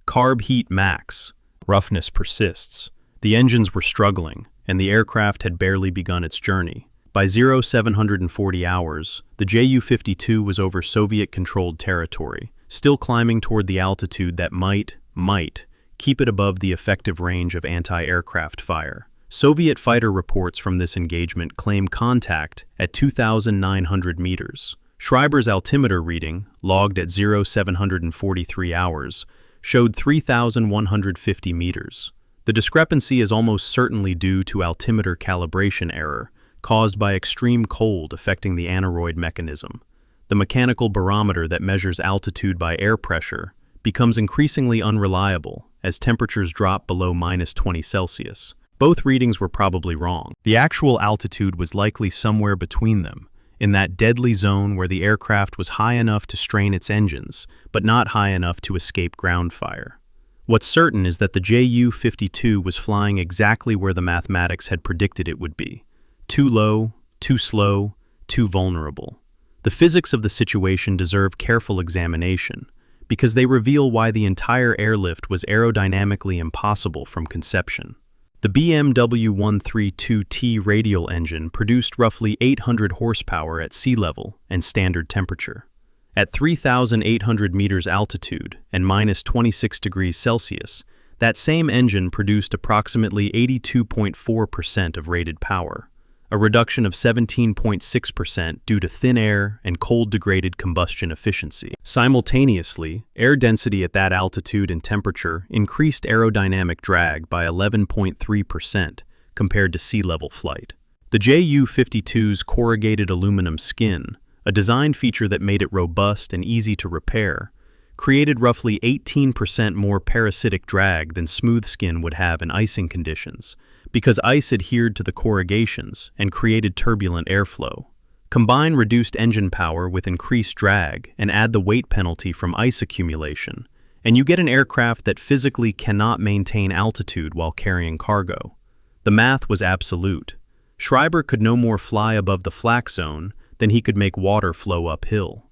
Carb heat max. Roughness persists. The engines were struggling, and the aircraft had barely begun its journey. By 0740 hours, the Ju-52 was over Soviet-controlled territory, still climbing toward the altitude that might keep it above the effective range of anti-aircraft fire. Soviet fighter reports from this engagement claim contact at 2,900 meters. Schreiber's altimeter reading, logged at 0743 hours, showed 3,150 meters. The discrepancy is almost certainly due to altimeter calibration error, caused by extreme cold affecting the aneroid mechanism. The mechanical barometer that measures altitude by air pressure becomes increasingly unreliable as temperatures drop below -20 Celsius. Both readings were probably wrong. The actual altitude was likely somewhere between them, in that deadly zone where the aircraft was high enough to strain its engines, but not high enough to escape ground fire. What's certain is that the Ju-52 was flying exactly where the mathematics had predicted it would be. Too low, too slow, too vulnerable. The physics of the situation deserve careful examination, because they reveal why the entire airlift was aerodynamically impossible from conception. The BMW 132T radial engine produced roughly 800 horsepower at sea level and standard temperature. At 3,800 meters altitude and -26 degrees Celsius, that same engine produced approximately 82.4% of rated power, a reduction of 17.6% due to thin air and cold-degraded combustion efficiency. Simultaneously, air density at that altitude and temperature increased aerodynamic drag by 11.3% compared to sea-level flight. The Ju-52's corrugated aluminum skin, a design feature that made it robust and easy to repair, created roughly 18% more parasitic drag than smooth skin would have in icing conditions, because ice adhered to the corrugations and created turbulent airflow. Combine reduced engine power with increased drag and add the weight penalty from ice accumulation, and you get an aircraft that physically cannot maintain altitude while carrying cargo. The math was absolute. Schreiber could no more fly above the flak zone than he could make water flow uphill.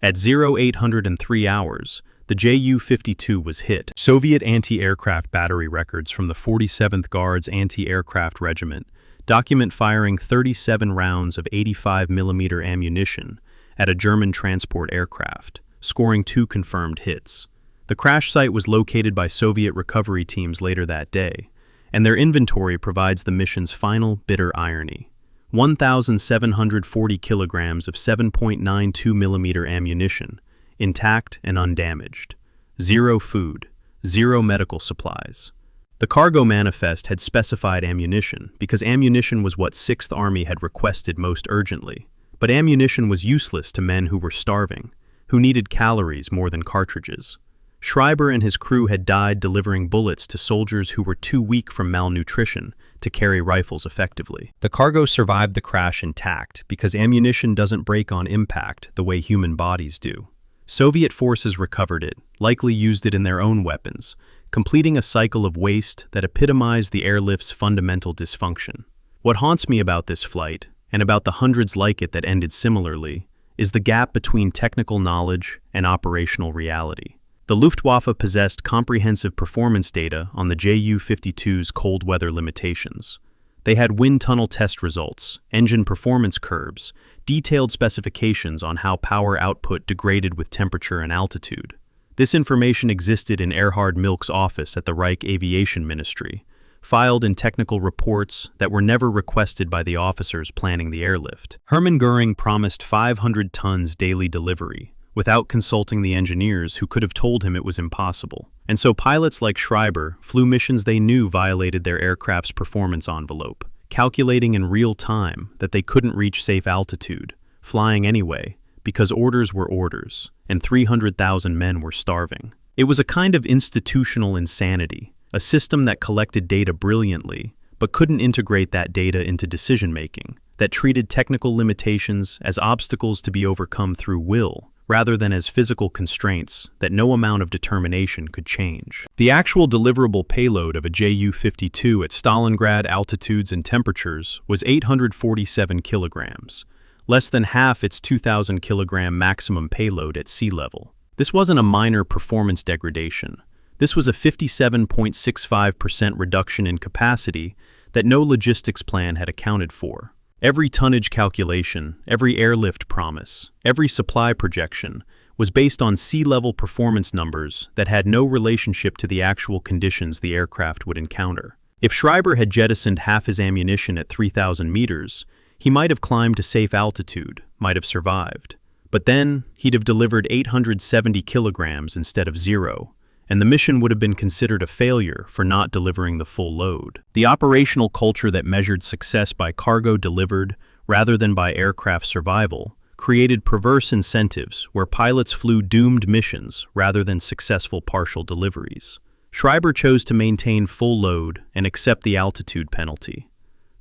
At 0803 hours, the Ju-52 was hit. Soviet anti-aircraft battery records from the 47th Guards Anti-Aircraft Regiment document firing 37 rounds of 85mm ammunition at a German transport aircraft, scoring 2 confirmed hits. The crash site was located by Soviet recovery teams later that day, and their inventory provides the mission's final bitter irony: 1,740 kilograms of 7.92mm ammunition, intact and undamaged. 0 food, 0 medical supplies. The cargo manifest had specified ammunition because ammunition was what 6th Army had requested most urgently, but ammunition was useless to men who were starving, who needed calories more than cartridges. Schreiber and his crew had died delivering bullets to soldiers who were too weak from malnutrition to carry rifles effectively. The cargo survived the crash intact because ammunition doesn't break on impact the way human bodies do. Soviet forces recovered it, likely used it in their own weapons, completing a cycle of waste that epitomized the airlift's fundamental dysfunction. What haunts me about this flight, and about the hundreds like it that ended similarly, is the gap between technical knowledge and operational reality. The Luftwaffe possessed comprehensive performance data on the Ju-52's cold weather limitations. They had wind tunnel test results, engine performance curves, detailed specifications on how power output degraded with temperature and altitude. This information existed in Erhard Milch's office at the Reich Aviation Ministry, filed in technical reports that were never requested by the officers planning the airlift. Hermann Göring promised 500 tons daily delivery, without consulting the engineers who could have told him it was impossible. And so pilots like Schreiber flew missions they knew violated their aircraft's performance envelope, calculating in real time that they couldn't reach safe altitude, flying anyway, because orders were orders, and 300,000 men were starving. It was a kind of institutional insanity, a system that collected data brilliantly, but couldn't integrate that data into decision-making, that treated technical limitations as obstacles to be overcome through will, rather than as physical constraints that no amount of determination could change. The actual deliverable payload of a Ju-52 at Stalingrad altitudes and temperatures was 847 kilograms, less than half its 2,000 kilogram maximum payload at sea level. This wasn't a minor performance degradation. This was a 57.65% reduction in capacity that no logistics plan had accounted for. Every tonnage calculation, every airlift promise, every supply projection was based on sea-level performance numbers that had no relationship to the actual conditions the aircraft would encounter. If Schreiber had jettisoned half his ammunition at 3,000 meters, he might have climbed to safe altitude, might have survived. But then, he'd have delivered 870 kilograms instead of 0, and the mission would have been considered a failure for not delivering the full load. The operational culture that measured success by cargo delivered rather than by aircraft survival created perverse incentives where pilots flew doomed missions rather than successful partial deliveries. Schreiber chose to maintain full load and accept the altitude penalty.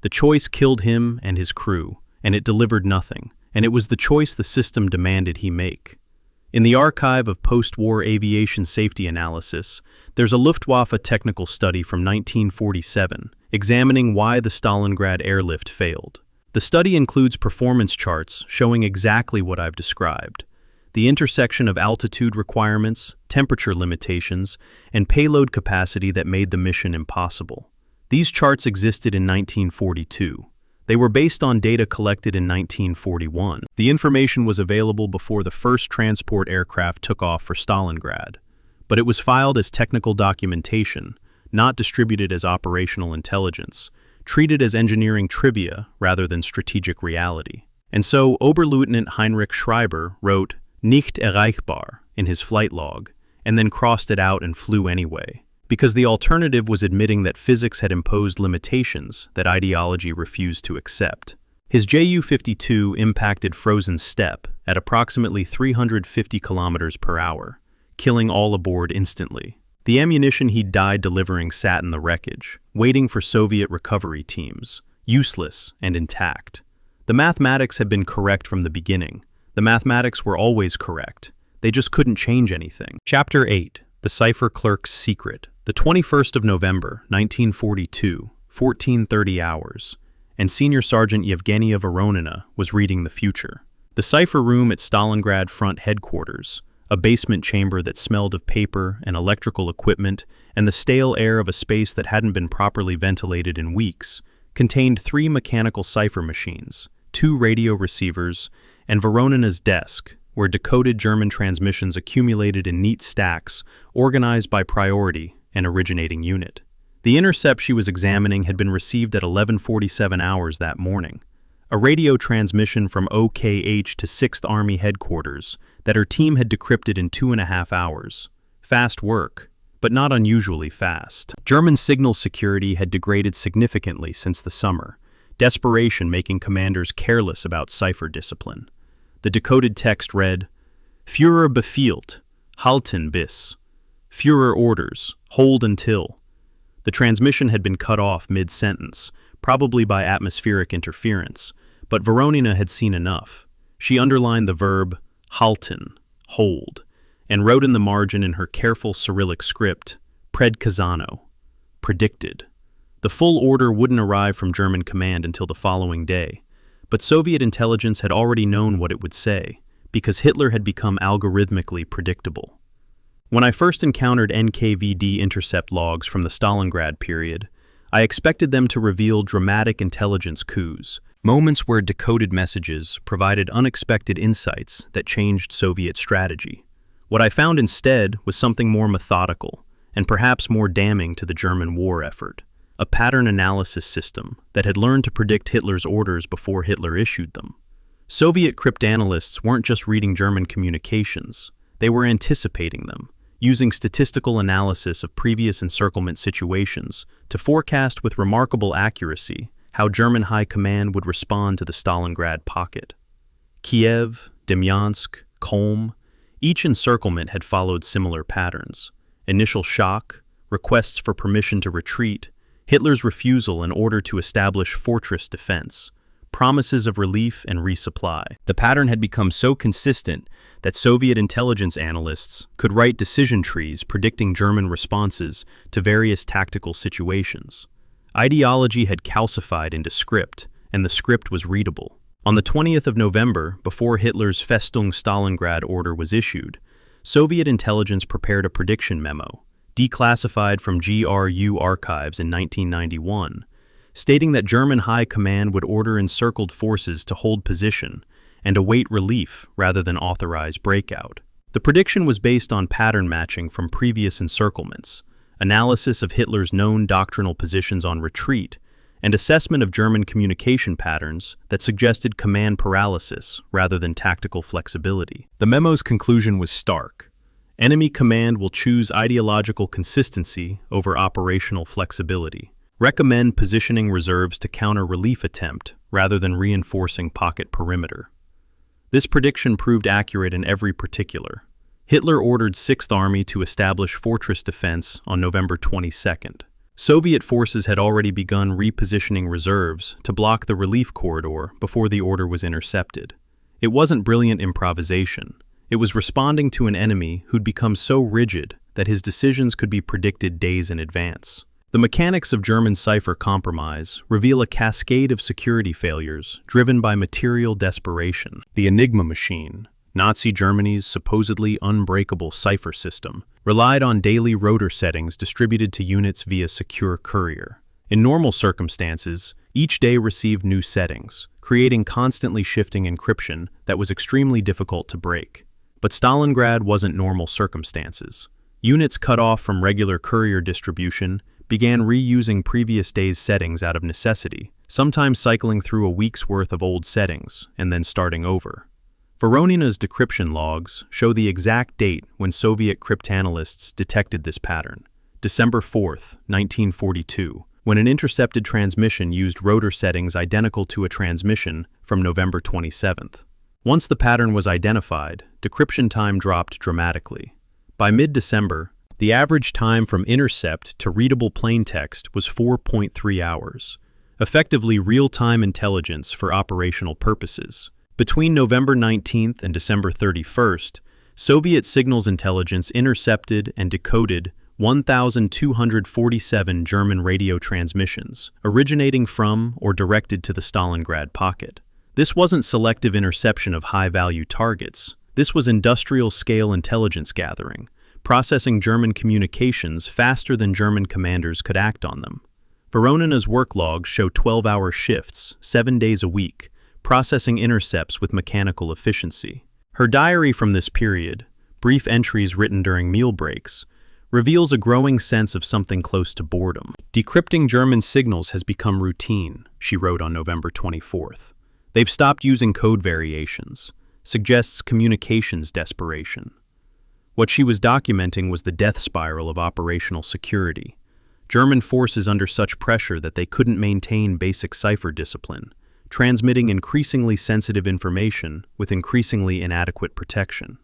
The choice killed him and his crew, and it delivered nothing, and it was the choice the system demanded he make. In the archive of post-war aviation safety analysis, there's a Luftwaffe technical study from 1947 examining why the Stalingrad airlift failed. The study includes performance charts showing exactly what I've described: the intersection of altitude requirements, temperature limitations, and payload capacity that made the mission impossible. These charts existed in 1942. They were based on data collected in 1941. The information was available before the first transport aircraft took off for Stalingrad, but it was filed as technical documentation, not distributed as operational intelligence, treated as engineering trivia rather than strategic reality. And so Oberleutnant Heinrich Schreiber wrote "nicht erreichbar" in his flight log, and then crossed it out and flew anyway, because the alternative was admitting that physics had imposed limitations that ideology refused to accept. His Ju-52 impacted frozen steppe at approximately 350 kilometers per hour, killing all aboard instantly. The ammunition he'd died delivering sat in the wreckage, waiting for Soviet recovery teams, useless and intact. The mathematics had been correct from the beginning. The mathematics were always correct. They just couldn't change anything. Chapter 8. The Cipher Clerk's Secret. The 21st of November, 1942, 14:30 hours, and Senior Sergeant Yevgenia Voronina was reading the future. The cipher room at Stalingrad Front Headquarters, a basement chamber that smelled of paper and electrical equipment and the stale air of a space that hadn't been properly ventilated in weeks, contained 3 mechanical cipher machines, 2 radio receivers, and Voronina's desk, where decoded German transmissions accumulated in neat stacks, organized by priority and originating unit. The intercept she was examining had been received at 11:47 hours that morning, a radio transmission from OKH to 6th Army Headquarters that her team had decrypted in 2.5 hours. Fast work, but not unusually fast. German signal security had degraded significantly since the summer, desperation making commanders careless about cipher discipline. The decoded text read, Führer befiehlt, halten bis. Führer orders, hold until. The transmission had been cut off mid-sentence, probably by atmospheric interference, but Voronina had seen enough. She underlined the verb halten, hold, and wrote in the margin in her careful Cyrillic script, predkazano, predicted. The full order wouldn't arrive from German command until the following day, but Soviet intelligence had already known what it would say, because Hitler had become algorithmically predictable. When I first encountered NKVD intercept logs from the Stalingrad period, I expected them to reveal dramatic intelligence coups, moments where decoded messages provided unexpected insights that changed Soviet strategy. What I found instead was something more methodical, and perhaps more damning to the German war effort. A pattern analysis system that had learned to predict Hitler's orders before Hitler issued them. Soviet cryptanalysts weren't just reading German communications, they were anticipating them, using statistical analysis of previous encirclement situations to forecast with remarkable accuracy how German high command would respond to the Stalingrad pocket. Kiev, Demyansk, Kulm, each encirclement had followed similar patterns. Initial shock, requests for permission to retreat, Hitler's refusal in order to establish fortress defense, promises of relief and resupply. The pattern had become so consistent that Soviet intelligence analysts could write decision trees predicting German responses to various tactical situations. Ideology had calcified into script, and the script was readable. On the 20th of November, before Hitler's Festung Stalingrad order was issued, Soviet intelligence prepared a prediction memo, declassified from GRU archives in 1991, stating that German high command would order encircled forces to hold position and await relief rather than authorize breakout. The prediction was based on pattern matching from previous encirclements, analysis of Hitler's known doctrinal positions on retreat, and assessment of German communication patterns that suggested command paralysis rather than tactical flexibility. The memo's conclusion was stark. Enemy command will choose ideological consistency over operational flexibility. Recommend positioning reserves to counter relief attempt rather than reinforcing pocket perimeter. This prediction proved accurate in every particular. Hitler ordered 6th Army to establish fortress defense on November 22nd. Soviet forces had already begun repositioning reserves to block the relief corridor before the order was intercepted. It wasn't brilliant improvisation. It was responding to an enemy who'd become so rigid that his decisions could be predicted days in advance. The mechanics of German cipher compromise reveal a cascade of security failures driven by material desperation. The Enigma machine, Nazi Germany's supposedly unbreakable cipher system, relied on daily rotor settings distributed to units via secure courier. In normal circumstances, each day received new settings, creating constantly shifting encryption that was extremely difficult to break. But Stalingrad wasn't normal circumstances. Units cut off from regular courier distribution began reusing previous day's settings out of necessity, sometimes cycling through a week's worth of old settings and then starting over. Voronina's decryption logs show the exact date when Soviet cryptanalysts detected this pattern, December 4, 1942, when an intercepted transmission used rotor settings identical to a transmission from November 27th. Once the pattern was identified, decryption time dropped dramatically. By mid-December, the average time from intercept to readable plaintext was 4.3 hours, effectively real-time intelligence for operational purposes. Between November 19th and December 31st, Soviet signals intelligence intercepted and decoded 1,247 German radio transmissions, originating from or directed to the Stalingrad pocket. This wasn't selective interception of high-value targets. This was industrial-scale intelligence gathering, processing German communications faster than German commanders could act on them. Voronina's work logs show 12-hour shifts, 7 days a week, processing intercepts with mechanical efficiency. Her diary from this period, brief entries written during meal breaks, reveals a growing sense of something close to boredom. Decrypting German signals has become routine, she wrote on November 24th. They've stopped using code variations, suggests communications desperation. What she was documenting was the death spiral of operational security. German forces under such pressure that they couldn't maintain basic cipher discipline, transmitting increasingly sensitive information with increasingly inadequate protection.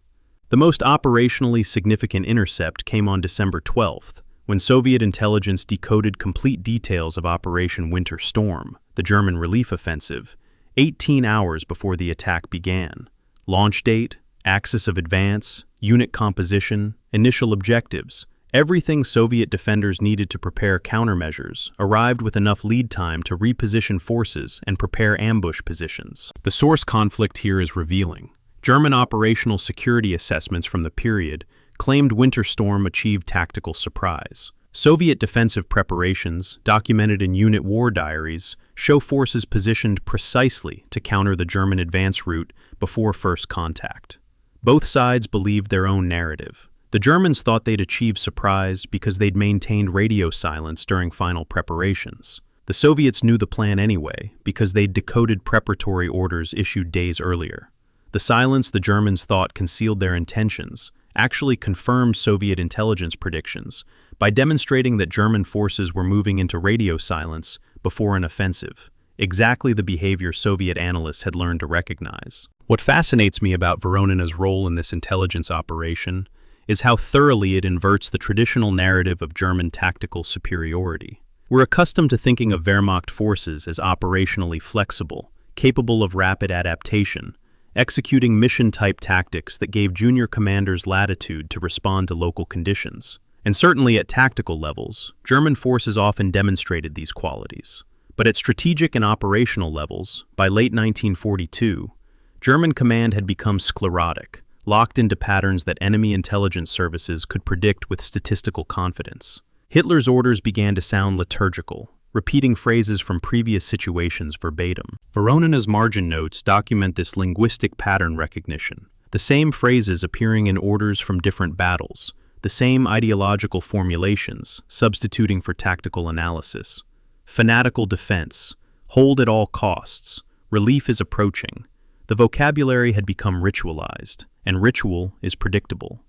The most operationally significant intercept came on December 12th, when Soviet intelligence decoded complete details of Operation Winter Storm, the German relief offensive, 18 hours before the attack began. Launch date, axis of advance, unit composition, initial objectives, everything Soviet defenders needed to prepare countermeasures arrived with enough lead time to reposition forces and prepare ambush positions. The source conflict here is revealing. German operational security assessments from the period claimed Winter Storm achieved tactical surprise. Soviet defensive preparations, documented in unit war diaries, show forces positioned precisely to counter the German advance route before first contact. Both sides believed their own narrative. The Germans thought they'd achieved surprise because they'd maintained radio silence during final preparations. The Soviets knew the plan anyway because they'd decoded preparatory orders issued days earlier. The silence the Germans thought concealed their intentions actually confirmed Soviet intelligence predictions by demonstrating that German forces were moving into radio silence before an offensive, exactly the behavior Soviet analysts had learned to recognize. What fascinates me about Voronina's role in this intelligence operation is how thoroughly it inverts the traditional narrative of German tactical superiority. We're accustomed to thinking of Wehrmacht forces as operationally flexible, capable of rapid adaptation, executing mission-type tactics that gave junior commanders latitude to respond to local conditions. And certainly at tactical levels, German forces often demonstrated these qualities. But at strategic and operational levels, by late 1942, German command had become sclerotic, locked into patterns that enemy intelligence services could predict with statistical confidence. Hitler's orders began to sound liturgical, repeating phrases from previous situations verbatim. Voronina's margin notes document this linguistic pattern recognition, the same phrases appearing in orders from different battles, the same ideological formulations substituting for tactical analysis. Fanatical defense, hold at all costs, relief is approaching. The vocabulary had become ritualized, and ritual is predictable.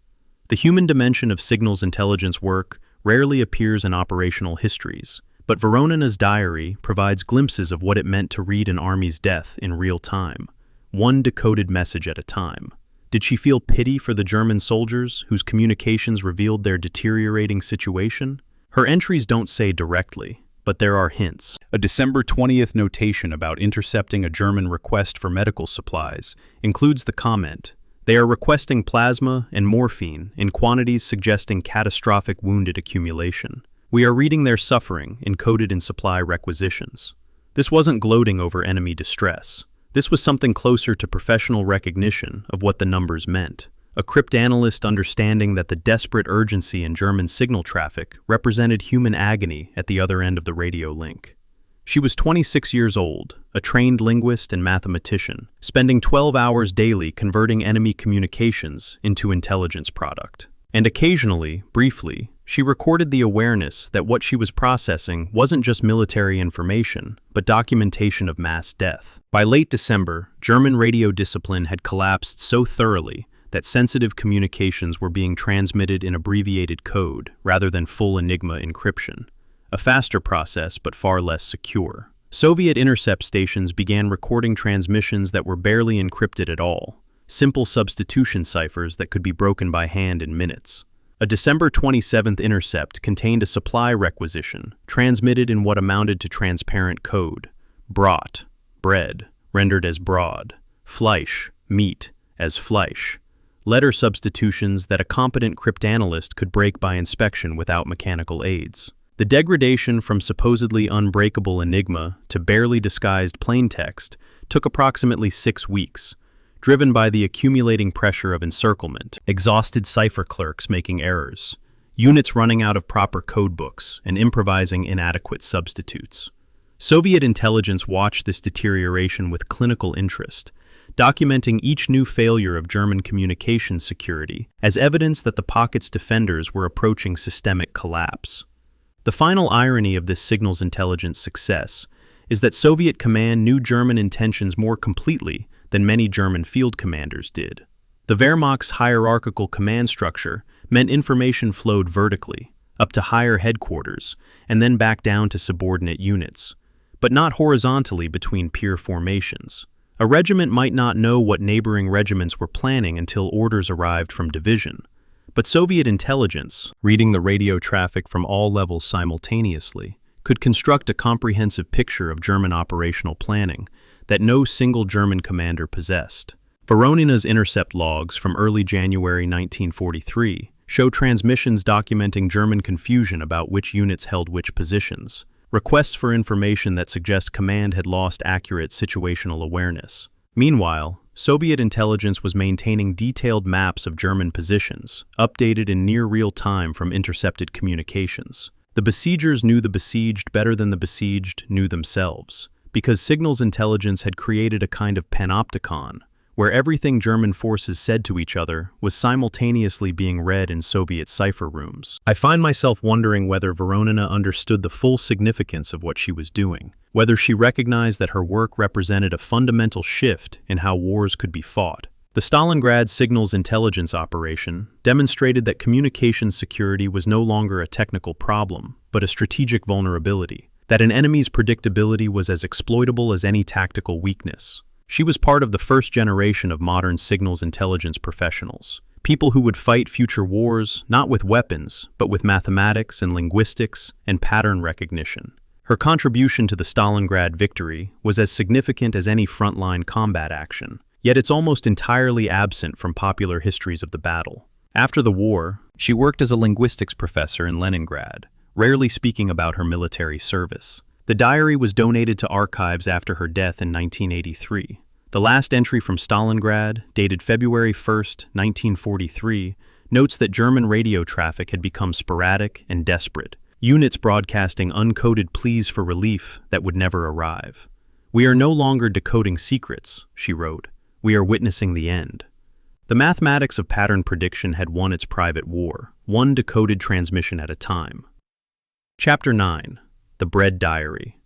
The human dimension of signals intelligence work rarely appears in operational histories, but Voronina's diary provides glimpses of what it meant to read an army's death in real time, one decoded message at a time. Did she feel pity for the German soldiers whose communications revealed their deteriorating situation? Her entries don't say directly, but there are hints. A December 20th notation about intercepting a German request for medical supplies includes the comment, "They are requesting plasma and morphine in quantities suggesting catastrophic wounded accumulation. We are reading their suffering encoded in supply requisitions." This wasn't gloating over enemy distress. This was something closer to professional recognition of what the numbers meant. A cryptanalyst understanding that the desperate urgency in German signal traffic represented human agony at the other end of the radio link. She was 26 years old, a trained linguist and mathematician, spending 12 hours daily converting enemy communications into intelligence product. And occasionally, briefly, she recorded the awareness that what she was processing wasn't just military information, but documentation of mass death. By late December, German radio discipline had collapsed so thoroughly that sensitive communications were being transmitted in abbreviated code rather than full Enigma encryption. A faster process, but far less secure. Soviet intercept stations began recording transmissions that were barely encrypted at all, simple substitution ciphers that could be broken by hand in minutes. A December 27th intercept contained a supply requisition, transmitted in what amounted to transparent code. Brot, bread, rendered as broad. Fleisch, meat, as Fleisch. Letter substitutions that a competent cryptanalyst could break by inspection without mechanical aids. The degradation from supposedly unbreakable Enigma to barely disguised plaintext took approximately 6 weeks, driven by the accumulating pressure of encirclement, exhausted cipher clerks making errors, units running out of proper codebooks and improvising inadequate substitutes. Soviet intelligence watched this deterioration with clinical interest, documenting each new failure of German communication security as evidence that the pocket's defenders were approaching systemic collapse. The final irony of this signals intelligence success is that Soviet command knew German intentions more completely than many German field commanders did. The Wehrmacht's hierarchical command structure meant information flowed vertically, up to higher headquarters, and then back down to subordinate units, but not horizontally between peer formations. A regiment might not know what neighboring regiments were planning until orders arrived from division. But Soviet intelligence, reading the radio traffic from all levels simultaneously, could construct a comprehensive picture of German operational planning that no single German commander possessed. Voronina's intercept logs from early January 1943 show transmissions documenting German confusion about which units held which positions, requests for information that suggest command had lost accurate situational awareness. Meanwhile, Soviet intelligence was maintaining detailed maps of German positions, updated in near real time from intercepted communications. The besiegers knew the besieged better than the besieged knew themselves, because signals intelligence had created a kind of panopticon, where everything German forces said to each other was simultaneously being read in Soviet cipher rooms. I find myself wondering whether Voronina understood the full significance of what she was doing, whether she recognized that her work represented a fundamental shift in how wars could be fought. The Stalingrad signals intelligence operation demonstrated that communication security was no longer a technical problem, but a strategic vulnerability, that an enemy's predictability was as exploitable as any tactical weakness. She was part of the first generation of modern signals intelligence professionals, people who would fight future wars not with weapons, but with mathematics and linguistics and pattern recognition. Her contribution to the Stalingrad victory was as significant as any frontline combat action, yet it's almost entirely absent from popular histories of the battle. After the war, she worked as a linguistics professor in Leningrad, rarely speaking about her military service. The diary was donated to archives after her death in 1983. The last entry from Stalingrad, dated February 1, 1943, notes that German radio traffic had become sporadic and desperate, units broadcasting uncoded pleas for relief that would never arrive. "We are no longer decoding secrets," she wrote. "We are witnessing the end." The mathematics of pattern prediction had won its private war, one decoded transmission at a time. Chapter 9. The Bread Diary.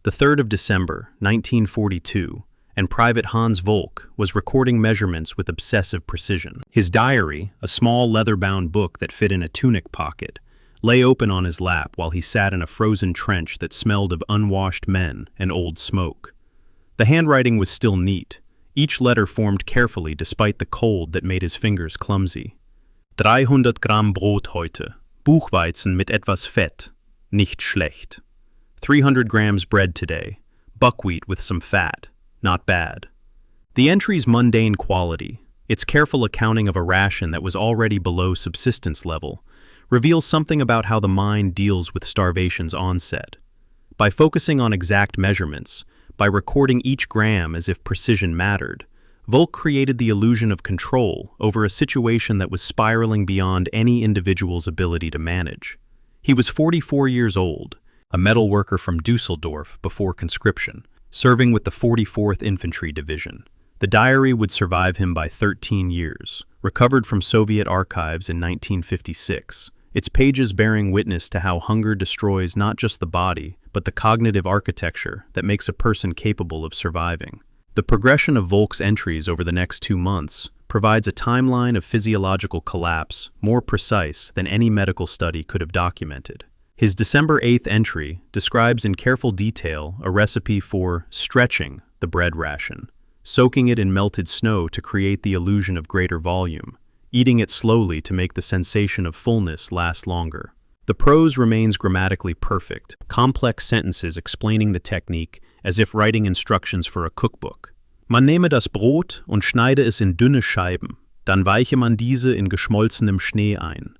The 3rd of December, 1942, and Private Hans Volk was recording measurements with obsessive precision. His diary, a small leather-bound book that fit in a tunic pocket, lay open on his lap while he sat in a frozen trench that smelled of unwashed men and old smoke. The handwriting was still neat, each letter formed carefully despite the cold that made his fingers clumsy. 300 Gramm Brot heute, Buchweizen mit etwas Fett, nicht schlecht. 300 grams bread today, buckwheat with some fat, not bad. The entry's mundane quality, its careful accounting of a ration that was already below subsistence level, reveals something about how the mind deals with starvation's onset. By focusing on exact measurements, by recording each gram as if precision mattered, Volk created the illusion of control over a situation that was spiraling beyond any individual's ability to manage. He was 44 years old, a metal worker from Dusseldorf before conscription, serving with the 44th Infantry Division. The diary would survive him by 13 years, recovered from Soviet archives in 1956, its pages bearing witness to how hunger destroys not just the body, but the cognitive architecture that makes a person capable of surviving. The progression of Volk's entries over the next 2 months provides a timeline of physiological collapse more precise than any medical study could have documented. His December 8th entry describes in careful detail a recipe for stretching the bread ration, soaking it in melted snow to create the illusion of greater volume, eating it slowly to make the sensation of fullness last longer. The prose remains grammatically perfect, complex sentences explaining the technique as if writing instructions for a cookbook. Man nehme das Brot und schneide es in dünne Scheiben, dann weiche man diese in geschmolzenem Schnee ein.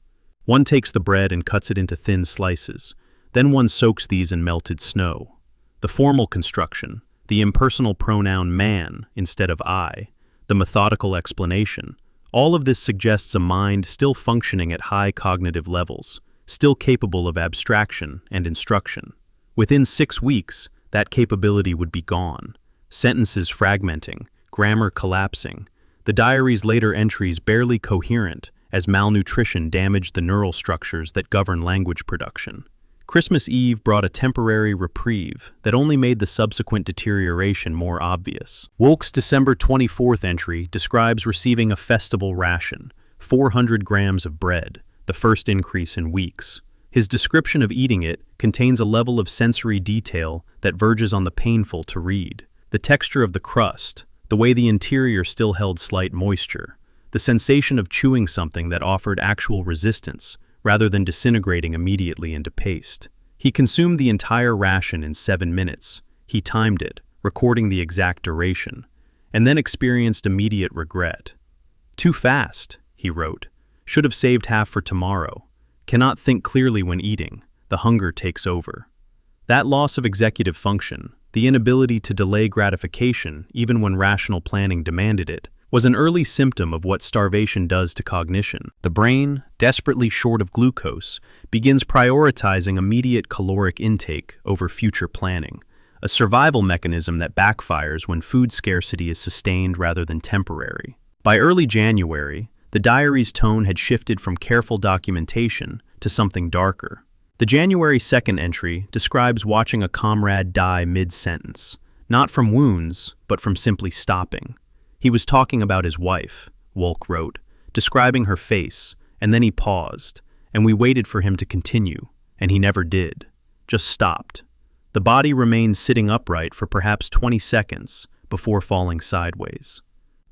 One takes the bread and cuts it into thin slices. Then one soaks these in melted snow. The formal construction, the impersonal pronoun man instead of I, the methodical explanation, all of this suggests a mind still functioning at high cognitive levels, still capable of abstraction and instruction. Within 6 weeks, that capability would be gone. Sentences fragmenting, grammar collapsing, the diary's later entries barely coherent, as malnutrition damaged the neural structures that govern language production. Christmas Eve brought a temporary reprieve that only made the subsequent deterioration more obvious. Volk's December 24th entry describes receiving a festival ration, 400 grams of bread, the first increase in weeks. His description of eating it contains a level of sensory detail that verges on the painful to read. The texture of the crust, the way the interior still held slight moisture, the sensation of chewing something that offered actual resistance rather than disintegrating immediately into paste. He consumed the entire ration in 7 minutes. He timed it, recording the exact duration, and then experienced immediate regret. "Too fast," he wrote. "Should have saved half for tomorrow. Cannot think clearly when eating. The hunger takes over." That loss of executive function, the inability to delay gratification even when rational planning demanded it, was an early symptom of what starvation does to cognition. The brain, desperately short of glucose, begins prioritizing immediate caloric intake over future planning, a survival mechanism that backfires when food scarcity is sustained rather than temporary. By early January, the diary's tone had shifted from careful documentation to something darker. The January 2nd entry describes watching a comrade die mid-sentence, not from wounds, but from simply stopping. He was talking about his wife, Wolk wrote, describing her face, and then he paused, and we waited for him to continue, and he never did, just stopped. The body remained sitting upright for perhaps 20 seconds before falling sideways.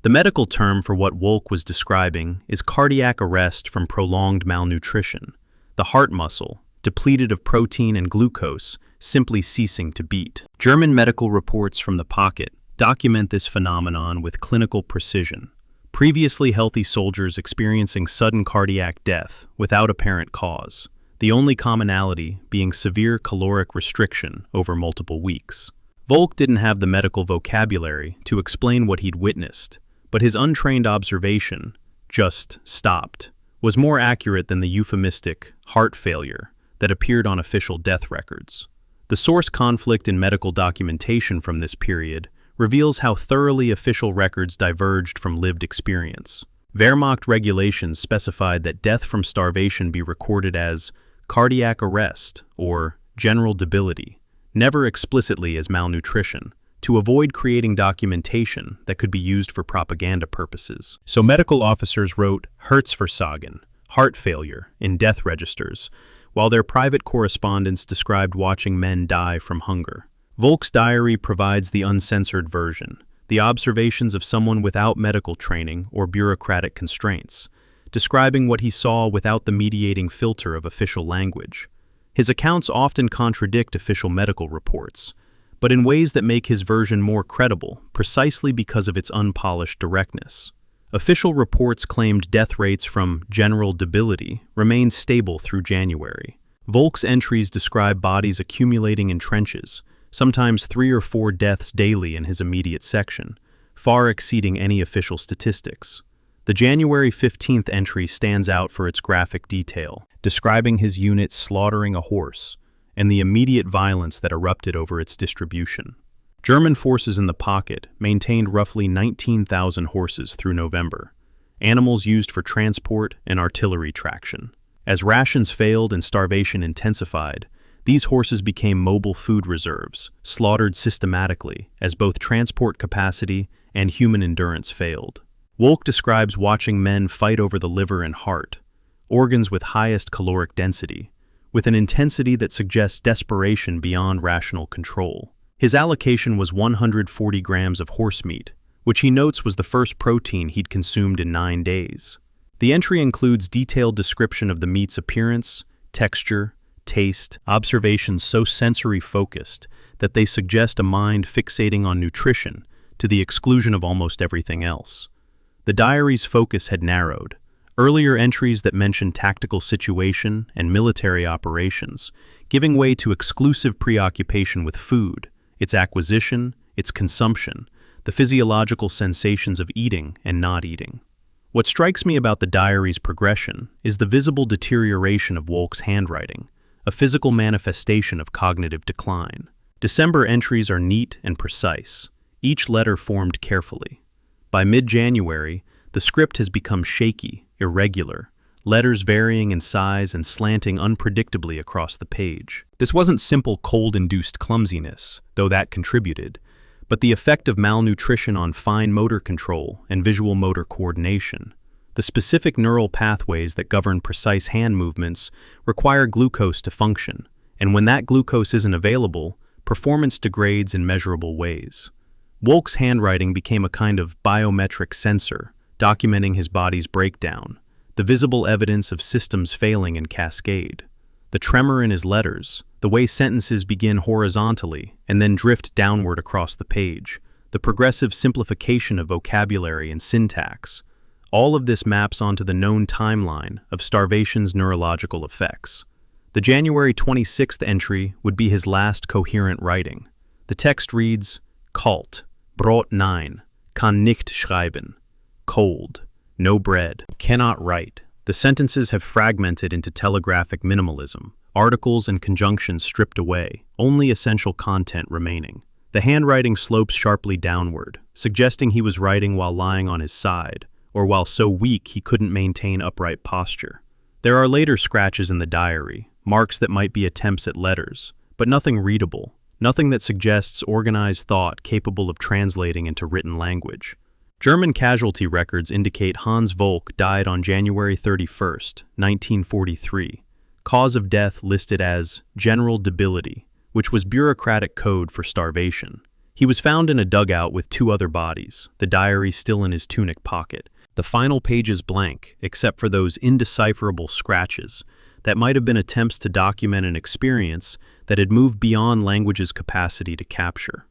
The medical term for what Wolk was describing is cardiac arrest from prolonged malnutrition, the heart muscle, depleted of protein and glucose, simply ceasing to beat. German medical reports from the pocket document this phenomenon with clinical precision. Previously healthy soldiers experiencing sudden cardiac death without apparent cause, the only commonality being severe caloric restriction over multiple weeks. Volk didn't have the medical vocabulary to explain what he'd witnessed, but his untrained observation, just stopped, was more accurate than the euphemistic heart failure that appeared on official death records. The source conflict in medical documentation from this period reveals how thoroughly official records diverged from lived experience. Wehrmacht regulations specified that death from starvation be recorded as cardiac arrest or general debility, never explicitly as malnutrition, to avoid creating documentation that could be used for propaganda purposes. So medical officers wrote Herzversagen, heart failure, in death registers, while their private correspondence described watching men die from hunger. Volk's diary provides the uncensored version, the observations of someone without medical training or bureaucratic constraints, describing what he saw without the mediating filter of official language. His accounts often contradict official medical reports, but in ways that make his version more credible precisely because of its unpolished directness. Official reports claimed death rates from general debility remained stable through January. Volk's entries describe bodies accumulating in trenches, sometimes 3 or 4 deaths daily in his immediate section, far exceeding any official statistics. The January 15th entry stands out for its graphic detail, describing his unit slaughtering a horse and the immediate violence that erupted over its distribution. German forces in the pocket maintained roughly 19,000 horses through November, animals used for transport and artillery traction. As rations failed and starvation intensified, these horses became mobile food reserves, slaughtered systematically as both transport capacity and human endurance failed. Wolk describes watching men fight over the liver and heart, organs with highest caloric density, with an intensity that suggests desperation beyond rational control. His allocation was 140 grams of horse meat, which he notes was the first protein he'd consumed in 9 days. The entry includes detailed description of the meat's appearance, texture, taste, observations so sensory-focused that they suggest a mind fixating on nutrition to the exclusion of almost everything else. The diary's focus had narrowed. Earlier entries that mentioned tactical situation and military operations, giving way to exclusive preoccupation with food, its acquisition, its consumption, the physiological sensations of eating and not eating. What strikes me about the diary's progression is the visible deterioration of Wolk's handwriting, a physical manifestation of cognitive decline. December entries are neat and precise, each letter formed carefully. By mid-January, the script has become shaky, irregular, letters varying in size and slanting unpredictably across the page. This wasn't simple cold-induced clumsiness, though that contributed, but the effect of malnutrition on fine motor control and visual motor coordination. The specific neural pathways that govern precise hand movements require glucose to function, and when that glucose isn't available, performance degrades in measurable ways. Volk's handwriting became a kind of biometric sensor, documenting his body's breakdown, the visible evidence of systems failing in cascade. The tremor in his letters, the way sentences begin horizontally and then drift downward across the page, the progressive simplification of vocabulary and syntax, all of this maps onto the known timeline of starvation's neurological effects. The January 26th entry would be his last coherent writing. The text reads, Kalt, Brot 9, kann nicht schreiben, cold, no bread, cannot write. The sentences have fragmented into telegraphic minimalism, articles and conjunctions stripped away, only essential content remaining. The handwriting slopes sharply downward, suggesting he was writing while lying on his side, or while so weak he couldn't maintain upright posture. There are later scratches in the diary, marks that might be attempts at letters, but nothing readable, nothing that suggests organized thought capable of translating into written language. German casualty records indicate Hans Volk died on January 31, 1943. Cause of death listed as general debility, which was bureaucratic code for starvation. He was found in a dugout with 2 other bodies, the diary still in his tunic pocket. The final pages blank, except for those indecipherable scratches that might have been attempts to document an experience that had moved beyond language's capacity to capture.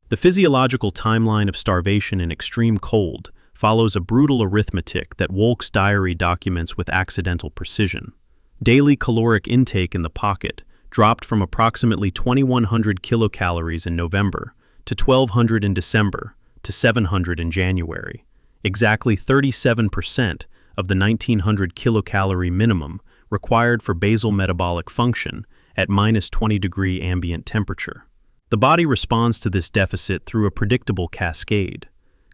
The physiological timeline of starvation in extreme cold follows a brutal arithmetic that Volk's diary documents with accidental precision. Daily caloric intake in the pocket dropped from approximately 2,100 kilocalories in November to 1,200 in December to 700 in January. Exactly 37% of the 1,900 kilocalorie minimum required for basal metabolic function at -20-degree ambient temperature. The body responds to this deficit through a predictable cascade: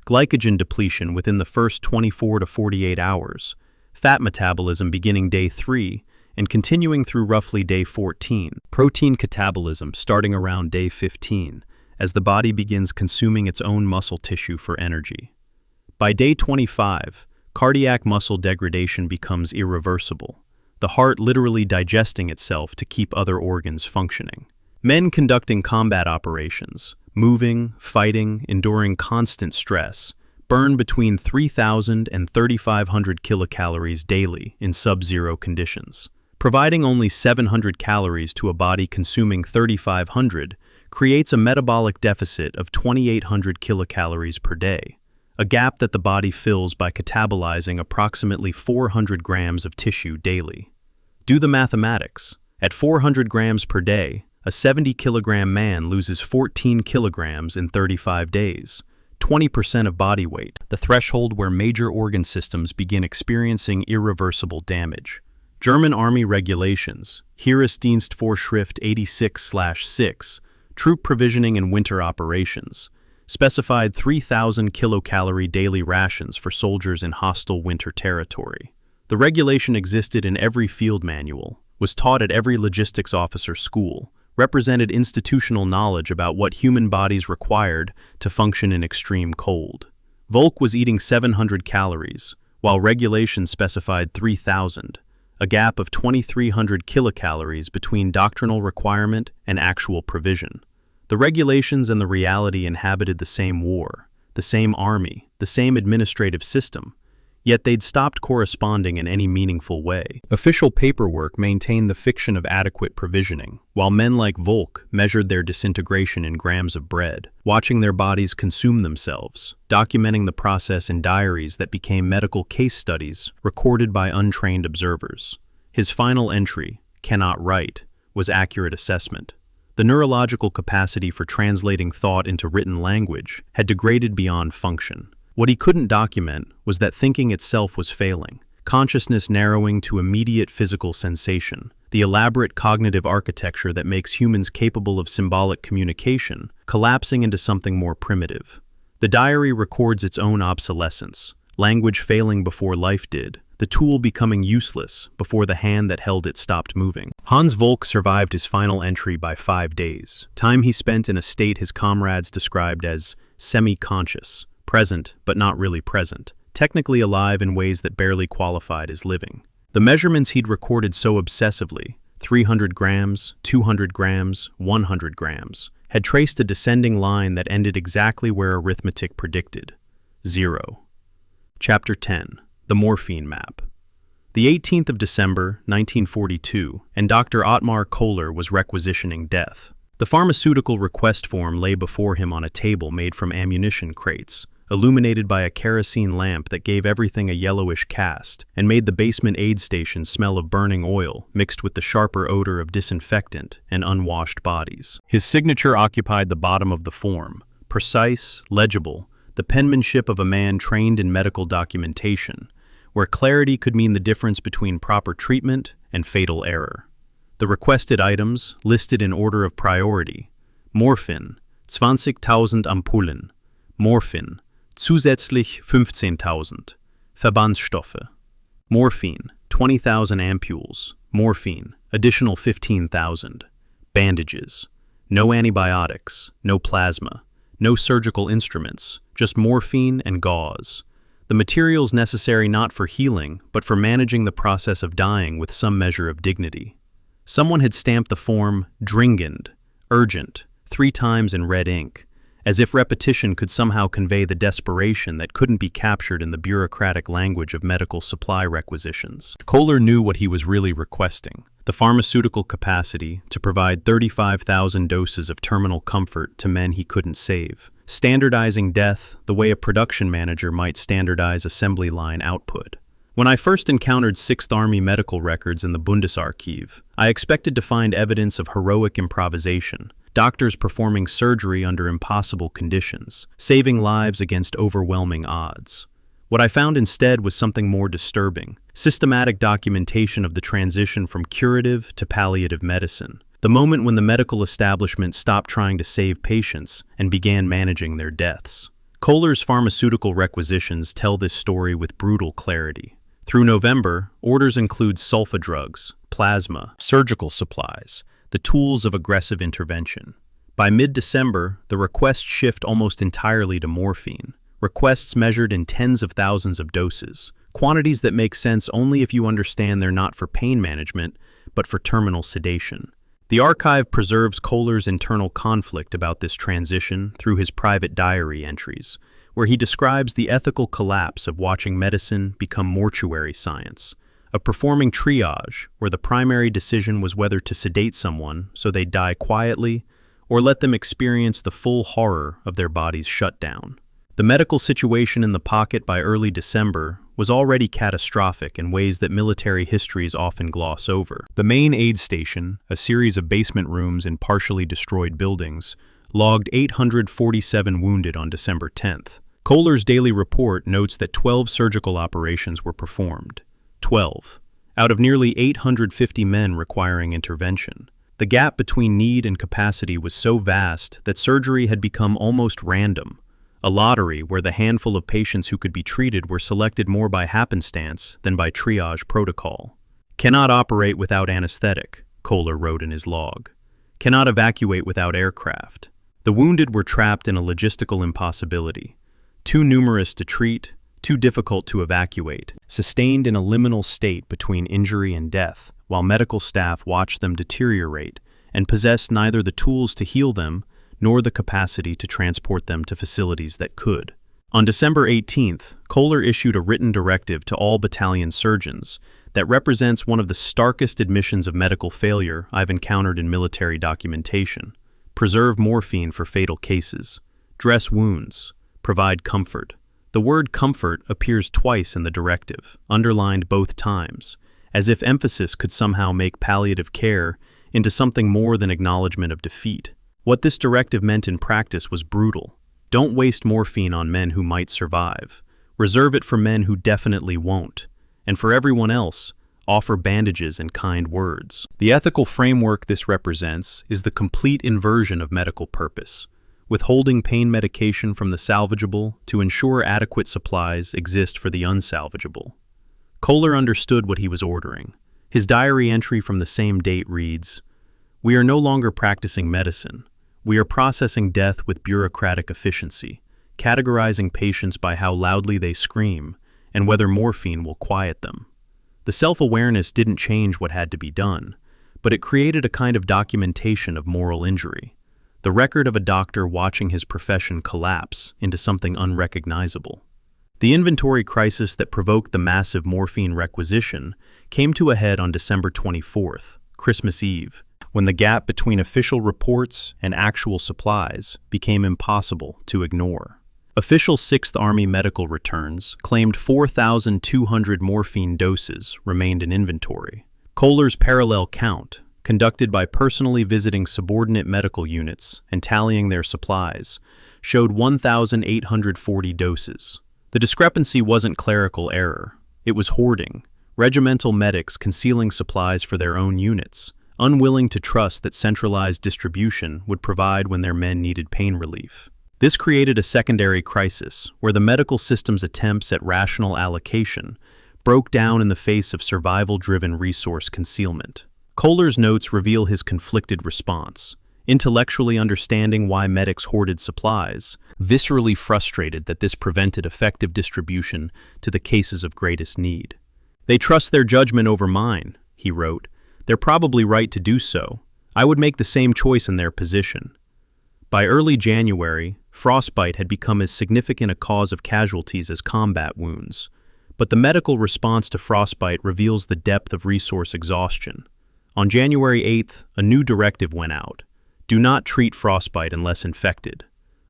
glycogen depletion within the first 24 to 48 hours, fat metabolism beginning day 3 and continuing through roughly day 14, protein catabolism starting around day 15 as the body begins consuming its own muscle tissue for energy. By day 25, cardiac muscle degradation becomes irreversible, the heart literally digesting itself to keep other organs functioning. Men conducting combat operations, moving, fighting, enduring constant stress, burn between 3,000 and 3,500 kilocalories daily in sub-zero conditions. Providing only 700 calories to a body consuming 3,500 creates a metabolic deficit of 2,800 kilocalories per day, a gap that the body fills by catabolizing approximately 400 grams of tissue daily. Do the mathematics. At 400 grams per day, a 70-kilogram man loses 14 kilograms in 35 days, 20% of body weight, the threshold where major organ systems begin experiencing irreversible damage. German Army regulations, Heeresdienstvorschrift 86/6, troop provisioning and winter operations, specified 3,000 kilocalorie daily rations for soldiers in hostile winter territory. The regulation existed in every field manual, was taught at every logistics officer school, represented institutional knowledge about what human bodies required to function in extreme cold. Volk was eating 700 calories, while regulations specified 3,000, a gap of 2,300 kilocalories between doctrinal requirement and actual provision. The regulations and the reality inhabited the same war, the same army, the same administrative system, yet they'd stopped corresponding in any meaningful way. Official paperwork maintained the fiction of adequate provisioning, while men like Volk measured their disintegration in grams of bread, watching their bodies consume themselves, documenting the process in diaries that became medical case studies recorded by untrained observers. His final entry, "Cannot write," was accurate assessment. The neurological capacity for translating thought into written language had degraded beyond function. What he couldn't document was that thinking itself was failing, consciousness narrowing to immediate physical sensation, the elaborate cognitive architecture that makes humans capable of symbolic communication collapsing into something more primitive. The diary records its own obsolescence, language failing before life did, the tool becoming useless before the hand that held it stopped moving. Hans Volk survived his final entry by 5 days, time he spent in a state his comrades described as semi-conscious, present but not really present, technically alive in ways that barely qualified as living. The measurements he'd recorded so obsessively, 300 grams, 200 grams, 100 grams, had traced a descending line that ended exactly where arithmetic predicted: 0. Chapter 10. The Morphine Map. The 18th of December, 1942, and Dr. Ottmar Kohler was requisitioning death. The pharmaceutical request form lay before him on a table made from ammunition crates, illuminated by a kerosene lamp that gave everything a yellowish cast and made the basement aid station smell of burning oil mixed with the sharper odor of disinfectant and unwashed bodies. His signature occupied the bottom of the form, precise, legible, the penmanship of a man trained in medical documentation, where clarity could mean the difference between proper treatment and fatal error. The requested items, listed in order of priority: Morphin, 20.000 Ampullen; Morphin, zusätzlich 15.000; Verbandsstoffe. Morphine, 20,000 ampules; morphine, additional 15,000. Bandages. No antibiotics, no plasma, no surgical instruments, just morphine and gauze. The materials necessary not for healing, but for managing the process of dying with some measure of dignity. Someone had stamped the form "dringend," urgent, 3 times in red ink, as if repetition could somehow convey the desperation that couldn't be captured in the bureaucratic language of medical supply requisitions. Kohler knew what he was really requesting: the pharmaceutical capacity to provide 35,000 doses of terminal comfort to men he couldn't save, standardizing death the way a production manager might standardize assembly line output. When I first encountered 6th Army medical records in the Bundesarchiv, I expected to find evidence of heroic improvisation, doctors performing surgery under impossible conditions, saving lives against overwhelming odds. What I found instead was something more disturbing: systematic documentation of the transition from curative to palliative medicine, the moment when the medical establishment stopped trying to save patients and began managing their deaths. Kohler's pharmaceutical requisitions tell this story with brutal clarity. Through November, orders include sulfa drugs, plasma, surgical supplies, the tools of aggressive intervention. By mid-December, the requests shift almost entirely to morphine, requests measured in tens of thousands of doses, quantities that make sense only if you understand they're not for pain management, but for terminal sedation. The archive preserves Kohler's internal conflict about this transition through his private diary entries, where he describes the ethical collapse of watching medicine become mortuary science, of performing triage where the primary decision was whether to sedate someone so they'd die quietly or let them experience the full horror of their bodies shut down. The medical situation in the pocket by early December was already catastrophic in ways that military histories often gloss over. The main aid station, a series of basement rooms in partially destroyed buildings, logged 847 wounded on December 10th. Kohler's daily report notes that 12 surgical operations were performed. 12, out of nearly 850 men requiring intervention. The gap between need and capacity was so vast that surgery had become almost random, a lottery where the handful of patients who could be treated were selected more by happenstance than by triage protocol. Cannot operate without anesthetic, Kohler wrote in his log. Cannot evacuate without aircraft. The wounded were trapped in a logistical impossibility. Too numerous to treat, too difficult to evacuate, sustained in a liminal state between injury and death, while medical staff watched them deteriorate and possessed neither the tools to heal them nor the capacity to transport them to facilities that could. On December 18th, Kohler issued a written directive to all battalion surgeons that represents one of the starkest admissions of medical failure I've encountered in military documentation. Preserve morphine for fatal cases. Dress wounds. Provide comfort. The word comfort appears twice in the directive, underlined both times, as if emphasis could somehow make palliative care into something more than acknowledgement of defeat. What this directive meant in practice was brutal. Don't waste morphine on men who might survive. Reserve it for men who definitely won't. And for everyone else, offer bandages and kind words. The ethical framework this represents is the complete inversion of medical purpose, withholding pain medication from the salvageable to ensure adequate supplies exist for the unsalvageable. Kohler understood what he was ordering. His diary entry from the same date reads, "We are no longer practicing medicine. We are processing death with bureaucratic efficiency, categorizing patients by how loudly they scream and whether morphine will quiet them." The self-awareness didn't change what had to be done, but it created a kind of documentation of moral injury. the record of a doctor watching his profession collapse into something unrecognizable. The inventory crisis that provoked the massive morphine requisition came to a head on December 24th, Christmas Eve, when the gap between official reports and actual supplies became impossible to ignore. Official 6th Army medical returns claimed 4,200 morphine doses remained in inventory. Kohler's parallel count, conducted by personally visiting subordinate medical units and tallying their supplies, showed 1,840 doses. The discrepancy wasn't clerical error. It was hoarding, regimental medics concealing supplies for their own units, unwilling to trust that centralized distribution would provide when their men needed pain relief. This created a secondary crisis where the medical system's attempts at rational allocation broke down in the face of survival-driven resource concealment. Kohler's notes reveal his conflicted response, intellectually understanding why medics hoarded supplies, viscerally frustrated that this prevented effective distribution to the cases of greatest need. "They trust their judgment over mine," he wrote. "They're probably right to do so. I would make the same choice in their position." By early January, frostbite had become as significant a cause of casualties as combat wounds. But the medical response to frostbite reveals the depth of resource exhaustion. On January 8th, a new directive went out. Do not treat frostbite unless infected.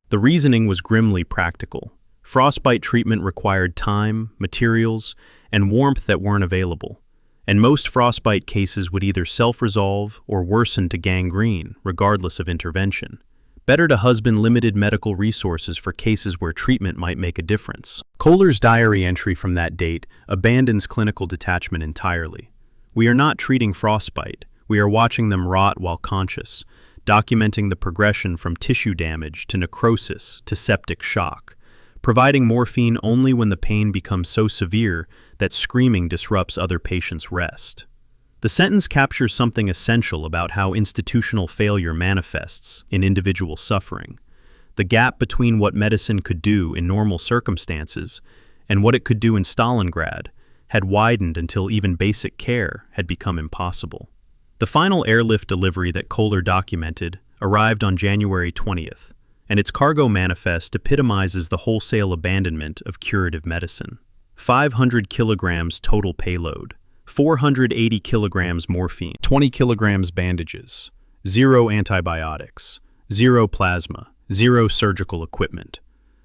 The reasoning was grimly practical. Frostbite treatment required time, materials, and warmth that weren't available. And most frostbite cases would either self-resolve or worsen to gangrene, regardless of intervention. Better to husband limited medical resources for cases where treatment might make a difference. Kohler's diary entry from that date abandons clinical detachment entirely. We are not treating frostbite. We are watching them rot while conscious, documenting the progression from tissue damage to necrosis to septic shock, providing morphine only when the pain becomes so severe that screaming disrupts other patients' rest. The sentence captures something essential about how institutional failure manifests in individual suffering. The gap between what medicine could do in normal circumstances and what it could do in Stalingrad had widened until even basic care had become impossible. The final airlift delivery that Kohler documented arrived on January 20th, and its cargo manifest epitomizes the wholesale abandonment of curative medicine. 500 kilograms total payload, 480 kilograms morphine, 20 kilograms bandages, 0 antibiotics, 0 plasma, 0 surgical equipment.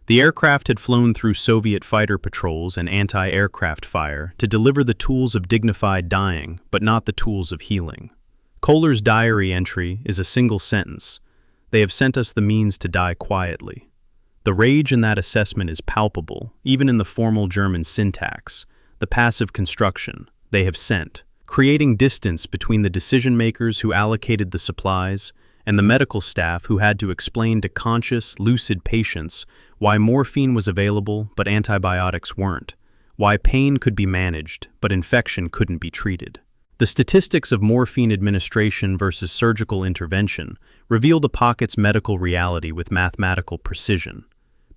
The aircraft had flown through Soviet fighter patrols and anti-aircraft fire to deliver the tools of dignified dying, but not the tools of healing. Kohler's diary entry is a single sentence. They have sent us the means to die quietly. The rage in that assessment is palpable, even in the formal German syntax, the passive construction, they have sent, creating distance between the decision-makers who allocated the supplies and the medical staff who had to explain to conscious, lucid patients why morphine was available but antibiotics weren't, why pain could be managed but infection couldn't be treated. The statistics of morphine administration versus surgical intervention reveal the pocket's medical reality with mathematical precision.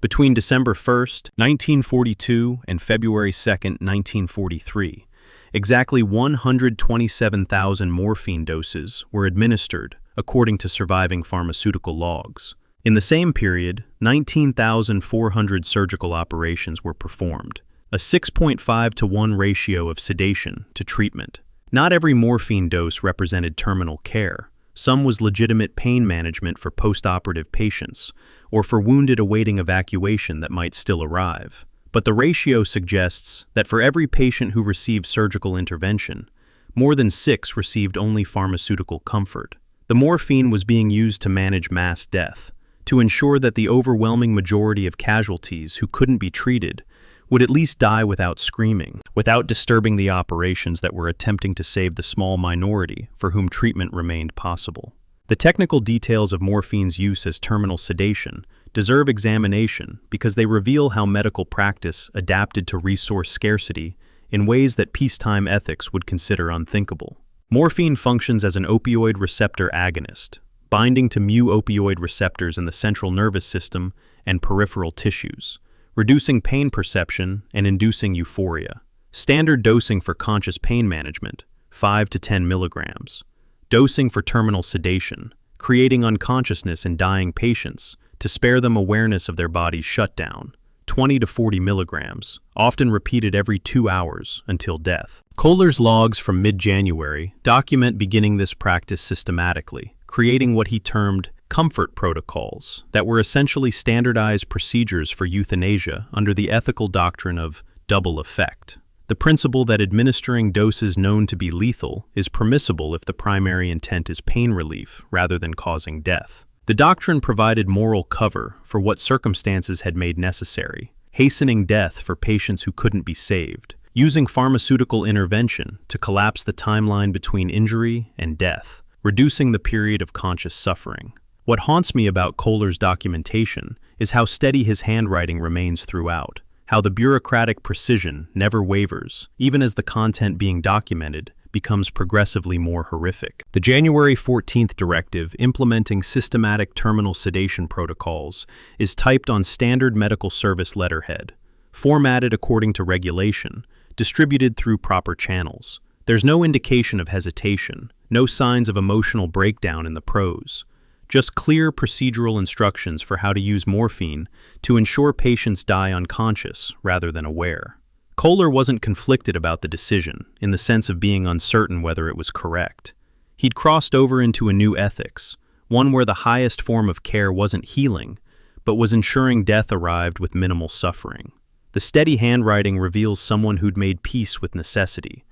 Between December 1st, 1942 and February 2nd, 1943, exactly 127,000 morphine doses were administered, according to surviving pharmaceutical logs. In the same period, 19,400 surgical operations were performed, a 6.5 to 1 ratio of sedation to treatment. Not every morphine dose represented terminal care. Some was legitimate pain management for post-operative patients, or for wounded awaiting evacuation that might still arrive. But the ratio suggests that for every patient who received surgical intervention, more than 6 received only pharmaceutical comfort. The morphine was being used to manage mass death, to ensure that the overwhelming majority of casualties who couldn't be treated would at least die without screaming, without disturbing the operations that were attempting to save the small minority for whom treatment remained possible. The technical details of morphine's use as terminal sedation deserve examination because they reveal how medical practice adapted to resource scarcity in ways that peacetime ethics would consider unthinkable. Morphine functions as an opioid receptor agonist, binding to mu-opioid receptors in the central nervous system and peripheral tissues, reducing pain perception and inducing euphoria. Standard dosing for conscious pain management, 5 to 10 milligrams. Dosing for terminal sedation, creating unconsciousness in dying patients to spare them awareness of their body's shutdown, 20 to 40 milligrams, often repeated every 2 hours until death. Kohler's logs from mid-January document beginning this practice systematically, creating what he termed comfort protocols that were essentially standardized procedures for euthanasia under the ethical doctrine of double effect. The principle that administering doses known to be lethal is permissible if the primary intent is pain relief rather than causing death. The doctrine provided moral cover for what circumstances had made necessary, hastening death for patients who couldn't be saved, using pharmaceutical intervention to collapse the timeline between injury and death, reducing the period of conscious suffering. What haunts me about Kohler's documentation is how steady his handwriting remains throughout, how the bureaucratic precision never wavers, even as the content being documented becomes progressively more horrific. The January 14th directive implementing systematic terminal sedation protocols is typed on standard medical service letterhead, formatted according to regulation, distributed through proper channels. There's no indication of hesitation, no signs of emotional breakdown in the prose. Just clear procedural instructions for how to use morphine to ensure patients die unconscious rather than aware. Kohler wasn't conflicted about the decision, in the sense of being uncertain whether it was correct. He'd crossed over into a new ethics, one where the highest form of care wasn't healing, but was ensuring death arrived with minimal suffering. The steady handwriting reveals someone who'd made peace with necessity,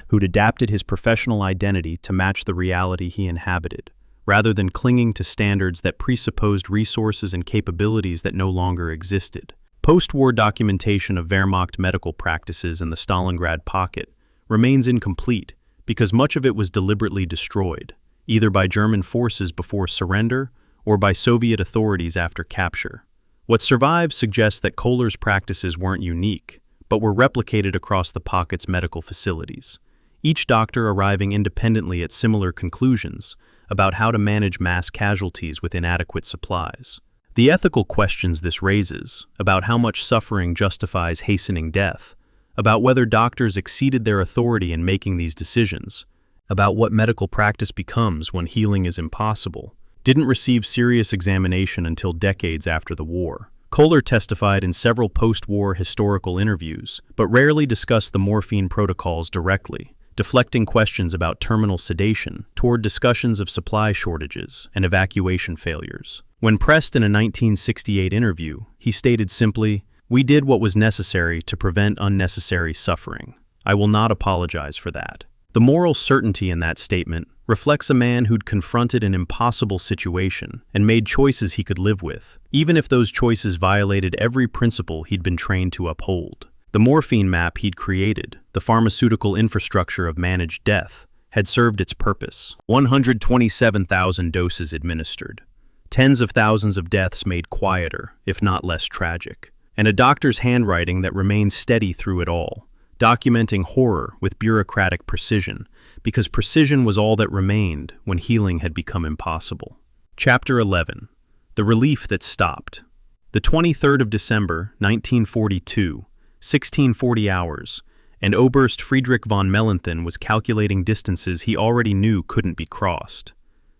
who'd adapted his professional identity to match the reality he inhabited, rather than clinging to standards that presupposed resources and capabilities that no longer existed. Post-war documentation of Wehrmacht medical practices in the Stalingrad pocket remains incomplete because much of it was deliberately destroyed, either by German forces before surrender or by Soviet authorities after capture. What survives suggests that Kohler's practices weren't unique, but were replicated across the pocket's medical facilities, each doctor arriving independently at similar conclusions about how to manage mass casualties with inadequate supplies. The ethical questions this raises, about how much suffering justifies hastening death, about whether doctors exceeded their authority in making these decisions, about what medical practice becomes when healing is impossible, didn't receive serious examination until decades after the war. Kohler testified in several post-war historical interviews, but rarely discussed the morphine protocols directly, deflecting questions about terminal sedation toward discussions of supply shortages and evacuation failures. When pressed in a 1968 interview, he stated simply, "We did what was necessary to prevent unnecessary suffering. I will not apologize for that." The moral certainty in that statement reflects a man who'd confronted an impossible situation and made choices he could live with, even if those choices violated every principle he'd been trained to uphold. The morphine map he'd created, the pharmaceutical infrastructure of managed death, had served its purpose. 127,000 doses administered, tens of thousands of deaths made quieter, if not less tragic, and a doctor's handwriting that remained steady through it all, documenting horror with bureaucratic precision, because precision was all that remained when healing had become impossible. Chapter 11. The Relief That Stopped. The 23rd of December, 1942, 1640 hours, and Oberst Friedrich von Mellenthin was calculating distances he already knew couldn't be crossed.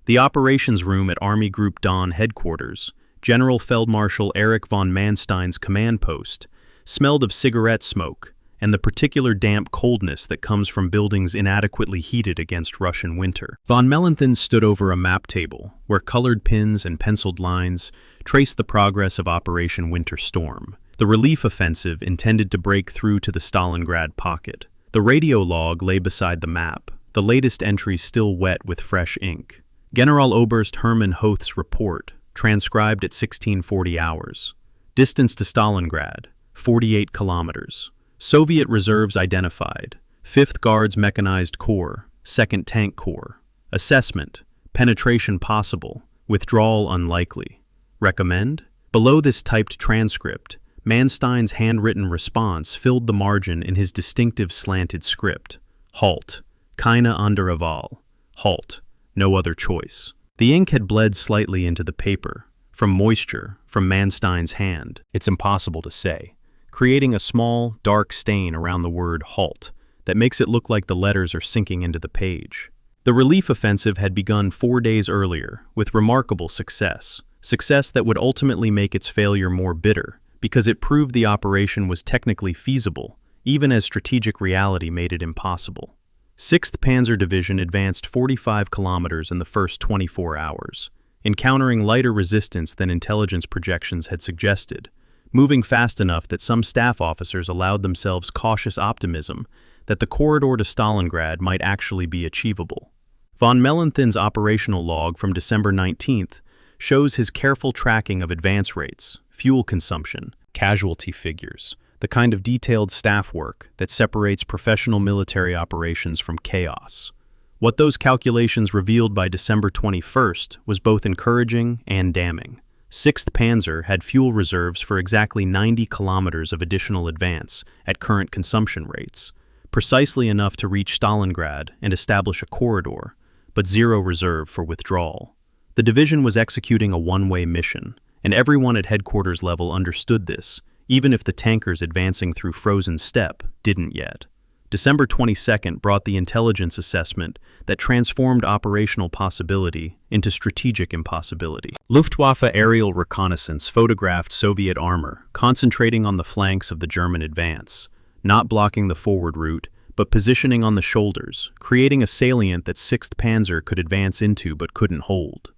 The operations room at Army Group Dawn headquarters, General Feldmarschall Erich von Manstein's command post, smelled of cigarette smoke and the particular damp coldness that comes from buildings inadequately heated against Russian winter. Von Mellenthin stood over a map table where colored pins and penciled lines traced the progress of Operation Winter Storm, the relief offensive intended to break through to the Stalingrad pocket. The radio log lay beside the map, the latest entries still wet with fresh ink. General Oberst Hermann Hoth's report, transcribed at 1640 hours. Distance to Stalingrad, 48 kilometers. Soviet reserves identified. 5th Guards Mechanized Corps, 2nd Tank Corps. Assessment, penetration possible, withdrawal unlikely. Recommend? Below this typed transcript, Manstein's handwritten response filled the margin in his distinctive slanted script. Halt. Keine andere Wahl. Halt. No other choice. The ink had bled slightly into the paper, from moisture, from Manstein's hand. It's impossible to say, creating a small, dark stain around the word halt that makes it look like the letters are sinking into the page. The relief offensive had begun 4 days earlier, with remarkable success that would ultimately make its failure more bitter, because it proved the operation was technically feasible, even as strategic reality made it impossible. 6th Panzer Division advanced 45 kilometers in the first 24 hours, encountering lighter resistance than intelligence projections had suggested, moving fast enough that some staff officers allowed themselves cautious optimism that the corridor to Stalingrad might actually be achievable. Von Mellenthin's operational log from December 19th shows his careful tracking of advance rates, fuel consumption, casualty figures, the kind of detailed staff work that separates professional military operations from chaos. What those calculations revealed by December 21st was both encouraging and damning. 6th Panzer had fuel reserves for exactly 90 kilometers of additional advance at current consumption rates, precisely enough to reach Stalingrad and establish a corridor, but zero reserve for withdrawal. The division was executing a one-way mission, and everyone at headquarters level understood this, even if the tankers advancing through frozen steppe didn't yet. December 22nd brought the intelligence assessment that transformed operational possibility into strategic impossibility. Luftwaffe aerial reconnaissance photographed Soviet armor, concentrating on the flanks of the German advance, not blocking the forward route, but positioning on the shoulders, creating a salient that 6th Panzer could advance into but couldn't hold.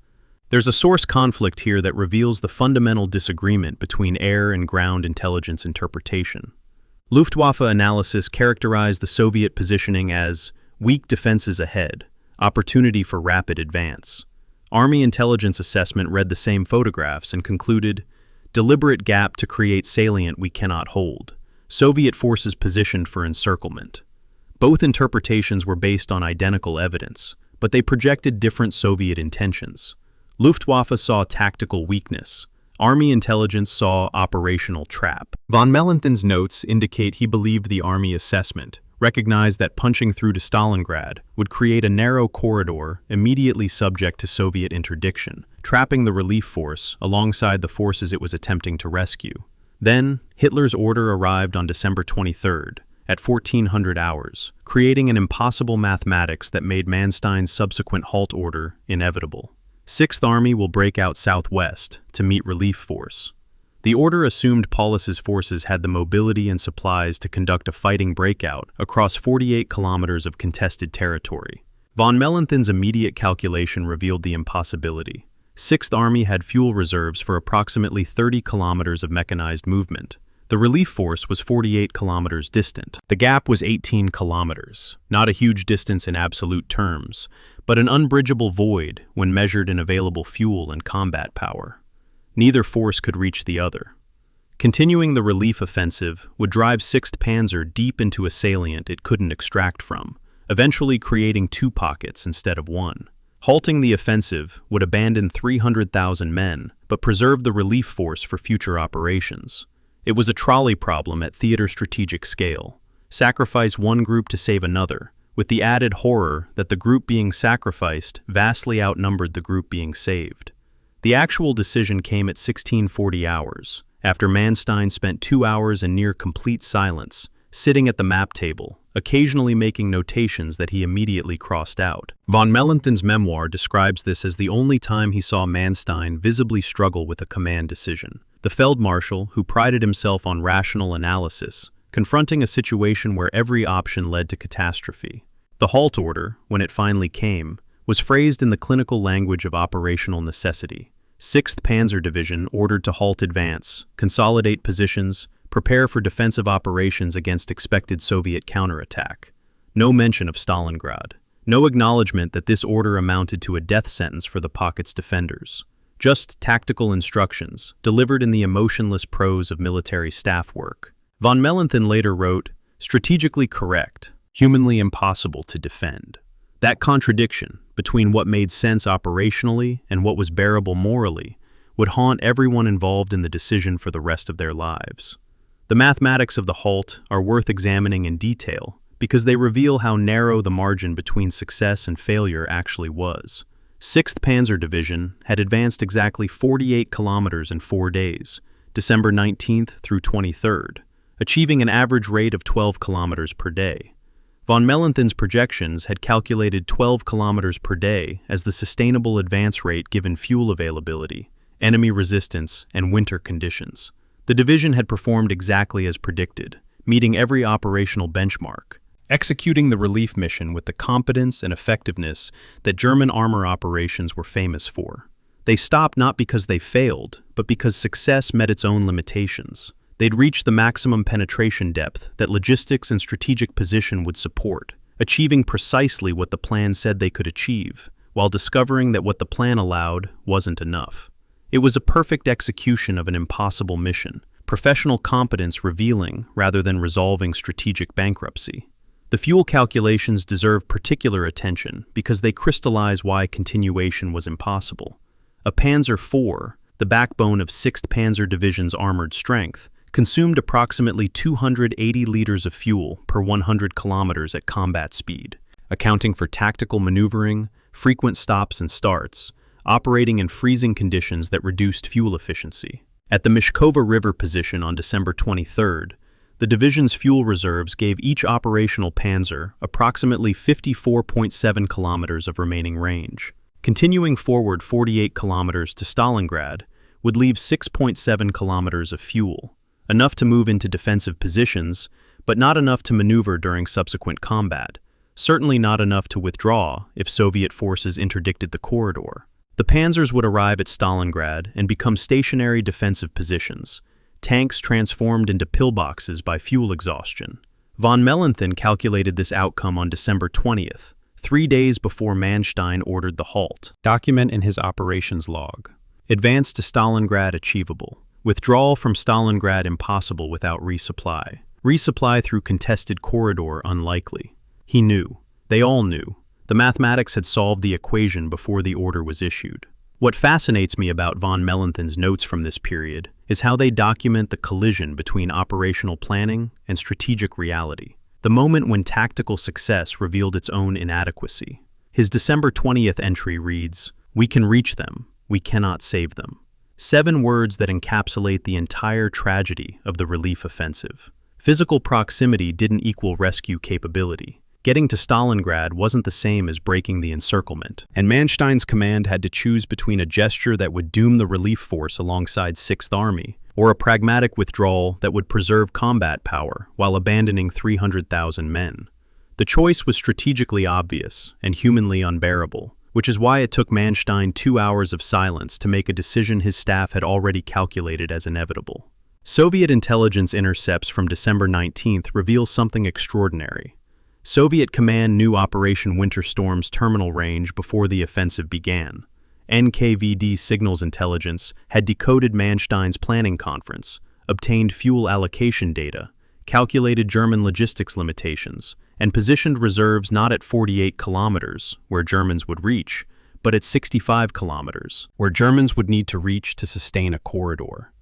There's a source conflict here that reveals the fundamental disagreement between air and ground intelligence interpretation. Luftwaffe analysis characterized the Soviet positioning as weak defenses ahead, opportunity for rapid advance. Army intelligence assessment read the same photographs and concluded, deliberate gap to create salient we cannot hold. Soviet forces positioned for encirclement. Both interpretations were based on identical evidence, but they projected different Soviet intentions. Luftwaffe saw tactical weakness. Army intelligence saw operational trap. Von Mellenthin's notes indicate he believed the Army assessment recognized that punching through to Stalingrad would create a narrow corridor immediately subject to Soviet interdiction, trapping the relief force alongside the forces it was attempting to rescue. Then, Hitler's order arrived on December 23rd, at 1400 hours, creating an impossible mathematics that made Manstein's subsequent halt order inevitable. 6th Army will break out southwest to meet relief force. The order assumed Paulus's forces had the mobility and supplies to conduct a fighting breakout across 48 kilometers of contested territory. Von Mellenthin's immediate calculation revealed the impossibility. 6th Army had fuel reserves for approximately 30 kilometers of mechanized movement. The relief force was 48 kilometers distant. The gap was 18 kilometers, not a huge distance in absolute terms, but an unbridgeable void when measured in available fuel and combat power. Neither force could reach the other. Continuing the relief offensive would drive 6th Panzer deep into a salient it couldn't extract from, eventually creating two pockets instead of one. Halting the offensive would abandon 300,000 men, but preserve the relief force for future operations. It was a trolley problem at theater strategic scale. Sacrifice one group to save another, with the added horror that the group being sacrificed vastly outnumbered the group being saved. The actual decision came at 1640 hours, after Manstein spent 2 hours in near complete silence, sitting at the map table, occasionally making notations that he immediately crossed out. Von Mellenthin's memoir describes this as the only time he saw Manstein visibly struggle with a command decision. The Feldmarschall, who prided himself on rational analysis, confronting a situation where every option led to catastrophe. The halt order, when it finally came, was phrased in the clinical language of operational necessity. 6th Panzer Division ordered to halt advance, consolidate positions, prepare for defensive operations against expected Soviet counterattack. No mention of Stalingrad. No acknowledgement that this order amounted to a death sentence for the pocket's defenders. Just tactical instructions, delivered in the emotionless prose of military staff work. Von Mellenthin later wrote, strategically correct, humanly impossible to defend. That contradiction between what made sense operationally and what was bearable morally would haunt everyone involved in the decision for the rest of their lives. The mathematics of the halt are worth examining in detail because they reveal how narrow the margin between success and failure actually was. 6th Panzer Division had advanced exactly 48 kilometers in 4 days, December 19th through 23rd, achieving an average rate of 12 kilometers per day. Von Mellenthin's projections had calculated 12 kilometers per day as the sustainable advance rate given fuel availability, enemy resistance, and winter conditions. The division had performed exactly as predicted, meeting every operational benchmark, executing the relief mission with the competence and effectiveness that German armor operations were famous for. They stopped not because they failed, but because success met its own limitations. They'd reached the maximum penetration depth that logistics and strategic position would support, achieving precisely what the plan said they could achieve, while discovering that what the plan allowed wasn't enough. It was a perfect execution of an impossible mission, professional competence revealing rather than resolving strategic bankruptcy. The fuel calculations deserve particular attention because they crystallize why continuation was impossible. A Panzer IV, the backbone of 6th Panzer Division's armored strength, consumed approximately 280 liters of fuel per 100 kilometers at combat speed, accounting for tactical maneuvering, frequent stops and starts, operating in freezing conditions that reduced fuel efficiency. At the Mishkova River position on December 23rd, the division's fuel reserves gave each operational panzer approximately 54.7 kilometers of remaining range. Continuing forward 48 kilometers to Stalingrad would leave 6.7 kilometers of fuel, enough to move into defensive positions, but not enough to maneuver during subsequent combat, certainly not enough to withdraw if Soviet forces interdicted the corridor. The panzers would arrive at Stalingrad and become stationary defensive positions, tanks transformed into pillboxes by fuel exhaustion. Von Mellenthin calculated this outcome on December 20th, 3 days before Manstein ordered the halt. Document in his operations log. Advance to Stalingrad achievable. Withdrawal from Stalingrad impossible without resupply. Resupply through contested corridor unlikely. He knew. They all knew. The mathematics had solved the equation before the order was issued. What fascinates me about von Mellenthin's notes from this period is how they document the collision between operational planning and strategic reality, the moment when tactical success revealed its own inadequacy. His December 20th entry reads, "We can reach them, we cannot save them." 7 words that encapsulate the entire tragedy of the relief offensive. Physical proximity didn't equal rescue capability. Getting to Stalingrad wasn't the same as breaking the encirclement, and Manstein's command had to choose between a gesture that would doom the relief force alongside 6th Army, or a pragmatic withdrawal that would preserve combat power while abandoning 300,000 men. The choice was strategically obvious and humanly unbearable, which is why it took Manstein 2 hours of silence to make a decision his staff had already calculated as inevitable. Soviet intelligence intercepts from December 19th reveal something extraordinary. Soviet command knew Operation Winter Storm's terminal range before the offensive began. NKVD signals intelligence had decoded Manstein's planning conference, obtained fuel allocation data, calculated German logistics limitations, and positioned reserves not at 48 kilometers, where Germans would reach, but at 65 kilometers, where Germans would need to reach to sustain a corridor.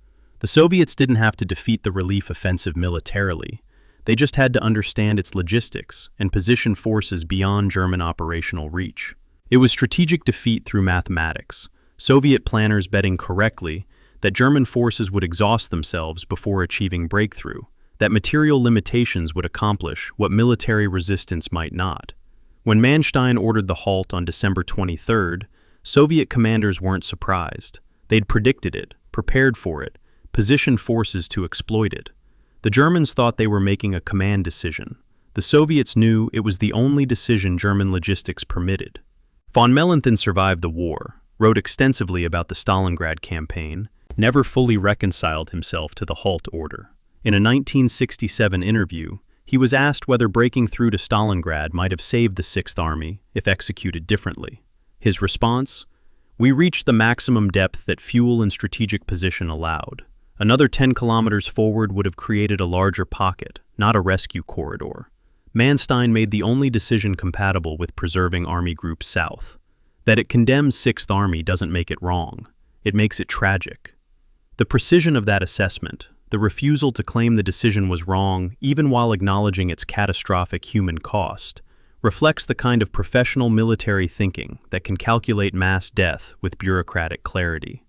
The Soviets didn't have to defeat the relief offensive militarily. They just had to understand its logistics and position forces beyond German operational reach. It was strategic defeat through mathematics, Soviet planners betting correctly that German forces would exhaust themselves before achieving breakthrough, that material limitations would accomplish what military resistance might not. When Manstein ordered the halt on December 23rd, Soviet commanders weren't surprised. They'd predicted it, prepared for it, positioned forces to exploit it. The Germans thought they were making a command decision. The Soviets knew it was the only decision German logistics permitted. Von Mellenthin survived the war, wrote extensively about the Stalingrad campaign, never fully reconciled himself to the halt order. In a 1967 interview, he was asked whether breaking through to Stalingrad might have saved the 6th Army if executed differently. His response? "We reached the maximum depth that fuel and strategic position allowed. Another 10 kilometers forward would have created a larger pocket, not a rescue corridor. Manstein made the only decision compatible with preserving Army Group South. That it condemns 6th Army doesn't make it wrong. It makes it tragic." The precision of that assessment, the refusal to claim the decision was wrong even while acknowledging its catastrophic human cost, reflects the kind of professional military thinking that can calculate mass death with bureaucratic clarity.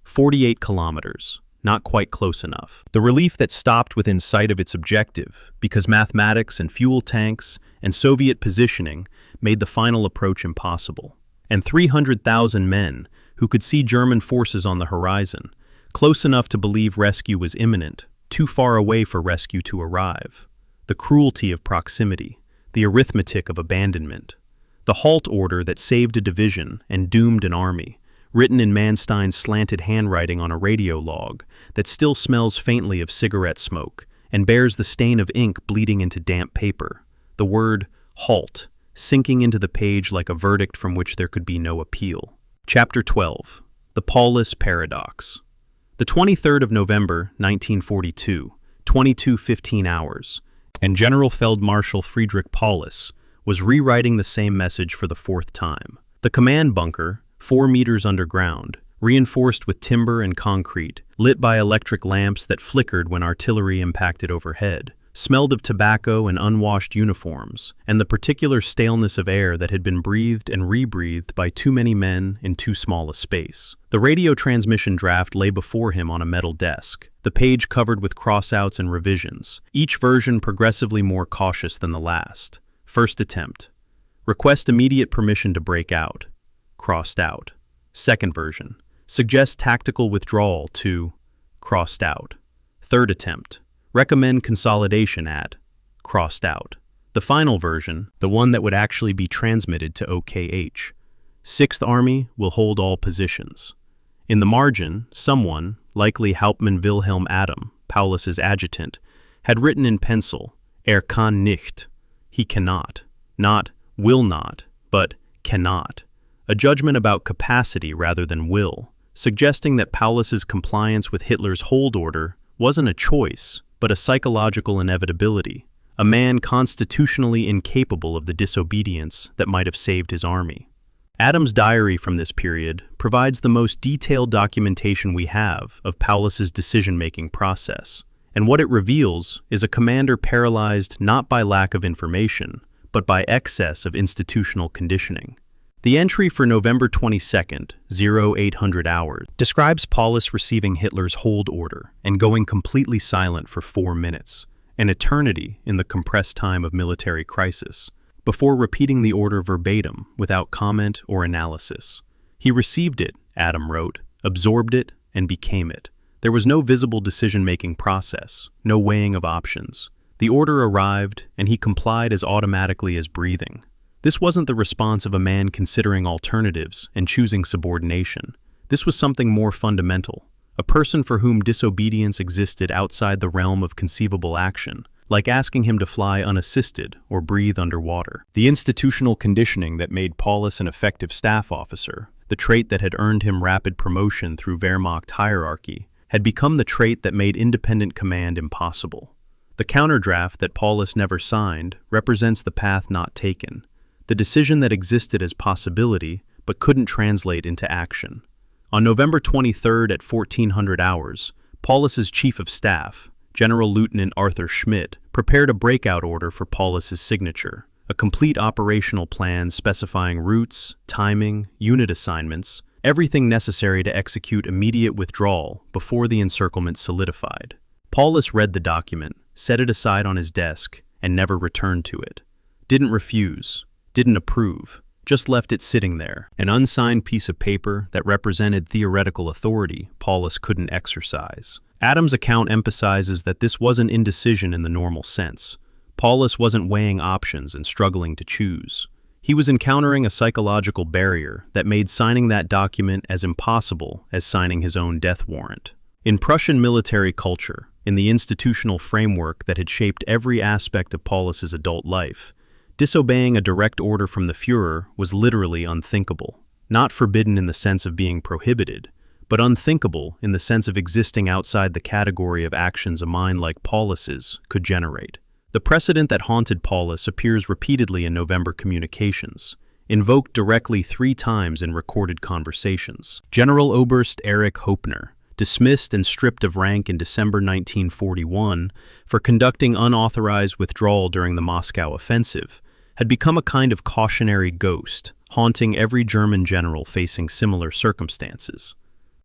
48 kilometers. not quite close enough. The relief that stopped within sight of its objective, because mathematics and fuel tanks and Soviet positioning made the final approach impossible. And 300,000 men, who could see German forces on the horizon, close enough to believe rescue was imminent, too far away for rescue to arrive. The cruelty of proximity, the arithmetic of abandonment. The halt order that saved a division and doomed an army, written in Manstein's slanted handwriting on a radio log that still smells faintly of cigarette smoke and bears the stain of ink bleeding into damp paper. The word halt, sinking into the page like a verdict from which there could be no appeal. Chapter 12. The Paulus Paradox. The 23rd of November, 1942, 22:15 hours, and General Feldmarschall Friedrich Paulus was rewriting the same message for the fourth time. The command bunker, 4 meters underground, reinforced with timber and concrete, lit by electric lamps that flickered when artillery impacted overhead, smelled of tobacco and unwashed uniforms, and the particular staleness of air that had been breathed and rebreathed by too many men in too small a space. The radio transmission draft lay before him on a metal desk, the page covered with crossouts and revisions, each version progressively more cautious than the last. First attempt. Request immediate permission to break out. Crossed out. Second version. Suggest tactical withdrawal to. Crossed out. Third attempt. Recommend consolidation at. Crossed out. The final version, the one that would actually be transmitted to OKH. 6th Army will hold all positions. In the margin, someone, likely Hauptmann Wilhelm Adam, Paulus's adjutant, had written in pencil, kann nicht. He cannot. Not will not, but cannot. A judgment about capacity rather than will, suggesting that Paulus's compliance with Hitler's hold order wasn't a choice, but a psychological inevitability, a man constitutionally incapable of the disobedience that might have saved his army. Adam's diary from this period provides the most detailed documentation we have of Paulus's decision-making process, and what it reveals is a commander paralyzed not by lack of information, but by excess of institutional conditioning. The entry for November 22nd, 0800 hours, describes Paulus receiving Hitler's hold order and going completely silent for 4 minutes, an eternity in the compressed time of military crisis, before repeating the order verbatim without comment or analysis. He received it, Adam wrote, absorbed it, and became it. There was no visible decision-making process, no weighing of options. The order arrived, and he complied as automatically as breathing. This wasn't the response of a man considering alternatives and choosing subordination. This was something more fundamental, a person for whom disobedience existed outside the realm of conceivable action, like asking him to fly unassisted or breathe underwater. The institutional conditioning that made Paulus an effective staff officer, the trait that had earned him rapid promotion through Wehrmacht hierarchy, had become the trait that made independent command impossible. The counterdraft that Paulus never signed represents the path not taken, the decision that existed as possibility but couldn't translate into action. On November 23rd at 1400 hours, Paulus's chief of staff, General Lieutenant Arthur Schmidt, prepared a breakout order for Paulus's signature, a complete operational plan specifying routes, timing, unit assignments, everything necessary to execute immediate withdrawal before the encirclement solidified. Paulus read the document, set it aside on his desk, and never returned to it. Didn't refuse, didn't approve, just left it sitting there, an unsigned piece of paper that represented theoretical authority Paulus couldn't exercise. Adam's account emphasizes that this wasn't indecision in the normal sense. Paulus wasn't weighing options and struggling to choose. He was encountering a psychological barrier that made signing that document as impossible as signing his own death warrant. In Prussian military culture, in the institutional framework that had shaped every aspect of Paulus's adult life, disobeying a direct order from the Führer was literally unthinkable. Not forbidden in the sense of being prohibited, but unthinkable in the sense of existing outside the category of actions a mind like Paulus's could generate. The precedent that haunted Paulus appears repeatedly in November communications, invoked directly 3 times in recorded conversations. General Oberst Erich Höppner, dismissed and stripped of rank in December 1941 for conducting unauthorized withdrawal during the Moscow offensive, had become a kind of cautionary ghost, haunting every German general facing similar circumstances.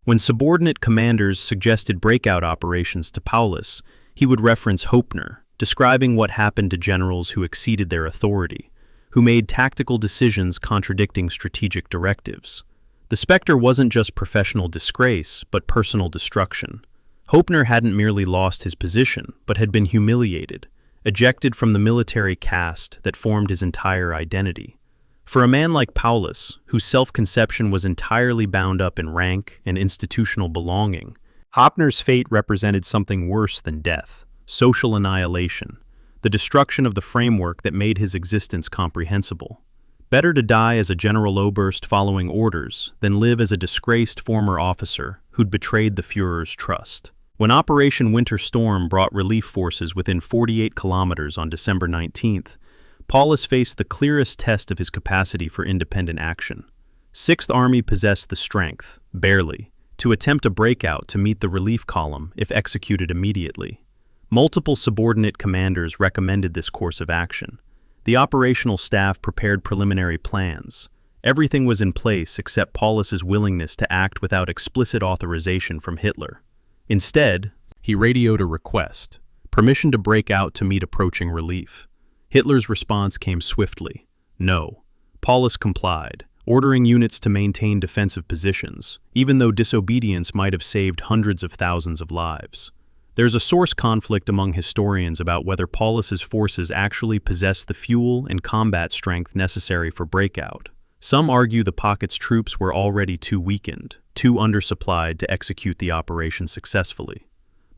When subordinate commanders suggested breakout operations to Paulus, he would reference Höppner, describing what happened to generals who exceeded their authority, who made tactical decisions contradicting strategic directives. The specter wasn't just professional disgrace, but personal destruction. Höppner hadn't merely lost his position, but had been humiliated, ejected from the military caste that formed his entire identity. For a man like Paulus, whose self-conception was entirely bound up in rank and institutional belonging, Höppner's fate represented something worse than death: social annihilation, the destruction of the framework that made his existence comprehensible. Better to die as a General Oberst following orders than live as a disgraced former officer who'd betrayed the Führer's trust. When Operation Winter Storm brought relief forces within 48 kilometers on December 19th, Paulus faced the clearest test of his capacity for independent action. Sixth Army possessed the strength, barely, to attempt a breakout to meet the relief column if executed immediately. Multiple subordinate commanders recommended this course of action. The operational staff prepared preliminary plans. Everything was in place except Paulus's willingness to act without explicit authorization from Hitler. Instead, he radioed a request, permission to break out to meet approaching relief. Hitler's response came swiftly. No. Paulus complied, ordering units to maintain defensive positions, even though disobedience might have saved hundreds of thousands of lives. There's a source conflict among historians about whether Paulus's forces actually possessed the fuel and combat strength necessary for breakout. Some argue the pocket's troops were already too weakened, too undersupplied to execute the operation successfully.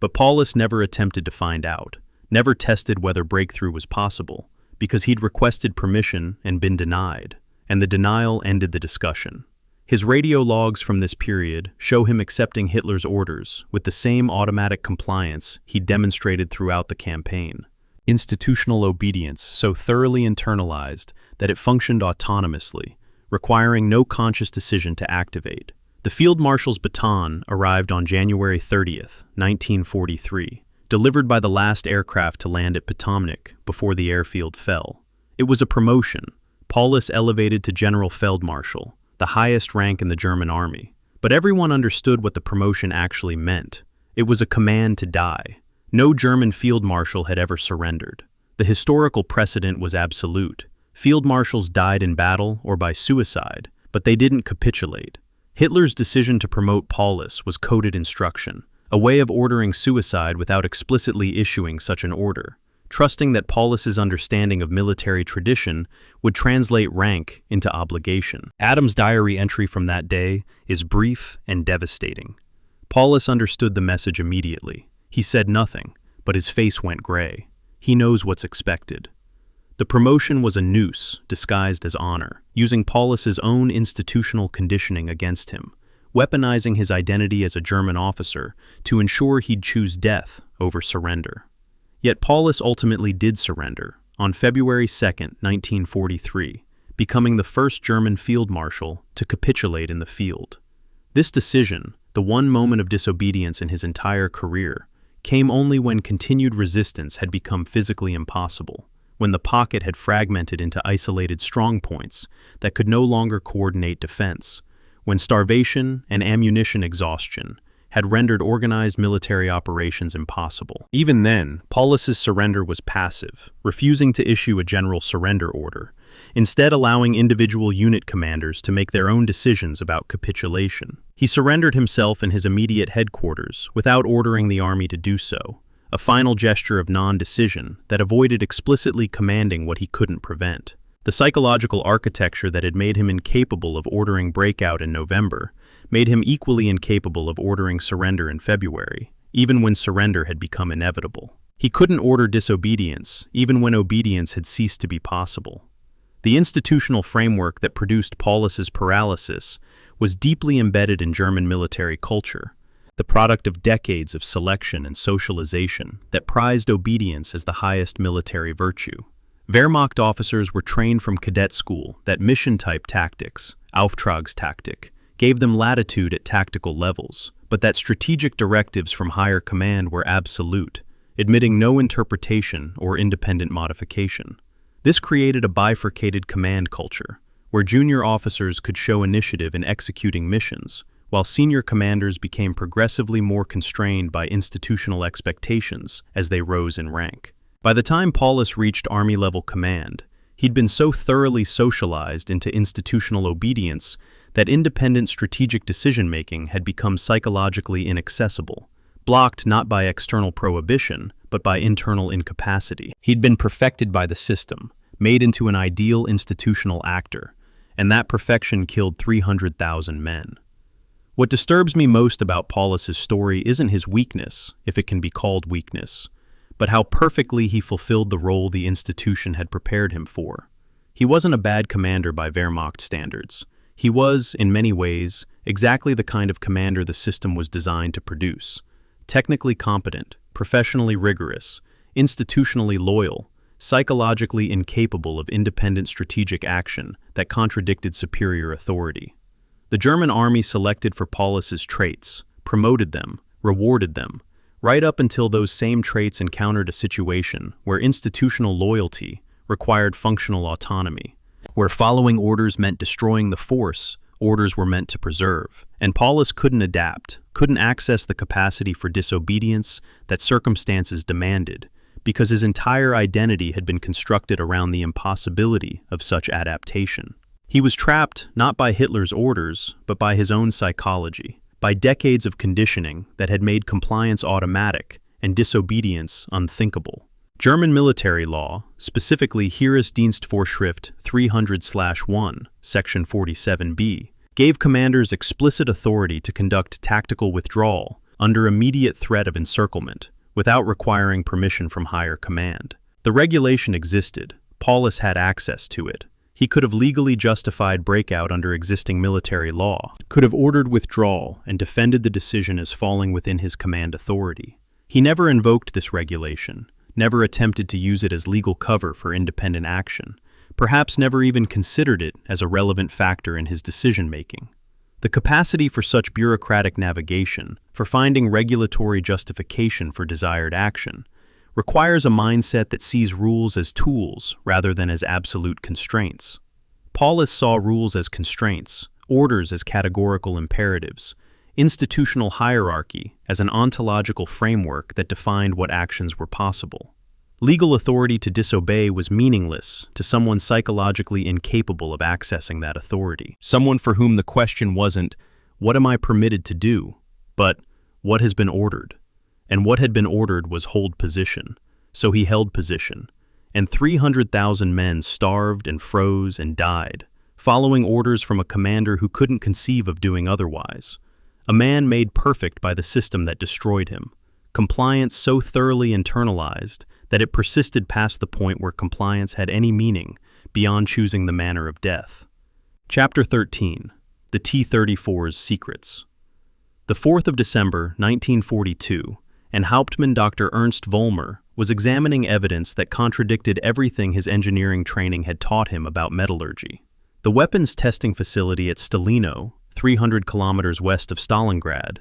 But Paulus never attempted to find out, never tested whether breakthrough was possible, because he'd requested permission and been denied, and the denial ended the discussion. His radio logs from this period show him accepting Hitler's orders with the same automatic compliance he'd demonstrated throughout the campaign. Institutional obedience so thoroughly internalized that it functioned autonomously, requiring no conscious decision to activate. The Field Marshal's baton arrived on January 30th, 1943, delivered by the last aircraft to land at Potomnik before the airfield fell. It was a promotion, Paulus elevated to General Feldmarschall, the highest rank in the German army. But everyone understood what the promotion actually meant. It was a command to die. No German field marshal had ever surrendered. The historical precedent was absolute. Field marshals died in battle or by suicide, but they didn't capitulate. Hitler's decision to promote Paulus was coded instruction, a way of ordering suicide without explicitly issuing such an order, trusting that Paulus's understanding of military tradition would translate rank into obligation. Adam's diary entry from that day is brief and devastating. Paulus understood the message immediately. He said nothing, but his face went gray. He knows what's expected. The promotion was a noose disguised as honor, using Paulus's own institutional conditioning against him, weaponizing his identity as a German officer to ensure he'd choose death over surrender. Yet Paulus ultimately did surrender on February 2, 1943, becoming the first German field marshal to capitulate in the field. This decision, the one moment of disobedience in his entire career, came only when continued resistance had become physically impossible, when the pocket had fragmented into isolated strongpoints that could no longer coordinate defense, when starvation and ammunition exhaustion had rendered organized military operations impossible. Even then, Paulus's surrender was passive, refusing to issue a general surrender order, instead allowing individual unit commanders to make their own decisions about capitulation. He surrendered himself in his immediate headquarters without ordering the army to do so, a final gesture of non-decision that avoided explicitly commanding what he couldn't prevent. The psychological architecture that had made him incapable of ordering breakout in November made him equally incapable of ordering surrender in February, even when surrender had become inevitable. He couldn't order disobedience, even when obedience had ceased to be possible. The institutional framework that produced Paulus's paralysis was deeply embedded in German military culture, the product of decades of selection and socialization that prized obedience as the highest military virtue. Wehrmacht officers were trained from cadet school that mission-type tactics, Auftragstaktik, gave them latitude at tactical levels, but that strategic directives from higher command were absolute, admitting no interpretation or independent modification. This created a bifurcated command culture, where junior officers could show initiative in executing missions, while senior commanders became progressively more constrained by institutional expectations as they rose in rank. By the time Paulus reached army-level command, he'd been so thoroughly socialized into institutional obedience that independent strategic decision-making had become psychologically inaccessible, blocked not by external prohibition, but by internal incapacity. He'd been perfected by the system, made into an ideal institutional actor, and that perfection killed 300,000 men. What disturbs me most about Paulus's story isn't his weakness, if it can be called weakness, but how perfectly he fulfilled the role the institution had prepared him for. He wasn't a bad commander by Wehrmacht standards. He was, in many ways, exactly the kind of commander the system was designed to produce. Technically competent, professionally rigorous, institutionally loyal, psychologically incapable of independent strategic action that contradicted superior authority. The German army selected for Paulus's traits, promoted them, rewarded them, right up until those same traits encountered a situation where institutional loyalty required functional autonomy. Where following orders meant destroying the force, orders were meant to preserve. And Paulus couldn't adapt, couldn't access the capacity for disobedience that circumstances demanded, because his entire identity had been constructed around the impossibility of such adaptation. He was trapped not by Hitler's orders, but by his own psychology, by decades of conditioning that had made compliance automatic and disobedience unthinkable. German military law, specifically Heeresdienstvorschrift 300/1, Section 47b, gave commanders explicit authority to conduct tactical withdrawal under immediate threat of encirclement, without requiring permission from higher command. The regulation existed. Paulus had access to it. He could have legally justified breakout under existing military law, could have ordered withdrawal and defended the decision as falling within his command authority. He never invoked this regulation, never attempted to use it as legal cover for independent action, perhaps never even considered it as a relevant factor in his decision-making. The capacity for such bureaucratic navigation, for finding regulatory justification for desired action, requires a mindset that sees rules as tools rather than as absolute constraints. Paulus saw rules as constraints, orders as categorical imperatives, institutional hierarchy as an ontological framework that defined what actions were possible. Legal authority to disobey was meaningless to someone psychologically incapable of accessing that authority. Someone for whom the question wasn't, "What am I permitted to do?" but, "What has been ordered?" And what had been ordered was hold position. So he held position. And 300,000 men starved and froze and died, following orders from a commander who couldn't conceive of doing otherwise. A man made perfect by the system that destroyed him. Compliance so thoroughly internalized that it persisted past the point where compliance had any meaning beyond choosing the manner of death. Chapter 13. The T-34's Secrets. The 4th of December, 1942, and Hauptmann Dr. Ernst Vollmer was examining evidence that contradicted everything his engineering training had taught him about metallurgy. The weapons testing facility at Stalino, 300 kilometers west of Stalingrad,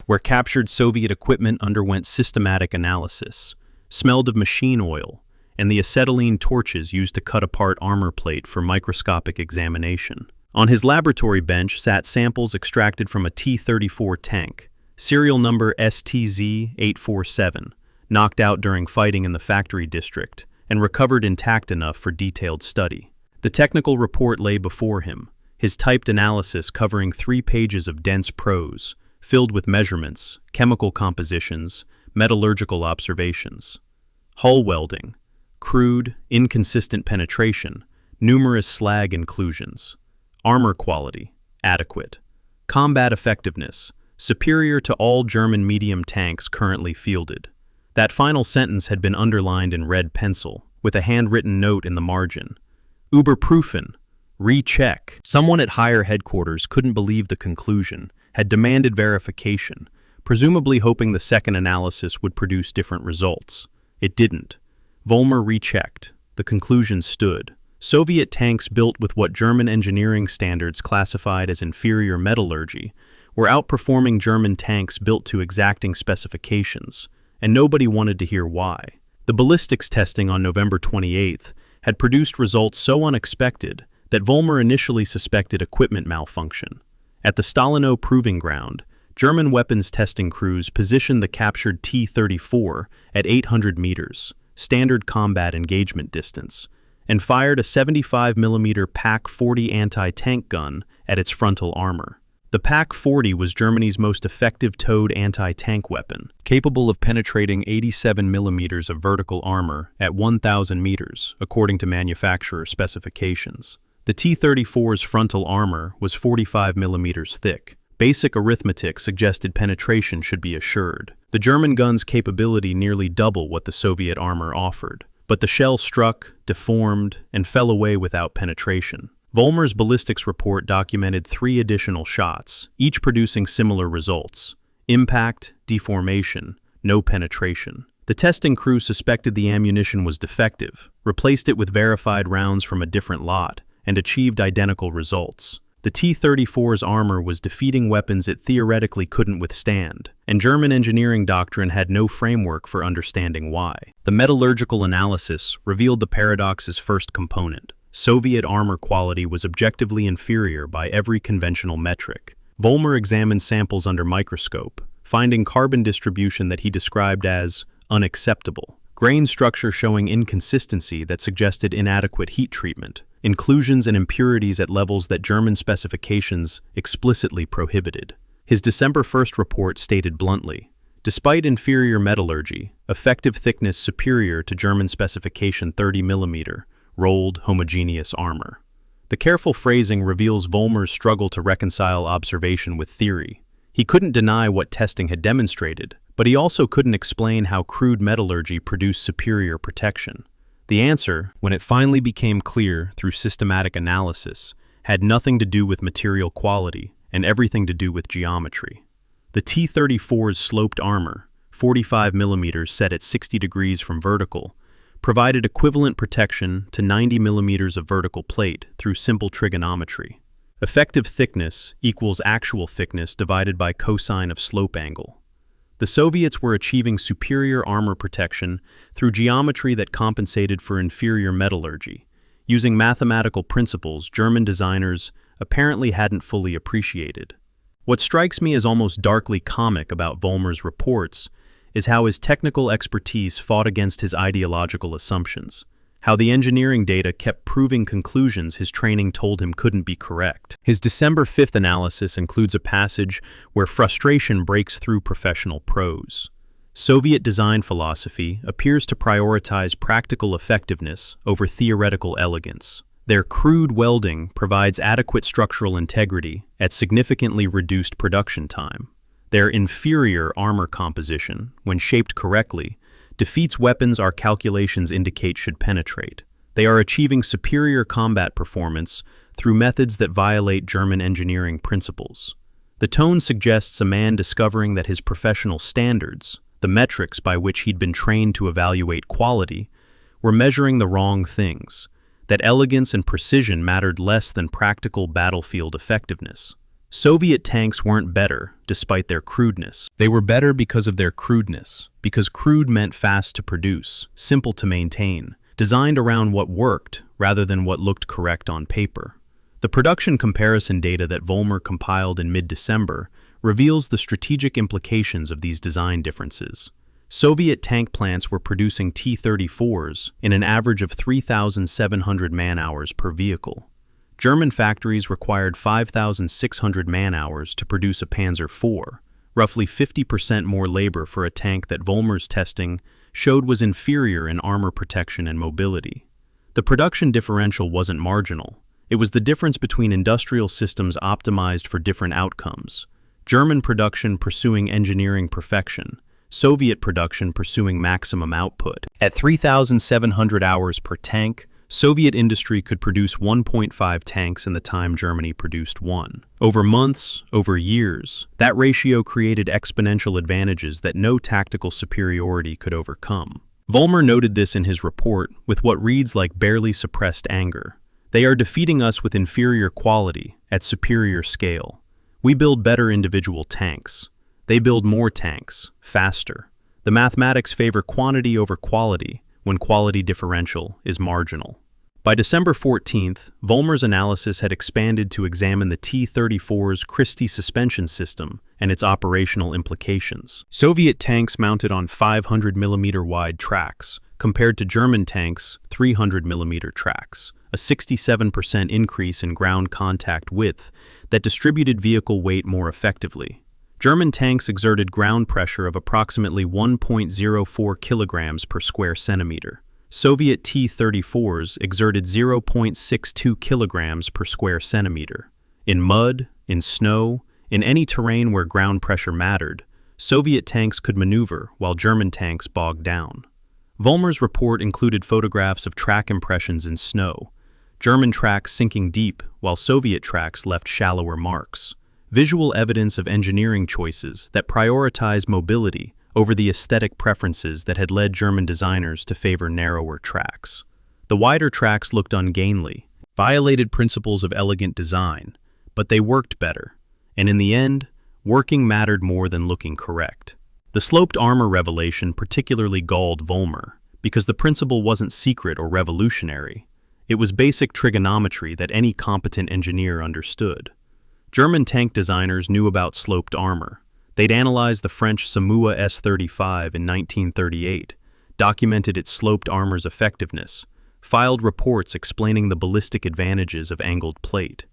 where captured Soviet equipment underwent systematic analysis, smelled of machine oil and the acetylene torches used to cut apart armor plate for microscopic examination. On his laboratory bench sat samples extracted from a T-34 tank, serial number STZ-847, knocked out during fighting in the factory district and recovered intact enough for detailed study. The technical report lay before him, his typed analysis covering 3 pages of dense prose, filled with measurements, chemical compositions, metallurgical observations. Hull welding, crude, inconsistent penetration, numerous slag inclusions. Armor quality, adequate. Combat effectiveness, superior to all German medium tanks currently fielded. That final sentence had been underlined in red pencil, with a handwritten note in the margin. Überprüfen, recheck. Someone at higher headquarters couldn't believe the conclusion, had demanded verification, presumably hoping the second analysis would produce different results. It didn't. Vollmer rechecked. The conclusion stood. Soviet tanks built with what German engineering standards classified as inferior metallurgy were outperforming German tanks built to exacting specifications, and nobody wanted to hear why. The ballistics testing on November 28th had produced results so unexpected that Vollmer initially suspected equipment malfunction. At the Stalino Proving Ground, German weapons testing crews positioned the captured T-34 at 800 meters, standard combat engagement distance, and fired a 75mm PaK-40 anti-tank gun at its frontal armor. The PaK-40 was Germany's most effective towed anti-tank weapon, capable of penetrating 87mm of vertical armor at 1,000 meters, according to manufacturer specifications. The T-34's frontal armor was 45mm thick. Basic arithmetic suggested penetration should be assured. The German gun's capability nearly double what the Soviet armor offered, but the shell struck, deformed, and fell away without penetration. Vollmer's ballistics report documented 3 additional shots, each producing similar results: impact, deformation, no penetration. The testing crew suspected the ammunition was defective, replaced it with verified rounds from a different lot, and achieved identical results. The T-34's armor was defeating weapons it theoretically couldn't withstand, and German engineering doctrine had no framework for understanding why. The metallurgical analysis revealed the paradox's first component. Soviet armor quality was objectively inferior by every conventional metric. Vollmer examined samples under microscope, finding carbon distribution that he described as unacceptable, grain structure showing inconsistency that suggested inadequate heat treatment, inclusions and impurities at levels that German specifications explicitly prohibited. His December 1st report stated bluntly, despite inferior metallurgy, effective thickness superior to German specification 30mm, rolled homogeneous armor. The careful phrasing reveals Vollmer's struggle to reconcile observation with theory. He couldn't deny what testing had demonstrated, but he also couldn't explain how crude metallurgy produced superior protection. The answer, when it finally became clear through systematic analysis, had nothing to do with material quality and everything to do with geometry. The T-34's sloped armor, 45mm set at 60 degrees from vertical, provided equivalent protection to 90mm of vertical plate through simple trigonometry. Effective thickness equals actual thickness divided by cosine of slope angle. The Soviets were achieving superior armor protection through geometry that compensated for inferior metallurgy, using mathematical principles German designers apparently hadn't fully appreciated. What strikes me as almost darkly comic about Vollmer's reports is how his technical expertise fought against his ideological assumptions, how the engineering data kept proving conclusions his training told him couldn't be correct. His December 5th analysis includes a passage where frustration breaks through professional prose. Soviet design philosophy appears to prioritize practical effectiveness over theoretical elegance. Their crude welding provides adequate structural integrity at significantly reduced production time. Their inferior armor composition, when shaped correctly, defeats weapons our calculations indicate should penetrate. They are achieving superior combat performance through methods that violate German engineering principles. The tone suggests a man discovering that his professional standards, the metrics by which he'd been trained to evaluate quality, were measuring the wrong things, that elegance and precision mattered less than practical battlefield effectiveness. Soviet tanks weren't better, despite their crudeness. They were better because of their crudeness, because crude meant fast to produce, simple to maintain, designed around what worked rather than what looked correct on paper. The production comparison data that Vollmer compiled in mid-December reveals the strategic implications of these design differences. Soviet tank plants were producing T-34s in an average of 3,700 man-hours per vehicle. German factories required 5,600 man-hours to produce a Panzer IV, roughly 50% more labor for a tank that Vollmer's testing showed was inferior in armor protection and mobility. The production differential wasn't marginal. It was the difference between industrial systems optimized for different outcomes. German production pursuing engineering perfection, Soviet production pursuing maximum output. At 3,700 hours per tank, Soviet industry could produce 1.5 tanks in the time Germany produced 1. Over months, over years, that ratio created exponential advantages that no tactical superiority could overcome. Vollmer noted this in his report with what reads like barely suppressed anger. They are defeating us with inferior quality, at superior scale. We build better individual tanks. They build more tanks, faster. The mathematics favor quantity over quality, when quality differential is marginal. By December 14th, Vollmer's analysis had expanded to examine the T-34's Christie suspension system and its operational implications. Soviet tanks mounted on 500mm wide tracks, compared to German tanks' 300mm tracks, a 67% increase in ground contact width that distributed vehicle weight more effectively. German tanks exerted ground pressure of approximately 1.04 kilograms per square centimeter. Soviet T-34s exerted 0.62 kilograms per square centimeter. In mud, in snow, in any terrain where ground pressure mattered, Soviet tanks could maneuver while German tanks bogged down. Vollmer's report included photographs of track impressions in snow, German tracks sinking deep while Soviet tracks left shallower marks, visual evidence of engineering choices that prioritized mobility over the aesthetic preferences that had led German designers to favor narrower tracks. The wider tracks looked ungainly, violated principles of elegant design, but they worked better, and in the end, working mattered more than looking correct. The sloped armor revelation particularly galled Vollmer, because the principle wasn't secret or revolutionary. It was basic trigonometry that any competent engineer understood. German tank designers knew about sloped armor. They'd analyzed the French Samua S-35 in 1938, documented its sloped armor's effectiveness, filed reports explaining the ballistic advantages of angled plate.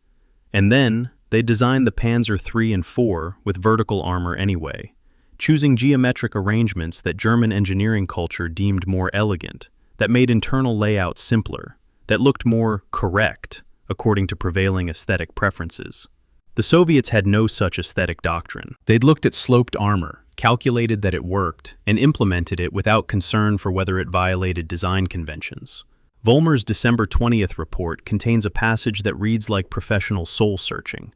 And then, they designed the Panzer III and IV with vertical armor anyway, choosing geometric arrangements that German engineering culture deemed more elegant, that made internal layout simpler, that looked more correct, according to prevailing aesthetic preferences. The Soviets had no such aesthetic doctrine. They'd looked at sloped armor, calculated that it worked, and implemented it without concern for whether it violated design conventions. Vollmer's December 20th report contains a passage that reads like professional soul-searching.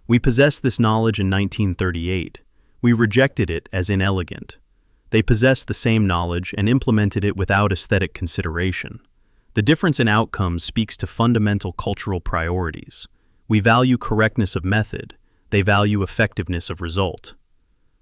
We possessed this knowledge in 1938. We rejected it as inelegant. They possessed the same knowledge and implemented it without aesthetic consideration. The difference in outcomes speaks to fundamental cultural priorities. We value correctness of method. They value effectiveness of result.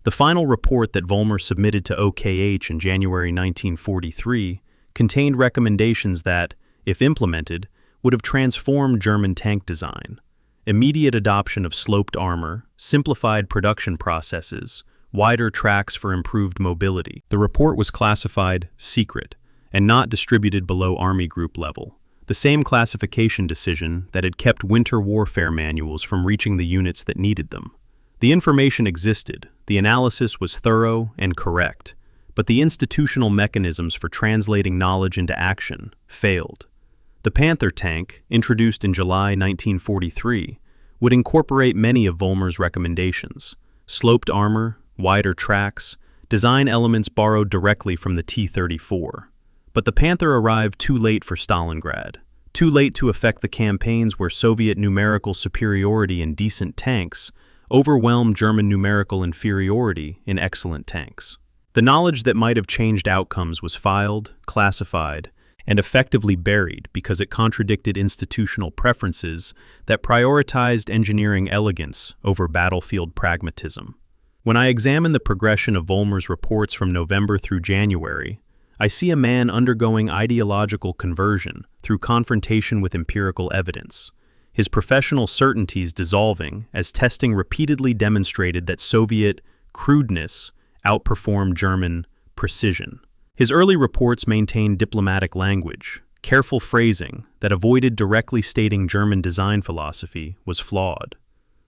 The final report that Vollmer submitted to OKH in January 1943 contained recommendations that, if implemented, would have transformed German tank design. Immediate adoption of sloped armor, simplified production processes, wider tracks for improved mobility. The report was classified secret and not distributed below Army Group level, the same classification decision that had kept winter warfare manuals from reaching the units that needed them. The information existed, the analysis was thorough and correct, but the institutional mechanisms for translating knowledge into action failed. The Panther tank, introduced in July 1943, would incorporate many of Vollmer's recommendations: sloped armor, wider tracks, design elements borrowed directly from the T-34. But the Panther arrived too late for Stalingrad, too late to affect the campaigns where Soviet numerical superiority in decent tanks overwhelmed German numerical inferiority in excellent tanks. The knowledge that might have changed outcomes was filed, classified, and effectively buried because it contradicted institutional preferences that prioritized engineering elegance over battlefield pragmatism. When I examine the progression of Vollmer's reports from November through January, I see a man undergoing ideological conversion through confrontation with empirical evidence, his professional certainties dissolving as testing repeatedly demonstrated that Soviet crudeness outperformed German precision. His early reports maintained diplomatic language. Careful phrasing that avoided directly stating German design philosophy was flawed.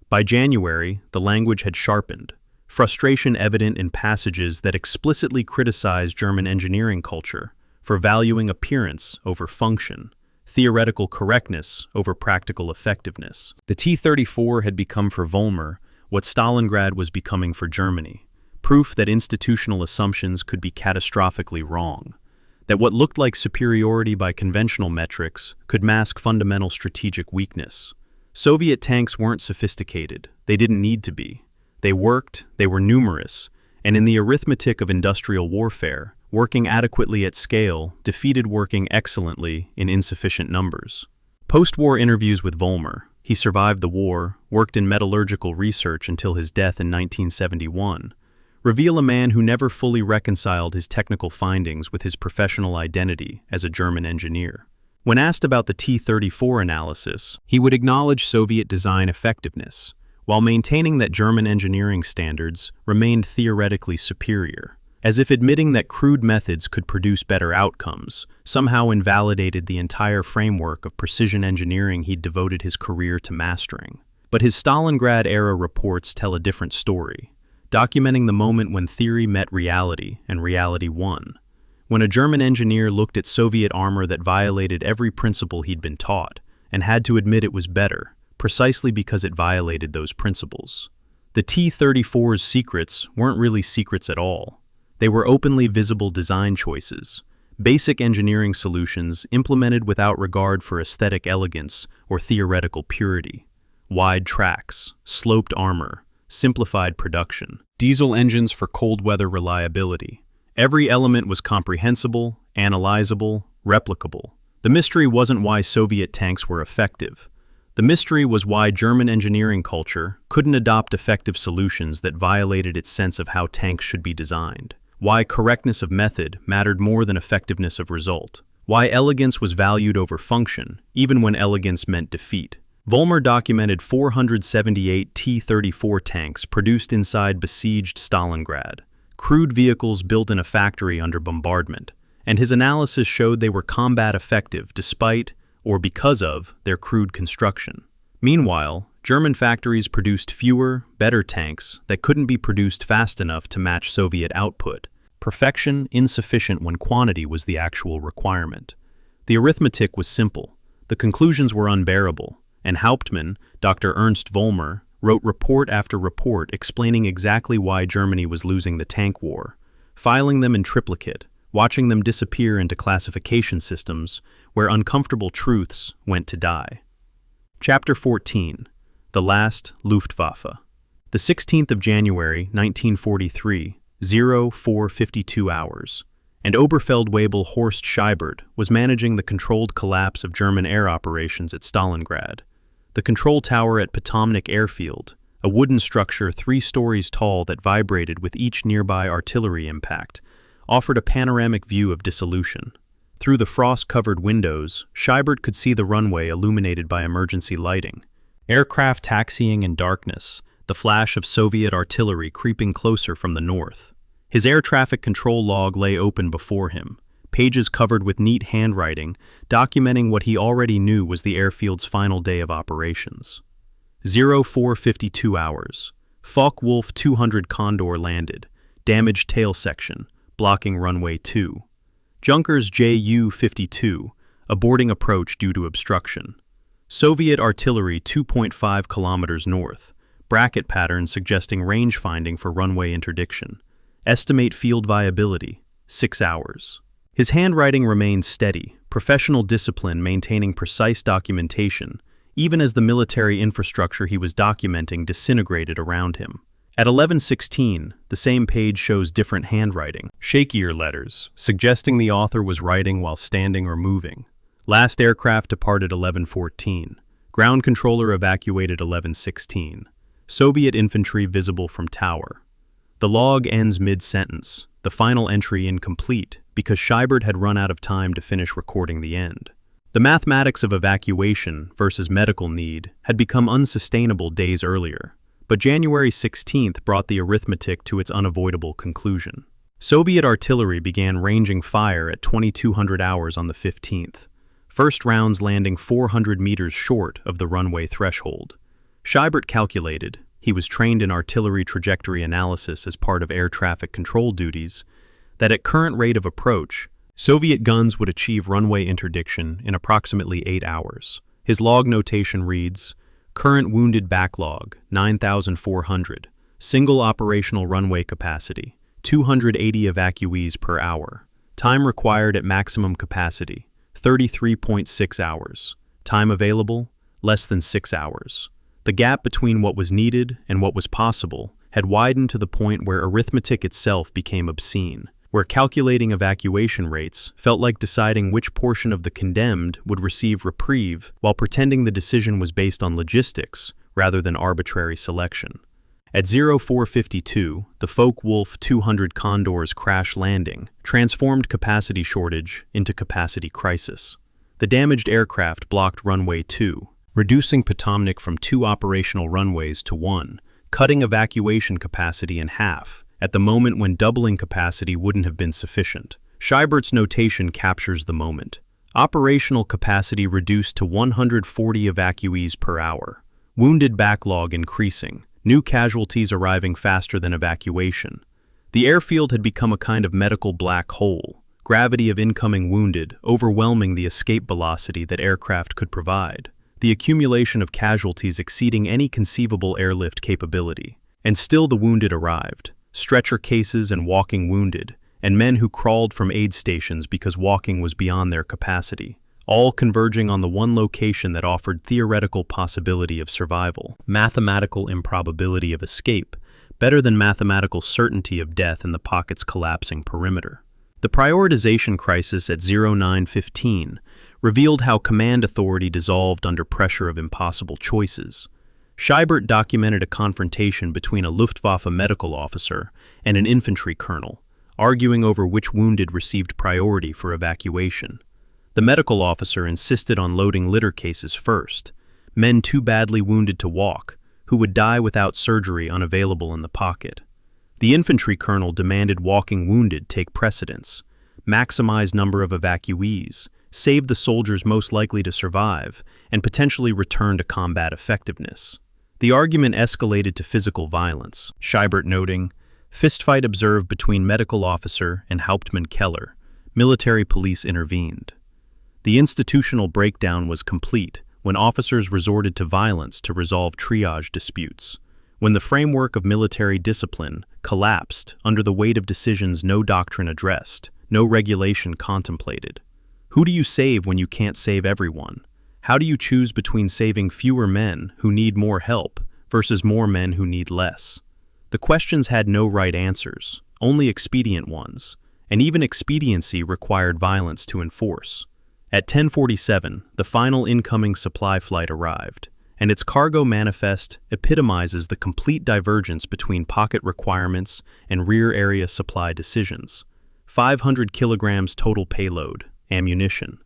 By January, the language had sharpened, frustration evident in passages that explicitly criticized German engineering culture for valuing appearance over function, theoretical correctness over practical effectiveness. The T-34 had become for Vollmer what Stalingrad was becoming for Germany, proof that institutional assumptions could be catastrophically wrong, that what looked like superiority by conventional metrics could mask fundamental strategic weakness. Soviet tanks weren't sophisticated, they didn't need to be. They worked, they were numerous, and in the arithmetic of industrial warfare, working adequately at scale defeated working excellently in insufficient numbers. Post-war interviews with Vollmer, he survived the war, worked in metallurgical research until his death in 1971, reveal a man who never fully reconciled his technical findings with his professional identity as a German engineer. When asked about the T-34 analysis, he would acknowledge Soviet design effectiveness, while maintaining that German engineering standards remained theoretically superior, as if admitting that crude methods could produce better outcomes somehow invalidated the entire framework of precision engineering he'd devoted his career to mastering. But his Stalingrad-era reports tell a different story, documenting the moment when theory met reality and reality won. When a German engineer looked at Soviet armor that violated every principle he'd been taught, and had to admit it was better, precisely because it violated those principles. The T-34's secrets weren't really secrets at all. They were openly visible design choices, basic engineering solutions implemented without regard for aesthetic elegance or theoretical purity. Wide tracks, sloped armor, simplified production, diesel engines for cold weather reliability. Every element was comprehensible, analyzable, replicable. The mystery wasn't why Soviet tanks were effective. The mystery was why German engineering culture couldn't adopt effective solutions that violated its sense of how tanks should be designed. Why correctness of method mattered more than effectiveness of result. Why elegance was valued over function, even when elegance meant defeat. Vollmer documented 478 T-34 tanks produced inside besieged Stalingrad, crude vehicles built in a factory under bombardment, and his analysis showed they were combat effective despite, or because of, their crude construction. Meanwhile, German factories produced fewer, better tanks that couldn't be produced fast enough to match Soviet output. Perfection insufficient when quantity was the actual requirement. The arithmetic was simple, the conclusions were unbearable, and Hauptmann, Dr. Ernst Vollmer, wrote report after report explaining exactly why Germany was losing the tank war, filing them in triplicate, watching them disappear into classification systems where uncomfortable truths went to die. Chapter 14. The Last Luftwaffe. The 16th of January, 1943, 0452 hours, and Oberfeldwebel Horst Scheibert was managing the controlled collapse of German air operations at Stalingrad. The control tower at Potomnik Airfield, a wooden structure 3 stories tall that vibrated with each nearby artillery impact, offered a panoramic view of dissolution. Through the frost-covered windows, Scheibert could see the runway illuminated by emergency lighting. Aircraft taxiing in darkness, the flash of Soviet artillery creeping closer from the north. His air traffic control log lay open before him, pages covered with neat handwriting, documenting what he already knew was the airfield's final day of operations. 0452 hours. Focke-Wulf 200 Condor landed, damaged tail section, blocking runway 2. Junkers Ju-52, aborting approach due to obstruction. Soviet artillery 2.5 kilometers north, bracket pattern suggesting range finding for runway interdiction. Estimate field viability, 6 hours. His handwriting remained steady, professional discipline maintaining precise documentation, even as the military infrastructure he was documenting disintegrated around him. At 11:16, the same page shows different handwriting, shakier letters, suggesting the author was writing while standing or moving. Last aircraft departed 11:14. Ground controller evacuated 11:16. Soviet infantry visible from tower. The log ends mid-sentence, the final entry incomplete, because Scheibert had run out of time to finish recording the end. The mathematics of evacuation versus medical need had become unsustainable days earlier, but January 16th brought the arithmetic to its unavoidable conclusion. Soviet artillery began ranging fire at 2200 hours on the 15th, first rounds landing 400 meters short of the runway threshold. Scheibert calculated, he was trained in artillery trajectory analysis as part of air traffic control duties, that at current rate of approach, Soviet guns would achieve runway interdiction in approximately 8 hours. His log notation reads, current wounded backlog, 9,400, single operational runway capacity, 280 evacuees per hour, time required at maximum capacity, 33.6 hours, time available, less than 6 hours. The gap between what was needed and what was possible had widened to the point where arithmetic itself became obscene, where calculating evacuation rates felt like deciding which portion of the condemned would receive reprieve while pretending the decision was based on logistics rather than arbitrary selection. At 0452, the Focke-Wulf 200 Condor's crash landing transformed capacity shortage into capacity crisis. The damaged aircraft blocked runway 2, reducing Potomnik from 2 operational runways to 1, cutting evacuation capacity in half, at the moment when doubling capacity wouldn't have been sufficient. Scheibert's notation captures the moment. Operational capacity reduced to 140 evacuees per hour. Wounded backlog increasing. New casualties arriving faster than evacuation. The airfield had become a kind of medical black hole, gravity of incoming wounded overwhelming the escape velocity that aircraft could provide, the accumulation of casualties exceeding any conceivable airlift capability. And still the wounded arrived, stretcher cases and walking wounded, and men who crawled from aid stations because walking was beyond their capacity, all converging on the one location that offered theoretical possibility of survival, mathematical improbability of escape, better than mathematical certainty of death in the pocket's collapsing perimeter. The prioritization crisis at 0915 revealed how command authority dissolved under pressure of impossible choices. Scheibert documented a confrontation between a Luftwaffe medical officer and an infantry colonel, arguing over which wounded received priority for evacuation. The medical officer insisted on loading litter cases first, men too badly wounded to walk, who would die without surgery unavailable in the pocket. The infantry colonel demanded walking wounded take precedence, maximize number of evacuees, save the soldiers most likely to survive, and potentially return to combat effectiveness. The argument escalated to physical violence, Scheibert noting, "Fistfight observed between medical officer and Hauptmann Keller. Military police intervened." The institutional breakdown was complete when officers resorted to violence to resolve triage disputes, when the framework of military discipline collapsed under the weight of decisions no doctrine addressed, no regulation contemplated. Who do you save when you can't save everyone? How do you choose between saving fewer men who need more help versus more men who need less? The questions had no right answers, only expedient ones, and even expediency required violence to enforce. At 10:47, the final incoming supply flight arrived, and its cargo manifest epitomizes the complete divergence between pocket requirements and rear area supply decisions. 500 kilograms total payload, ammunition.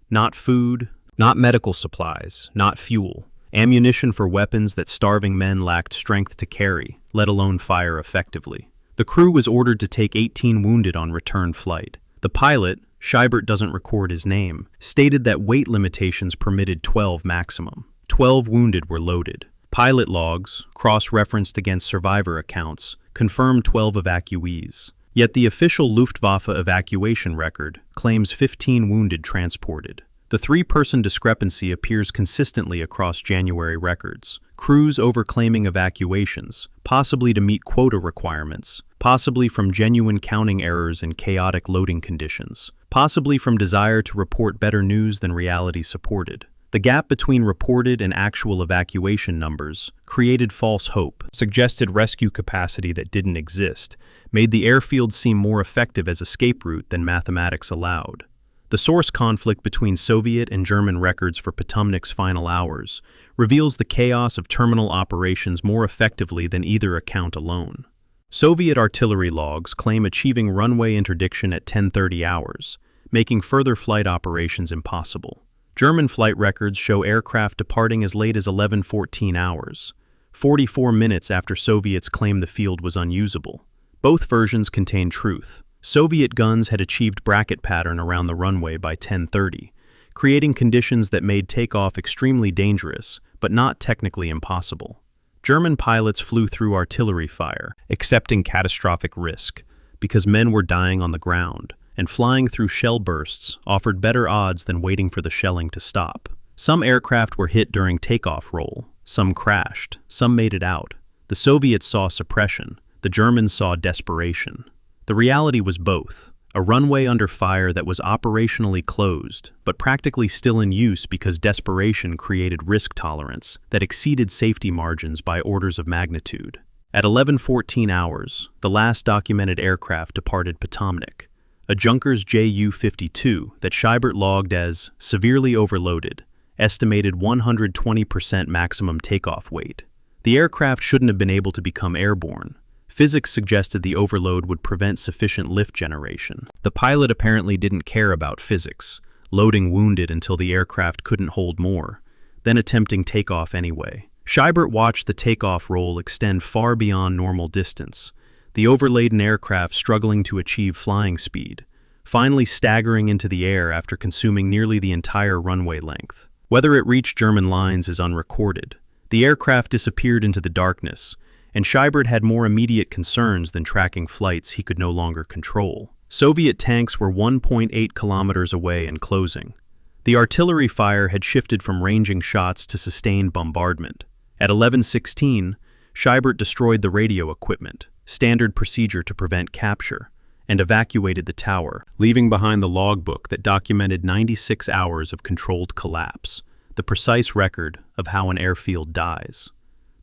Not food, not medical supplies, not fuel. Ammunition for weapons that starving men lacked strength to carry, let alone fire effectively. The crew was ordered to take 18 wounded on return flight. The pilot, Scheibert doesn't record his name, stated that weight limitations permitted 12 maximum. 12 wounded were loaded. Pilot logs, cross-referenced against survivor accounts, confirmed 12 evacuees. Yet the official Luftwaffe evacuation record claims 15 wounded transported. The 3-person discrepancy appears consistently across January records. Crews overclaiming evacuations, possibly to meet quota requirements, possibly from genuine counting errors and chaotic loading conditions, possibly from desire to report better news than reality supported. The gap between reported and actual evacuation numbers created false hope, suggested rescue capacity that didn't exist, made the airfield seem more effective as escape route than mathematics allowed. The source conflict between Soviet and German records for Potomnik's final hours reveals the chaos of terminal operations more effectively than either account alone. Soviet artillery logs claim achieving runway interdiction at 10:30 hours, making further flight operations impossible. German flight records show aircraft departing as late as 11:14 hours, 44 minutes after Soviets claimed the field was unusable. Both versions contain truth. Soviet guns had achieved bracket pattern around the runway by 10:30, creating conditions that made takeoff extremely dangerous, but not technically impossible. German pilots flew through artillery fire, accepting catastrophic risk, because men were dying on the ground, and flying through shell bursts offered better odds than waiting for the shelling to stop. Some aircraft were hit during takeoff roll, some crashed, some made it out. The Soviets saw suppression, the Germans saw desperation. The reality was both, a runway under fire that was operationally closed, but practically still in use because desperation created risk tolerance that exceeded safety margins by orders of magnitude. At 11:14 hours, the last documented aircraft departed Potomnik, a Junkers Ju-52 that Scheibert logged as severely overloaded, estimated 120% maximum takeoff weight. The aircraft shouldn't have been able to become airborne. Physics suggested the overload would prevent sufficient lift generation. The pilot apparently didn't care about physics, loading wounded until the aircraft couldn't hold more, then attempting takeoff anyway. Scheibert watched the takeoff roll extend far beyond normal distance, the overladen aircraft struggling to achieve flying speed, finally staggering into the air after consuming nearly the entire runway length. Whether it reached German lines is unrecorded. The aircraft disappeared into the darkness, and Scheibert had more immediate concerns than tracking flights he could no longer control. Soviet tanks were 1.8 kilometers away and closing. The artillery fire had shifted from ranging shots to sustained bombardment. At 11:16, Scheibert destroyed the radio equipment, standard procedure to prevent capture, and evacuated the tower, leaving behind the logbook that documented 96 hours of controlled collapse, the precise record of how an airfield dies.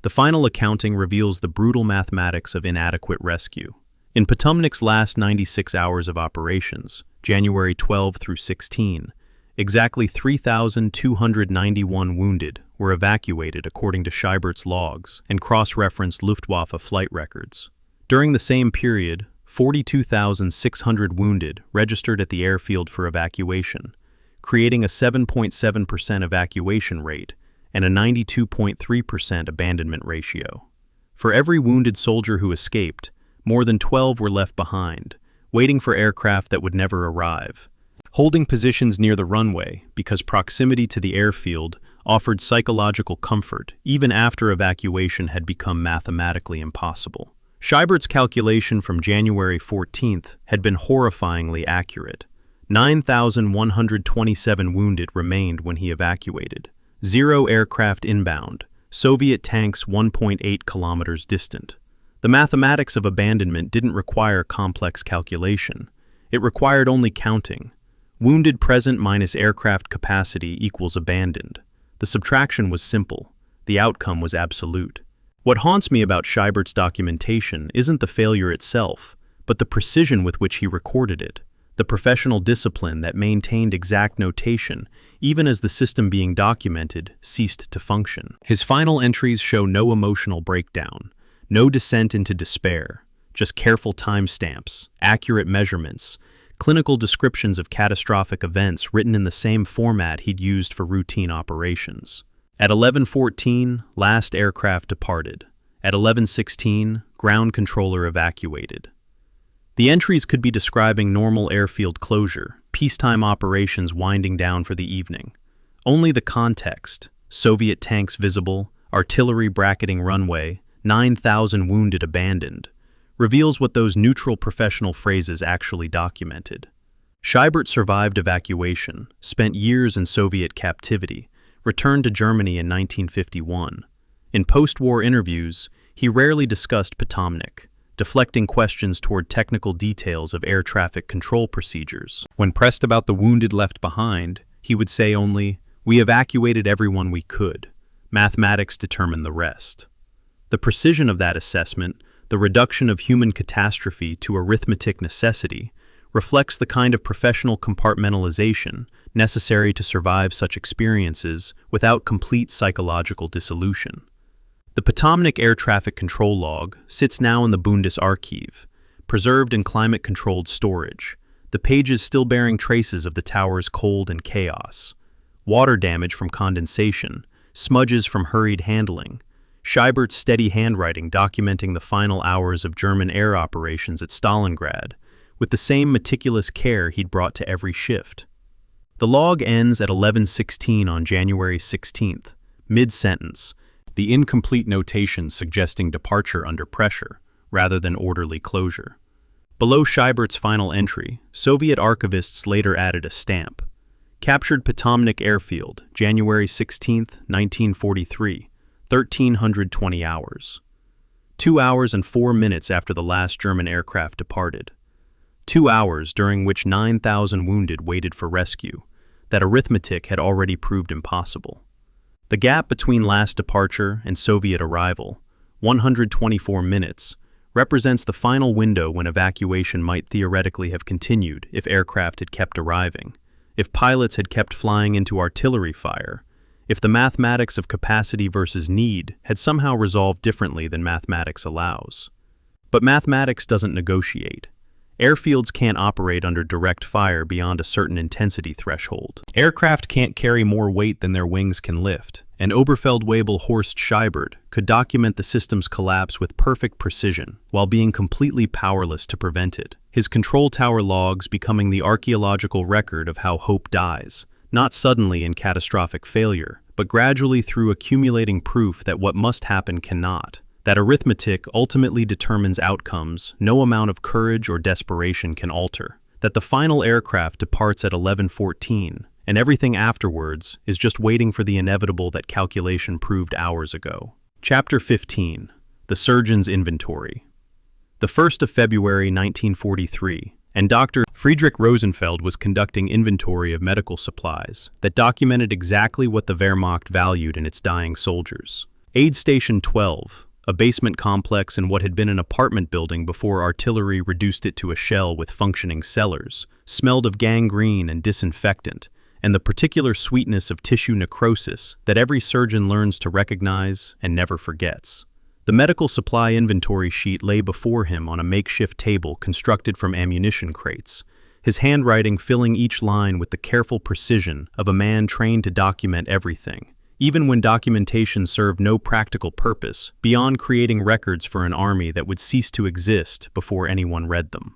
The final accounting reveals the brutal mathematics of inadequate rescue. In Potomnic's last 96 hours of operations, January 12 through 16, exactly 3,291 wounded were evacuated according to Scheibert's logs and cross-referenced Luftwaffe flight records. During the same period, 42,600 wounded registered at the airfield for evacuation, creating a 7.7% evacuation rate and a 92.3% abandonment ratio. For every wounded soldier who escaped, more than 12 were left behind, waiting for aircraft that would never arrive, holding positions near the runway because proximity to the airfield offered psychological comfort even after evacuation had become mathematically impossible. Scheibert's calculation from January 14th had been horrifyingly accurate. 9,127 wounded remained when he evacuated. 0 aircraft inbound, Soviet tanks 1.8 kilometers distant. The mathematics of abandonment didn't require complex calculation. It required only counting. Wounded present minus aircraft capacity equals abandoned. The subtraction was simple. The outcome was absolute. What haunts me about Scheibert's documentation isn't the failure itself, but the precision with which he recorded it, the professional discipline that maintained exact notation even as the system being documented ceased to function. His final entries show no emotional breakdown, no descent into despair, just careful timestamps, accurate measurements, clinical descriptions of catastrophic events written in the same format he'd used for routine operations. At 11:14, last aircraft departed. At 11:16, ground controller evacuated. The entries could be describing normal airfield closure, peacetime operations winding down for the evening. Only the context, Soviet tanks visible, artillery bracketing runway, 9,000 wounded abandoned, reveals what those neutral professional phrases actually documented. Scheibert survived evacuation, spent years in Soviet captivity, returned to Germany in 1951. In post-war interviews, he rarely discussed Potomnik, deflecting questions toward technical details of air traffic control procedures. When pressed about the wounded left behind, he would say only, "We evacuated everyone we could. Mathematics determined the rest." The precision of that assessment, the reduction of human catastrophe to arithmetic necessity, reflects the kind of professional compartmentalization necessary to survive such experiences without complete psychological dissolution. The Potomnik Air Traffic Control Log sits now in the Bundesarchiv, preserved in climate-controlled storage, the pages still bearing traces of the tower's cold and chaos. Water damage from condensation, smudges from hurried handling, Scheibert's steady handwriting documenting the final hours of German air operations at Stalingrad, with the same meticulous care he'd brought to every shift. The log ends at 11:16 on January 16th, mid-sentence, the incomplete notation suggesting departure under pressure, rather than orderly closure. Below Scheibert's final entry, Soviet archivists later added a stamp. Captured Potomnik Airfield, January 16th, 1943, 1320 hours. 2 hours and 4 minutes after the last German aircraft departed. 2 hours during which 9,000 wounded waited for rescue. That arithmetic had already proved impossible. The gap between last departure and Soviet arrival, 124 minutes, represents the final window when evacuation might theoretically have continued if aircraft had kept arriving, if pilots had kept flying into artillery fire, if the mathematics of capacity versus need had somehow resolved differently than mathematics allows. But mathematics doesn't negotiate. Airfields can't operate under direct fire beyond a certain intensity threshold. Aircraft can't carry more weight than their wings can lift, and Oberfeldwebel Horst Scheibert could document the system's collapse with perfect precision while being completely powerless to prevent it, his control tower logs becoming the archaeological record of how hope dies, not suddenly in catastrophic failure, but gradually through accumulating proof that what must happen cannot. That arithmetic ultimately determines outcomes no amount of courage or desperation can alter. That the final aircraft departs at 11:14, and everything afterwards is just waiting for the inevitable that calculation proved hours ago. Chapter 15. The Surgeon's Inventory. The 1st of February 1943, and Dr. Friedrich Rosenfeld was conducting inventory of medical supplies that documented exactly what the Wehrmacht valued in its dying soldiers. Aid Station 12, a basement complex in what had been an apartment building before artillery reduced it to a shell with functioning cellars, smelled of gangrene and disinfectant, and the particular sweetness of tissue necrosis that every surgeon learns to recognize and never forgets. The medical supply inventory sheet lay before him on a makeshift table constructed from ammunition crates, his handwriting filling each line with the careful precision of a man trained to document everything, even when documentation served no practical purpose beyond creating records for an army that would cease to exist before anyone read them.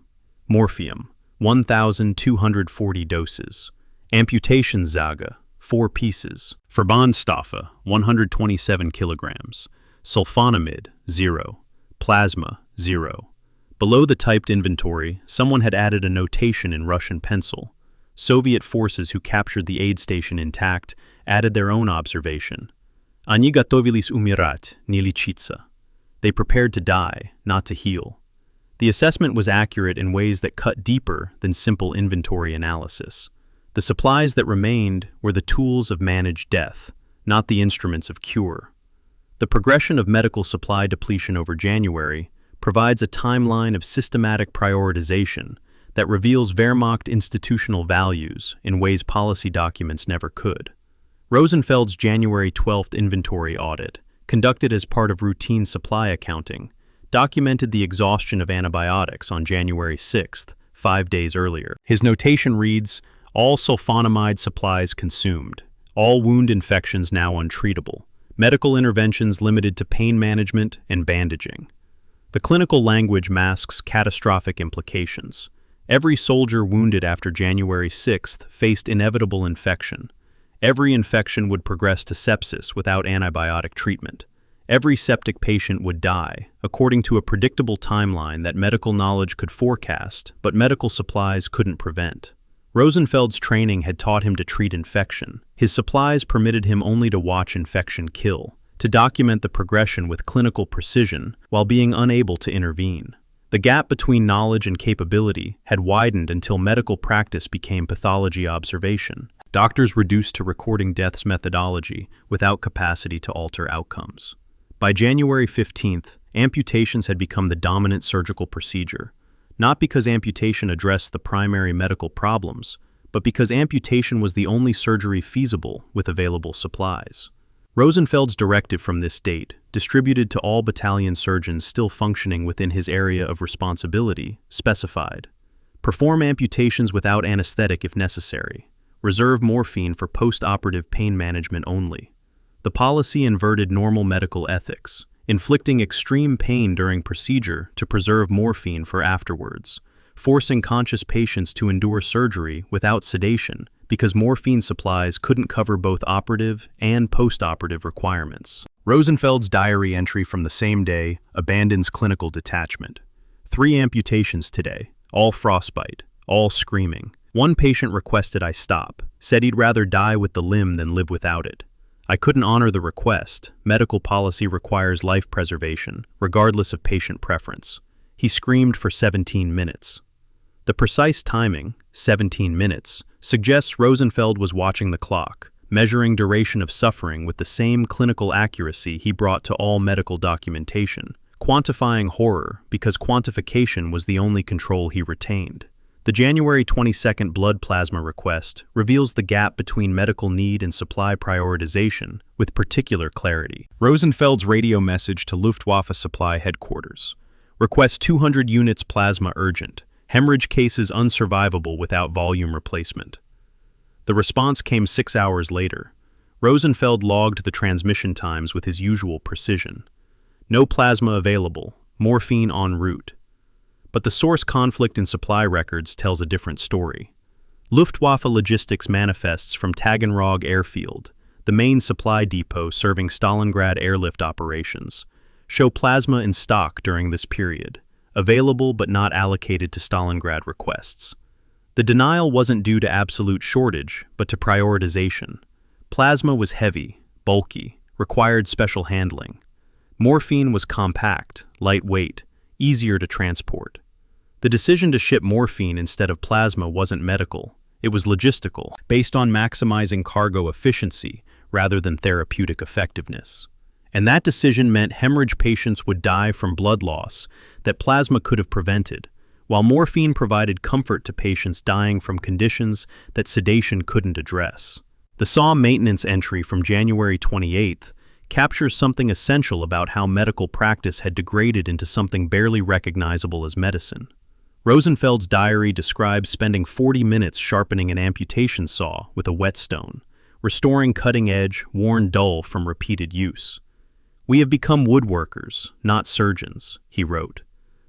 Morphium, 1,240 doses. Amputation Zaga, 4 pieces. Verbandstoffe, 127 kilograms. Sulfonamide, 0. Plasma, 0. Below the typed inventory, someone had added a notation in Russian pencil. Soviet forces who captured the aid station intact added their own observation. Они готовились умирать, не лечиться. They prepared to die, not to heal. The assessment was accurate in ways that cut deeper than simple inventory analysis. The supplies that remained were the tools of managed death, not the instruments of cure. The progression of medical supply depletion over January provides a timeline of systematic prioritization that reveals Wehrmacht institutional values in ways policy documents never could. Rosenfeld's January 12th inventory audit, conducted as part of routine supply accounting, documented the exhaustion of antibiotics on January 6th, 5 days earlier. His notation reads, "All sulfonamide supplies consumed, all wound infections now untreatable, medical interventions limited to pain management and bandaging." The clinical language masks catastrophic implications. Every soldier wounded after January 6th faced inevitable infection. Every infection would progress to sepsis without antibiotic treatment. Every septic patient would die, according to a predictable timeline that medical knowledge could forecast, but medical supplies couldn't prevent. Rosenfeld's training had taught him to treat infection. His supplies permitted him only to watch infection kill, to document the progression with clinical precision while being unable to intervene. The gap between knowledge and capability had widened until medical practice became pathology observation. Doctors reduced to recording deaths methodology without capacity to alter outcomes. By January 15th, amputations had become the dominant surgical procedure, not because amputation addressed the primary medical problems, but because amputation was the only surgery feasible with available supplies. Rosenfeld's directive from this date, distributed to all battalion surgeons still functioning within his area of responsibility, specified: perform amputations without anesthetic if necessary. Reserve morphine for post-operative pain management only. The policy inverted normal medical ethics, inflicting extreme pain during procedure to preserve morphine for afterwards, forcing conscious patients to endure surgery without sedation because morphine supplies couldn't cover both operative and post-operative requirements. Rosenfeld's diary entry from the same day abandons clinical detachment. 3 amputations today, all frostbite, all screaming. One patient requested I stop, said he'd rather die with the limb than live without it. I couldn't honor the request. Medical policy requires life preservation, regardless of patient preference. He screamed for 17 minutes. The precise timing, 17 minutes, suggests Rosenfeld was watching the clock, measuring duration of suffering with the same clinical accuracy he brought to all medical documentation, quantifying horror because quantification was the only control he retained. The January 22nd blood plasma request reveals the gap between medical need and supply prioritization with particular clarity. Rosenfeld's radio message to Luftwaffe supply headquarters. Request 200 units plasma urgent. hemorrhage cases unsurvivable without volume replacement. The response came 6 hours later. Rosenfeld logged the transmission times with his usual precision. No plasma available, morphine en route. But the source conflict in supply records tells a different story. Luftwaffe logistics manifests from Taganrog airfield, the main supply depot serving Stalingrad airlift operations, show plasma in stock during this period, available but not allocated to Stalingrad requests. The denial wasn't due to absolute shortage, but to prioritization. Plasma was heavy, bulky, required special handling. Morphine was compact, lightweight, easier to transport. The decision to ship morphine instead of plasma wasn't medical, it was logistical, based on maximizing cargo efficiency rather than therapeutic effectiveness. And that decision meant hemorrhage patients would die from blood loss that plasma could have prevented, while morphine provided comfort to patients dying from conditions that sedation couldn't address. The SAW maintenance entry from January 28th captures something essential about how medical practice had degraded into something barely recognizable as medicine. Rosenfeld's diary describes spending 40 minutes sharpening an amputation saw with a whetstone, restoring cutting edge, worn dull from repeated use. "We have become woodworkers, not surgeons," he wrote.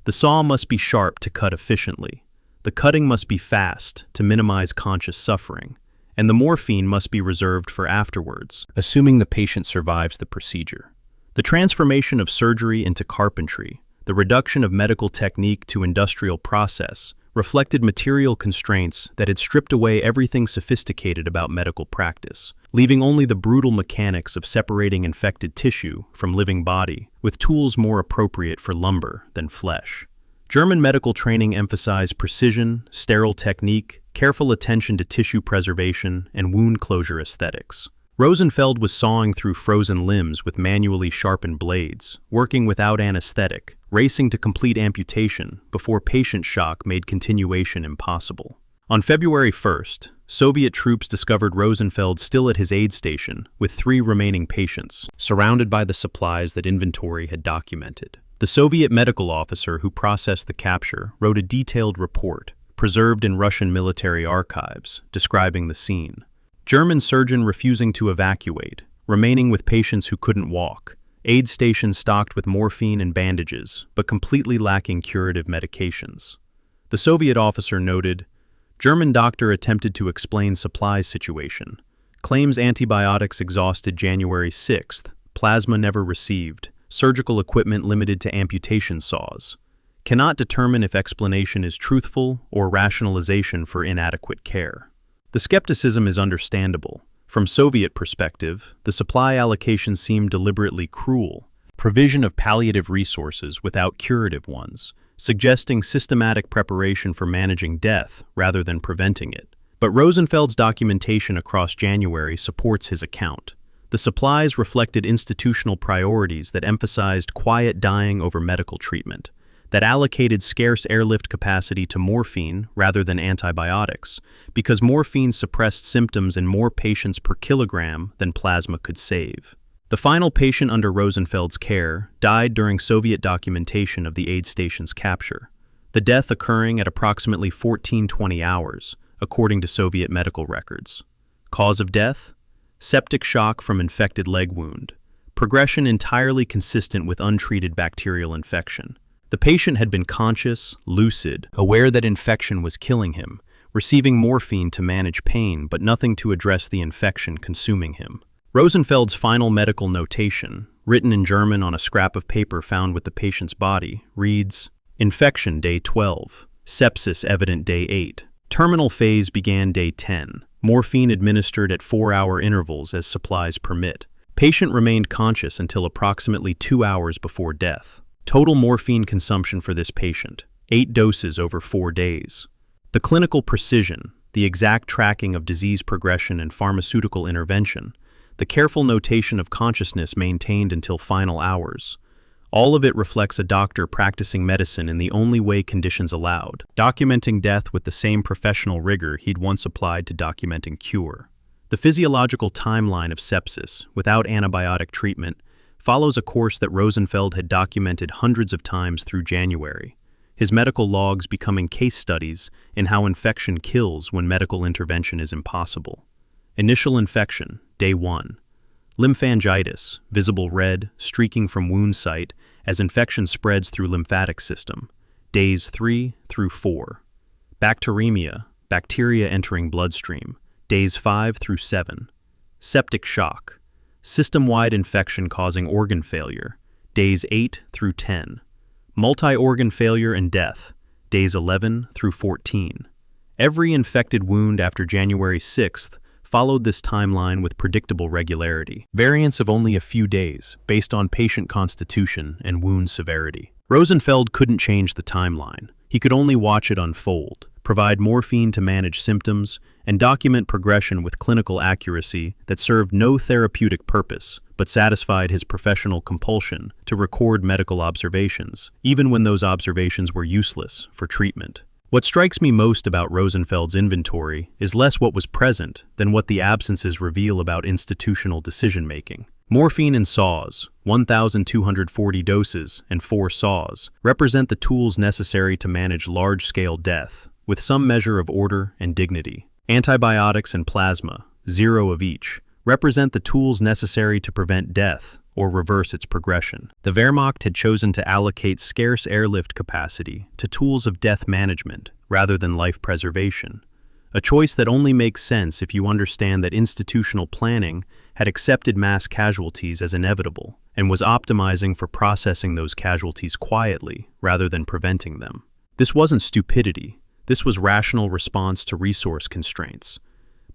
"The saw must be sharp to cut efficiently. The cutting must be fast to minimize conscious suffering, and the morphine must be reserved for afterwards, assuming the patient survives the procedure." The transformation of surgery into carpentry, the reduction of medical technique to industrial process, reflected material constraints that had stripped away everything sophisticated about medical practice, leaving only the brutal mechanics of separating infected tissue from living body, with tools more appropriate for lumber than flesh. German medical training emphasized precision, sterile technique, careful attention to tissue preservation, and wound closure aesthetics. Rosenfeld was sawing through frozen limbs with manually sharpened blades, working without anesthetic, racing to complete amputation before patient shock made continuation impossible. On February 1st, Soviet troops discovered Rosenfeld still at his aid station with 3 remaining patients, surrounded by the supplies that inventory had documented. The Soviet medical officer who processed the capture wrote a detailed report, preserved in Russian military archives, describing the scene. German surgeon refusing to evacuate, remaining with patients who couldn't walk, aid stations stocked with morphine and bandages, but completely lacking curative medications. The Soviet officer noted, "German doctor attempted to explain supplies situation. Claims antibiotics exhausted January 6th, plasma never received, surgical equipment limited to amputation saws. Cannot determine if explanation is truthful or rationalization for inadequate care." The skepticism is understandable. From Soviet perspective, the supply allocation seemed deliberately cruel, provision of palliative resources without curative ones, suggesting systematic preparation for managing death rather than preventing it. But Rosenfeld's documentation across January supports his account. The supplies reflected institutional priorities that emphasized quiet dying over medical treatment, that allocated scarce airlift capacity to morphine rather than antibiotics, because morphine suppressed symptoms in more patients per kilogram than plasma could save. The final patient under Rosenfeld's care died during Soviet documentation of the aid station's capture, the death occurring at approximately 14-20 hours, according to Soviet medical records. Cause of death? Septic shock from infected leg wound. Progression entirely consistent with untreated bacterial infection. The patient had been conscious, lucid, aware that infection was killing him, receiving morphine to manage pain but nothing to address the infection consuming him. Rosenfeld's final medical notation, written in German on a scrap of paper found with the patient's body, reads, "Infection day 12, sepsis evident day 8, terminal phase began day 10, morphine administered at 4-hour intervals as supplies permit. Patient remained conscious until approximately 2 hours before death. Total morphine consumption for this patient, 8 doses over 4 days. The clinical precision, the exact tracking of disease progression and pharmaceutical intervention, the careful notation of consciousness maintained until final hours. All of it reflects a doctor practicing medicine in the only way conditions allowed, documenting death with the same professional rigor he'd once applied to documenting cure. The physiological timeline of sepsis, without antibiotic treatment, follows a course that Rosenfeld had documented hundreds of times through January. his medical logs becoming case studies in how infection kills when medical intervention is impossible. Initial infection, day 1. Lymphangitis, visible red, streaking from wound site as infection spreads through lymphatic system, days 3 through 4. Bacteremia, bacteria entering bloodstream, days 5 through 7. Septic shock, system-wide infection causing organ failure, days 8 through 10. Multi-organ failure and death, days 11 through 14. Every infected wound after January 6th followed this timeline with predictable regularity. Variance of only a few days, based on patient constitution and wound severity. Rosenfeld couldn't change the timeline. He could only watch it unfold, provide morphine to manage symptoms, and document progression with clinical accuracy that served no therapeutic purpose, but satisfied his professional compulsion to record medical observations, even when those observations were useless for treatment. What strikes me most about Rosenfeld's inventory is less what was present than what the absences reveal about institutional decision-making. Morphine and saws, 1,240 doses and 4 saws, represent the tools necessary to manage large-scale death, with some measure of order and dignity. Antibiotics and plasma, 0 of each, represent the tools necessary to prevent death or reverse its progression. The Wehrmacht had chosen to allocate scarce airlift capacity to tools of death management rather than life preservation, a choice that only makes sense if you understand that institutional planning had accepted mass casualties as inevitable and was optimizing for processing those casualties quietly rather than preventing them. This wasn't stupidity. This was rational response to resource constraints.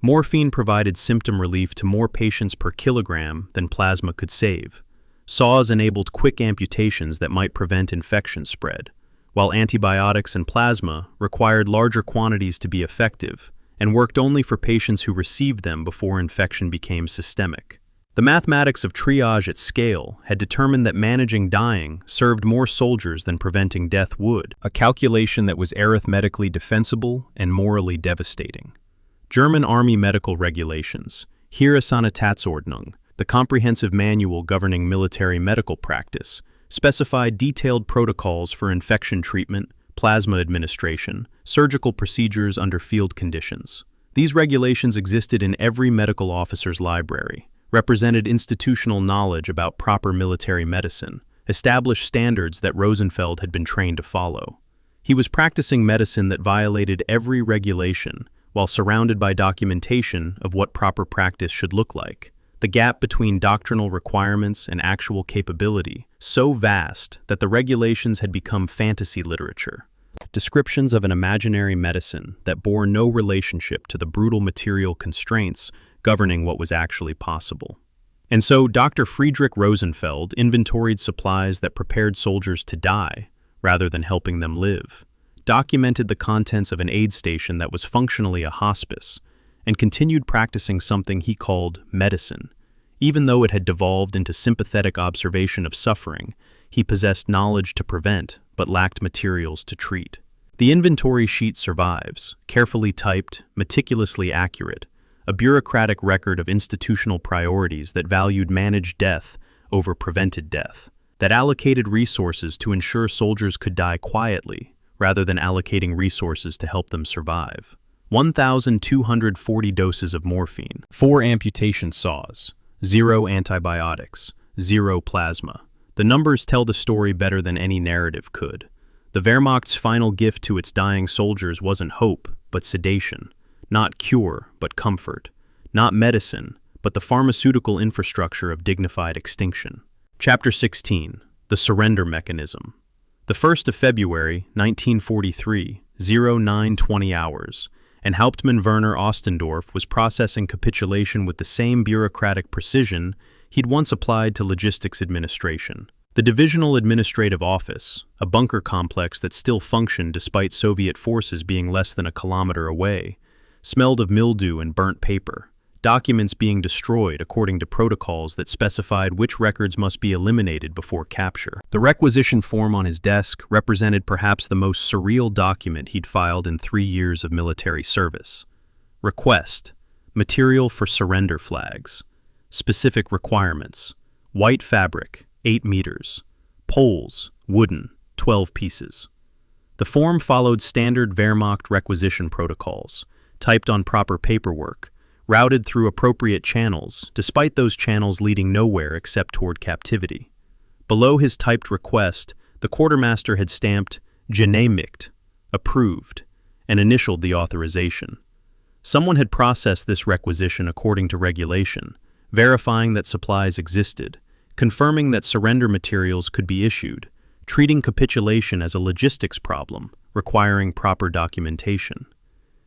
Morphine provided symptom relief to more patients per kilogram than plasma could save. Saws enabled quick amputations that might prevent infection spread, while antibiotics and plasma required larger quantities to be effective and worked only for patients who received them before infection became systemic. The mathematics of triage at scale had determined that managing dying served more soldiers than preventing death would, a calculation that was arithmetically defensible and morally devastating. German Army Medical Regulations, Heere Sanitätsordnung, the comprehensive manual governing military medical practice, specified detailed protocols for infection treatment, plasma administration, surgical procedures under field conditions. These regulations existed in every medical officer's library, represented institutional knowledge about proper military medicine, established standards that Rosenfeld had been trained to follow. He was practicing medicine that violated every regulation, while surrounded by documentation of what proper practice should look like. The gap between doctrinal requirements and actual capability, so vast that the regulations had become fantasy literature. Descriptions of an imaginary medicine that bore no relationship to the brutal material constraints governing what was actually possible. And so Dr. Friedrich Rosenfeld inventoried supplies that prepared soldiers to die rather than helping them live, documented the contents of an aid station that was functionally a hospice, and continued practicing something he called medicine. Even though it had devolved into sympathetic observation of suffering, he possessed knowledge to prevent, but lacked materials to treat. The inventory sheet survives, carefully typed, meticulously accurate, a bureaucratic record of institutional priorities that valued managed death over prevented death, that allocated resources to ensure soldiers could die quietly, rather than allocating resources to help them survive. 1,240 doses of morphine, 4 amputation saws, 0 antibiotics, 0 plasma. The numbers tell the story better than any narrative could. The Wehrmacht's final gift to its dying soldiers wasn't hope, but sedation. Not cure, but comfort. Not medicine, but the pharmaceutical infrastructure of dignified extinction. Chapter 16. The Surrender Mechanism. The 1st of February, 1943, 09:20 hours, and Hauptmann Werner Ostendorf was processing capitulation with the same bureaucratic precision he'd once applied to logistics administration. The Divisional Administrative Office, a bunker complex that still functioned despite Soviet forces being less than a kilometer away, smelled of mildew and burnt paper, documents being destroyed according to protocols that specified which records must be eliminated before capture. The requisition form on his desk represented perhaps the most surreal document he'd filed in 3 years of military service. Request: material for surrender flags. Specific requirements: white fabric, 8 meters. Poles, wooden, 12 pieces. The form followed standard Wehrmacht requisition protocols, typed on proper paperwork, routed through appropriate channels, despite those channels leading nowhere except toward captivity. Below his typed request, the quartermaster had stamped Genehmigt, approved, and initialed the authorization. Someone had processed this requisition according to regulation, verifying that supplies existed, confirming that surrender materials could be issued, treating capitulation as a logistics problem, requiring proper documentation.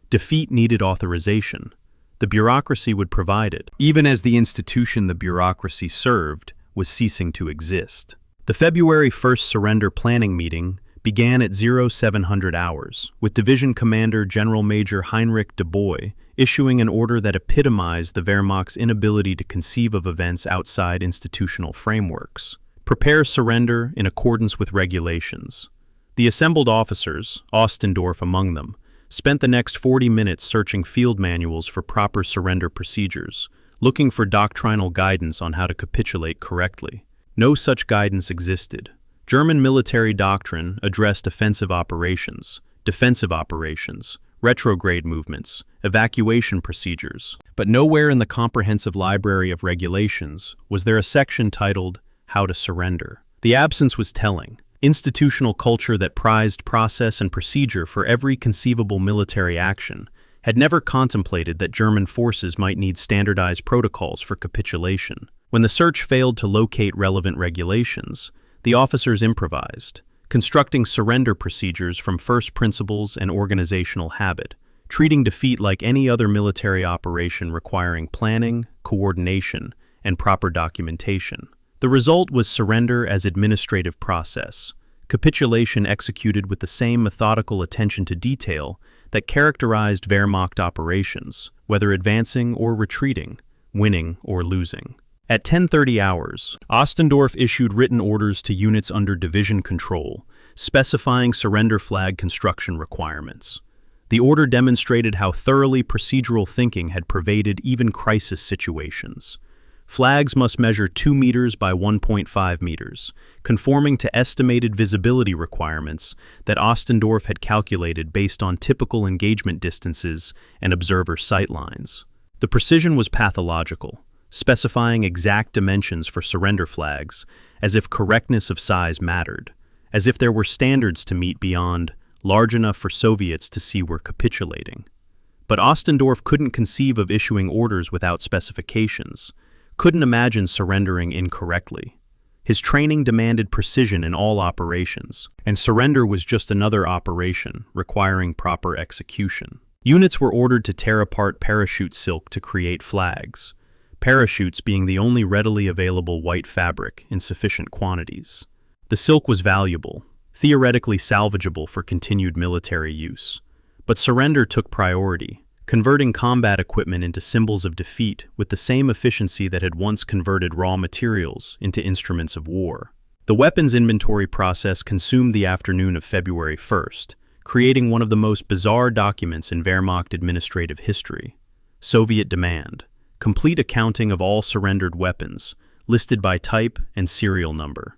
Defeat needed authorization. The bureaucracy would provide it, even as the institution the bureaucracy served was ceasing to exist. The February 1st surrender planning meeting began at 0700 hours, with Division Commander General Major Heinrich de Boy issuing an order that epitomized the Wehrmacht's inability to conceive of events outside institutional frameworks. Prepare surrender in accordance with regulations. The assembled officers, Ostendorf among them, spent the next 40 minutes searching field manuals for proper surrender procedures, looking for doctrinal guidance on how to capitulate correctly. No such guidance existed. German military doctrine addressed offensive operations, defensive operations, retrograde movements, evacuation procedures, but nowhere in the comprehensive library of regulations was there a section titled How to Surrender. The absence was telling. Institutional culture that prized process and procedure for every conceivable military action had never contemplated that German forces might need standardized protocols for capitulation. When the search failed to locate relevant regulations, the officers improvised, constructing surrender procedures from first principles and organizational habit, treating defeat like any other military operation requiring planning, coordination, and proper documentation. The result was surrender as administrative process, capitulation executed with the same methodical attention to detail that characterized Wehrmacht operations, whether advancing or retreating, winning or losing. At 10:30 hours, Ostendorf issued written orders to units under division control, specifying surrender flag construction requirements. The order demonstrated how thoroughly procedural thinking had pervaded even crisis situations. Flags must measure 2 meters by 1.5 meters, conforming to estimated visibility requirements that Ostendorf had calculated based on typical engagement distances and observer sightlines. The precision was pathological, specifying exact dimensions for surrender flags, as if correctness of size mattered, as if there were standards to meet beyond large enough for Soviets to see we're capitulating. But Ostendorf couldn't conceive of issuing orders without specifications, couldn't imagine surrendering incorrectly. His training demanded precision in all operations, and surrender was just another operation requiring proper execution. Units were ordered to tear apart parachute silk to create flags, parachutes being the only readily available white fabric in sufficient quantities. The silk was valuable, theoretically salvageable for continued military use, but surrender took priority, converting combat equipment into symbols of defeat with the same efficiency that had once converted raw materials into instruments of war. The weapons inventory process consumed the afternoon of February 1st, creating one of the most bizarre documents in Wehrmacht administrative history. Soviet demand: complete accounting of all surrendered weapons, listed by type and serial number.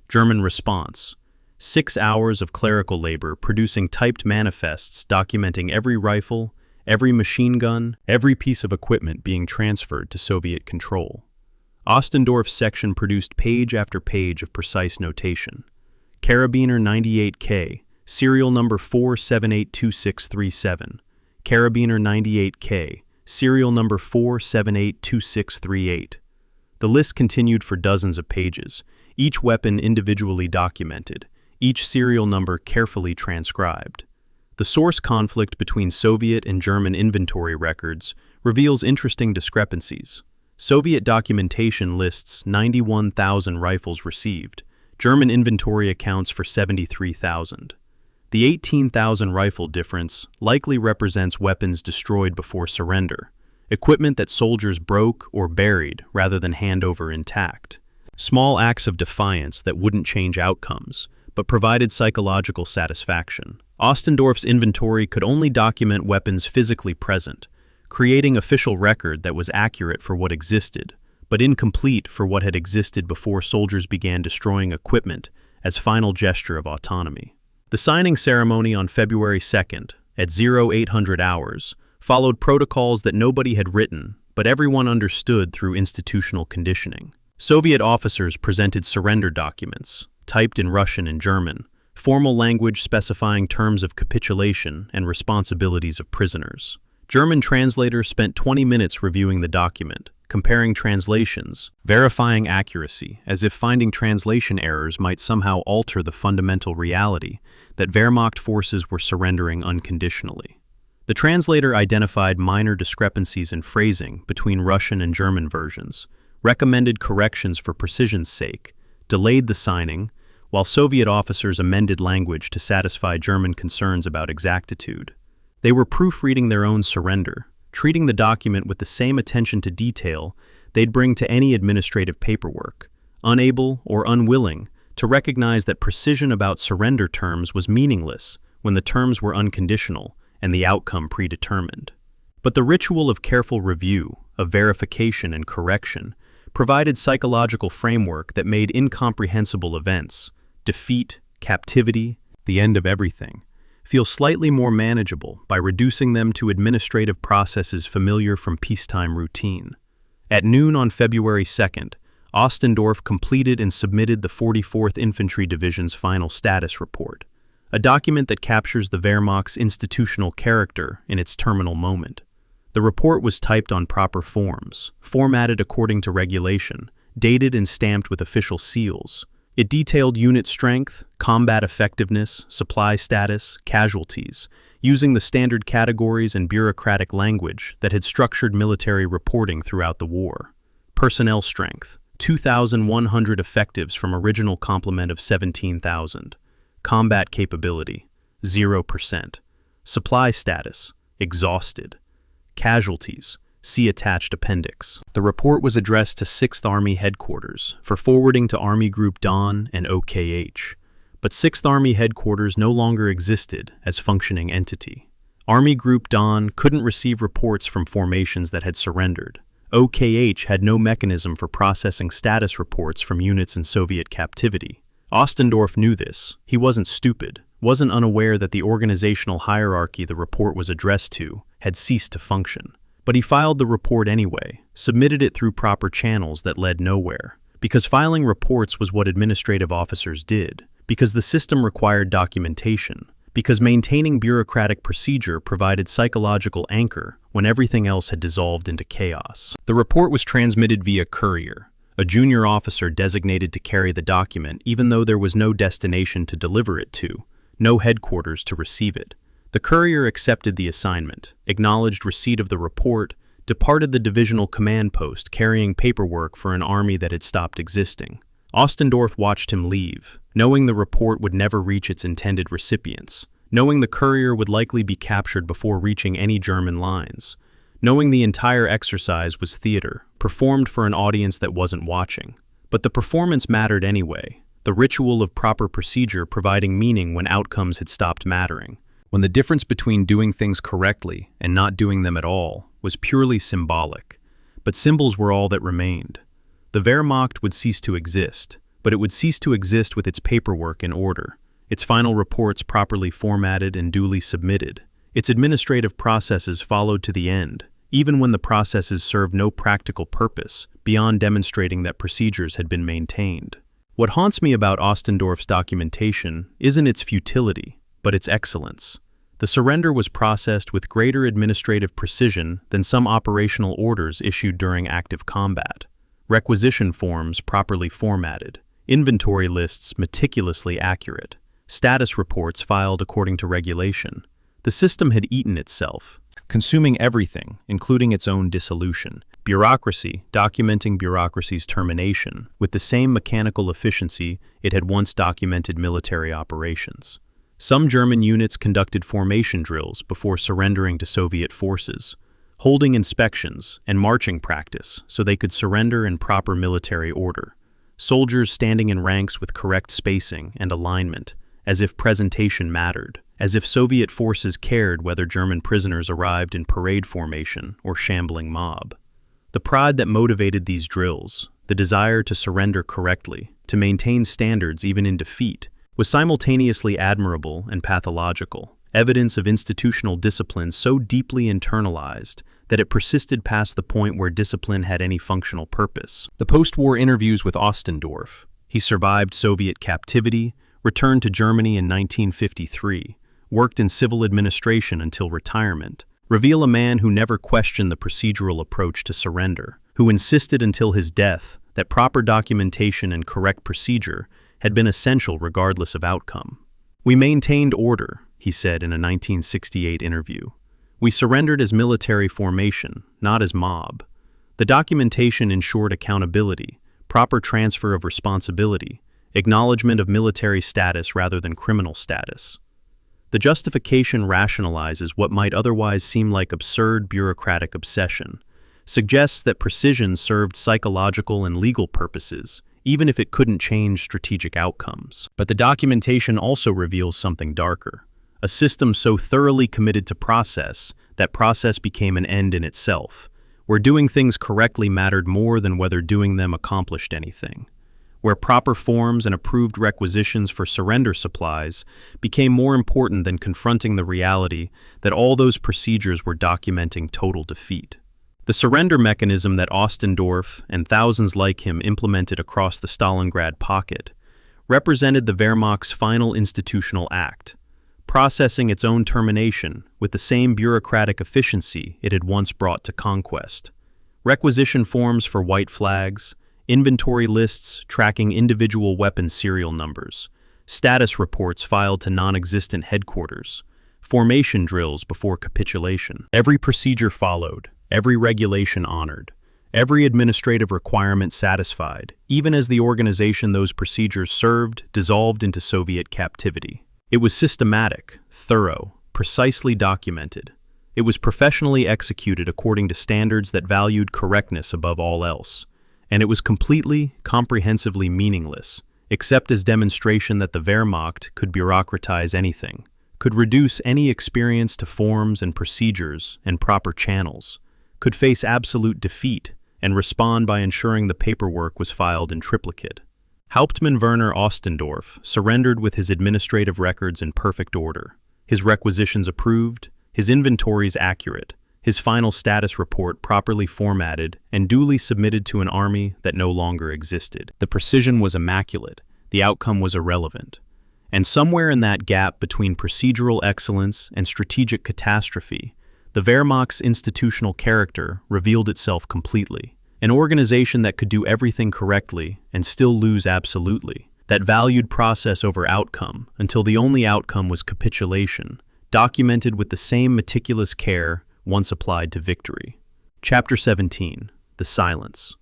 German response: 6 hours of clerical labor producing typed manifests documenting every rifle, every machine gun, every piece of equipment being transferred to Soviet control. Ostendorf's section produced page after page of precise notation. Carabiner 98K, serial number 4782637. Carabiner 98K, serial number 4782638. The list continued for dozens of pages, each weapon individually documented, each serial number carefully transcribed. The source conflict between Soviet and German inventory records reveals interesting discrepancies. Soviet documentation lists 91,000 rifles received. German inventory accounts for 73,000. The 18,000 rifle difference likely represents weapons destroyed before surrender, equipment that soldiers broke or buried rather than hand over intact. Small acts of defiance that wouldn't change outcomes, but provided psychological satisfaction. Ostendorf's inventory could only document weapons physically present, creating official record that was accurate for what existed, but incomplete for what had existed before soldiers began destroying equipment as final gesture of autonomy. The signing ceremony on February 2nd, at 0800 hours, followed protocols that nobody had written, but everyone understood through institutional conditioning. Soviet officers presented surrender documents, typed in Russian and German, formal language specifying terms of capitulation and responsibilities of prisoners. German translators spent 20 minutes reviewing the document, comparing translations, verifying accuracy, as if finding translation errors might somehow alter the fundamental reality that Wehrmacht forces were surrendering unconditionally. The translator identified minor discrepancies in phrasing between Russian and German versions, recommended corrections for precision's sake, delayed the signing, while Soviet officers amended language to satisfy German concerns about exactitude. They were proofreading their own surrender, treating the document with the same attention to detail they'd bring to any administrative paperwork, unable or unwilling to recognize that precision about surrender terms was meaningless when the terms were unconditional and the outcome predetermined. But the ritual of careful review, of verification and correction, provided psychological framework that made incomprehensible events, defeat, captivity, the end of everything, feel slightly more manageable by reducing them to administrative processes familiar from peacetime routine. At noon on February 2nd, Ostendorf completed and submitted the 44th Infantry Division's final status report, a document that captures the Wehrmacht's institutional character in its terminal moment. The report was typed on proper forms, formatted according to regulation, dated and stamped with official seals. It detailed unit strength, combat effectiveness, supply status, casualties, using the standard categories and bureaucratic language that had structured military reporting throughout the war. Personnel strength, 2,100 effectives from original complement of 17,000. Combat capability, 0%. Supply status, exhausted. Casualties, see attached appendix. The report was addressed to 6th Army Headquarters for forwarding to Army Group Don and OKH, but 6th Army Headquarters no longer existed as functioning entity. Army Group Don couldn't receive reports from formations that had surrendered. OKH had no mechanism for processing status reports from units in Soviet captivity. Ostendorf knew this. He wasn't stupid, wasn't unaware that the organizational hierarchy the report was addressed to had ceased to function. But he filed the report anyway, submitted it through proper channels that led nowhere, because filing reports was what administrative officers did, because the system required documentation, because maintaining bureaucratic procedure provided psychological anchor when everything else had dissolved into chaos. The report was transmitted via courier, a junior officer designated to carry the document even though there was no destination to deliver it to, no headquarters to receive it. The courier accepted the assignment, acknowledged receipt of the report, departed the divisional command post carrying paperwork for an army that had stopped existing. Ostendorf watched him leave, knowing the report would never reach its intended recipients, knowing the courier would likely be captured before reaching any German lines, knowing the entire exercise was theater, performed for an audience that wasn't watching. But the performance mattered anyway, the ritual of proper procedure providing meaning when outcomes had stopped mattering, when the difference between doing things correctly and not doing them at all was purely symbolic. But symbols were all that remained. The Wehrmacht would cease to exist, but it would cease to exist with its paperwork in order, its final reports properly formatted and duly submitted, its administrative processes followed to the end, even when the processes served no practical purpose beyond demonstrating that procedures had been maintained. What haunts me about Ostendorf's documentation isn't its futility, but its excellence. The surrender was processed with greater administrative precision than some operational orders issued during active combat. Requisition forms properly formatted, inventory lists meticulously accurate, status reports filed according to regulation. The system had eaten itself, consuming everything, including its own dissolution. Bureaucracy, documenting bureaucracy's termination with the same mechanical efficiency it had once documented military operations. Some German units conducted formation drills before surrendering to Soviet forces, holding inspections and marching practice so they could surrender in proper military order. Soldiers standing in ranks with correct spacing and alignment, as if presentation mattered, as if Soviet forces cared whether German prisoners arrived in parade formation or shambling mob. The pride that motivated these drills, the desire to surrender correctly, to maintain standards even in defeat, was simultaneously admirable and pathological, evidence of institutional discipline so deeply internalized that it persisted past the point where discipline had any functional purpose. The post-war interviews with Ostendorf. He survived Soviet captivity, returned to Germany in 1953, worked in civil administration until retirement, reveal a man who never questioned the procedural approach to surrender, who insisted until his death that proper documentation and correct procedure had been essential regardless of outcome. "We maintained order," he said in a 1968 interview. "We surrendered as military formation, not as mob. The documentation ensured accountability, proper transfer of responsibility, acknowledgement of military status rather than criminal status. The justification rationalizes what might otherwise seem like absurd bureaucratic obsession, suggests that precision served psychological and legal purposes, even if it couldn't change strategic outcomes. But the documentation also reveals something darker, a system so thoroughly committed to process that process became an end in itself, where doing things correctly mattered more than whether doing them accomplished anything, where proper forms and approved requisitions for surrender supplies became more important than confronting the reality that all those procedures were documenting total defeat. The surrender mechanism that Ostendorf and thousands like him implemented across the Stalingrad pocket represented the Wehrmacht's final institutional act, processing its own termination with the same bureaucratic efficiency it had once brought to conquest. Requisition forms for white flags, inventory lists tracking individual weapon serial numbers, status reports filed to non-existent headquarters, formation drills before capitulation. Every procedure followed, every regulation honored, every administrative requirement satisfied, even as the organization those procedures served dissolved into Soviet captivity. It was systematic, thorough, precisely documented. It was professionally executed according to standards that valued correctness above all else. And it was completely, comprehensively meaningless, except as demonstration that the Wehrmacht could bureaucratize anything, could reduce any experience to forms and procedures and proper channels, could face absolute defeat and respond by ensuring the paperwork was filed in triplicate. Hauptmann Werner Ostendorf surrendered with his administrative records in perfect order, his requisitions approved, his inventories accurate, his final status report properly formatted and duly submitted to an army that no longer existed. The precision was immaculate, the outcome was irrelevant. And somewhere in that gap between procedural excellence and strategic catastrophe, the Wehrmacht's institutional character revealed itself completely. An organization that could do everything correctly and still lose absolutely, that valued process over outcome until the only outcome was capitulation, documented with the same meticulous care once applied to victory. Chapter 17. The Silence.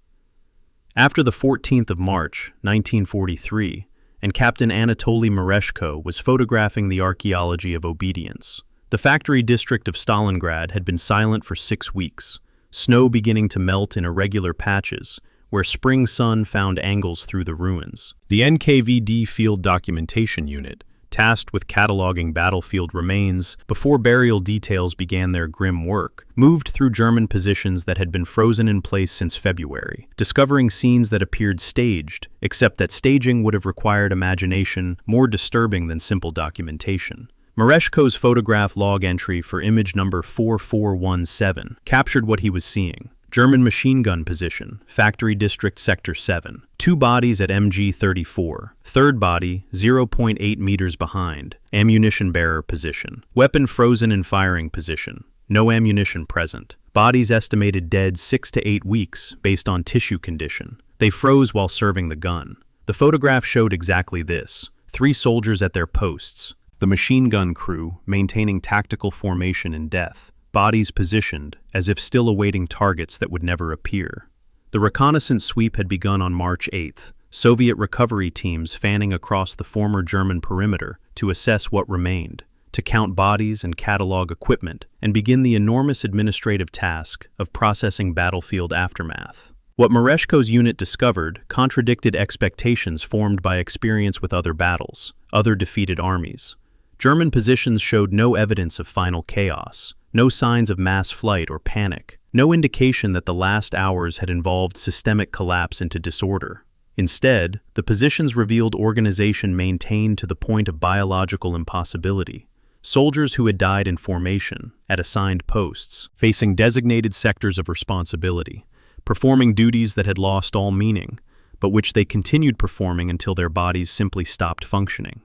After the 14th of March, 1943, and Captain Anatoly Mereshko was photographing the archaeology of obedience, the factory district of Stalingrad had been silent for 6 weeks, snow beginning to melt in irregular patches, where spring sun found angles through the ruins. The NKVD Field Documentation Unit, tasked with cataloging battlefield remains before burial details began their grim work, moved through German positions that had been frozen in place since February, discovering scenes that appeared staged, except that staging would have required imagination more disturbing than simple documentation. Mereshko's photograph log entry for image number 4417 captured what he was seeing. German machine gun position, Factory District Sector 7. 2 bodies at MG 34. Third body, 0.8 meters behind. Ammunition bearer position. Weapon frozen in firing position. No ammunition present. Bodies estimated dead 6 to 8 weeks based on tissue condition. They froze while serving the gun. The photograph showed exactly this. 3 soldiers at their posts. The machine gun crew maintaining tactical formation in death. Bodies positioned as if still awaiting targets that would never appear. The reconnaissance sweep had begun on March 8th, Soviet recovery teams fanning across the former German perimeter to assess what remained, to count bodies and catalog equipment, and begin the enormous administrative task of processing battlefield aftermath. What Mereshko's unit discovered contradicted expectations formed by experience with other battles, other defeated armies. German positions showed no evidence of final chaos. No signs of mass flight or panic, no indication that the last hours had involved systemic collapse into disorder. Instead, the positions revealed organization maintained to the point of biological impossibility. Soldiers who had died in formation, at assigned posts, facing designated sectors of responsibility, performing duties that had lost all meaning, but which they continued performing until their bodies simply stopped functioning.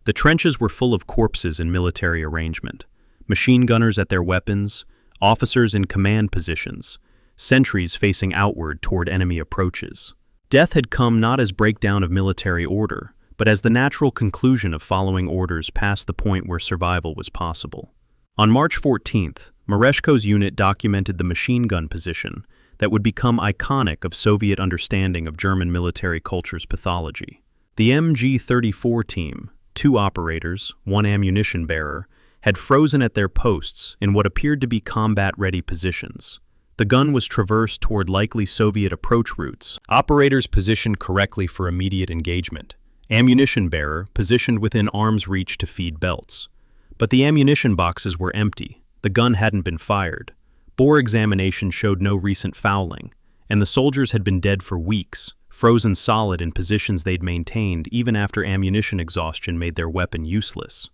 The trenches were full of corpses in military arrangement, machine gunners at their weapons, officers in command positions, sentries facing outward toward enemy approaches. Death had come not as breakdown of military order, but as the natural conclusion of following orders past the point where survival was possible. On March 14th, Mereshko's unit documented the machine gun position that would become iconic of Soviet understanding of German military culture's pathology. The MG-34 team, 2 operators, 1 ammunition bearer, had frozen at their posts in what appeared to be combat-ready positions. The gun was traversed toward likely Soviet approach routes. Operators positioned correctly for immediate engagement. Ammunition bearer positioned within arm's reach to feed belts. But the ammunition boxes were empty. The gun hadn't been fired. Bore examination showed no recent fouling, and the soldiers had been dead for weeks, frozen solid in positions they'd maintained even after ammunition exhaustion made their weapon useless.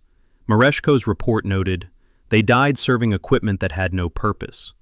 Mereshko's report noted, "They died serving equipment that had no purpose.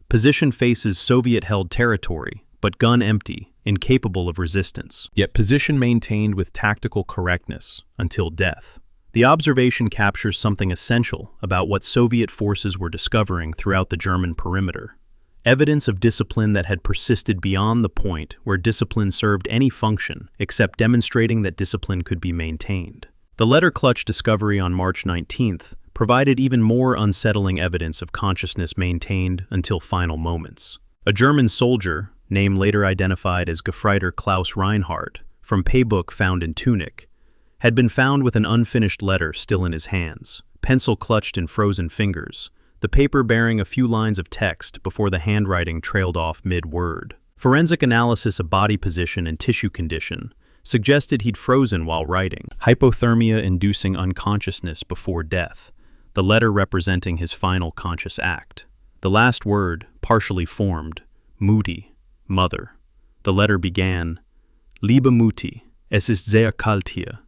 Position faces Soviet-held territory, but gun empty, incapable of resistance. Yet position maintained with tactical correctness until death." The observation captures something essential about what Soviet forces were discovering throughout the German perimeter. Evidence of discipline that had persisted beyond the point where discipline served any function except demonstrating that discipline could be maintained. The letter clutch discovery on March 19th provided even more unsettling evidence of consciousness maintained until final moments. A German soldier, name later identified as Gefreiter Klaus Reinhardt, from paybook found in tunic, had been found with an unfinished letter still in his hands, pencil clutched in frozen fingers, the paper bearing a few lines of text before the handwriting trailed off mid-word. Forensic analysis of body position and tissue condition suggested he'd frozen while writing, hypothermia-inducing unconsciousness before death, the letter representing his final conscious act. The last word, partially formed, Mutti, mother. The letter began, Liebe Mutti, es ist sehr kalt hier.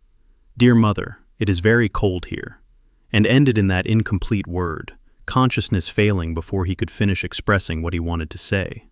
Dear mother, it is very cold here, and ended in that incomplete word, consciousness failing before he could finish expressing what he wanted to say.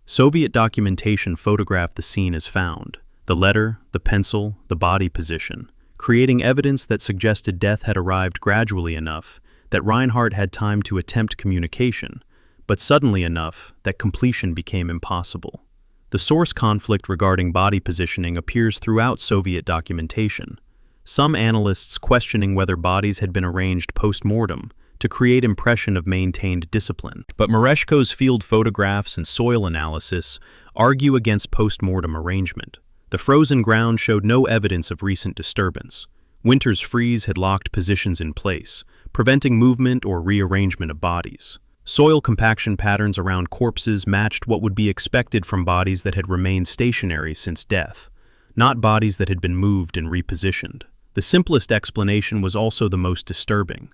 Soviet documentation photographed the scene as found, the letter, the pencil, the body position, creating evidence that suggested death had arrived gradually enough that Reinhardt had time to attempt communication, but suddenly enough that completion became impossible. The source conflict regarding body positioning appears throughout Soviet documentation, some analysts questioning whether bodies had been arranged post-mortem to create impression of maintained discipline. But Mereshko's field photographs and soil analysis argue against post-mortem arrangement. The frozen ground showed no evidence of recent disturbance. Winter's freeze had locked positions in place, preventing movement or rearrangement of bodies. Soil compaction patterns around corpses matched what would be expected from bodies that had remained stationary since death, not bodies that had been moved and repositioned. The simplest explanation was also the most disturbing.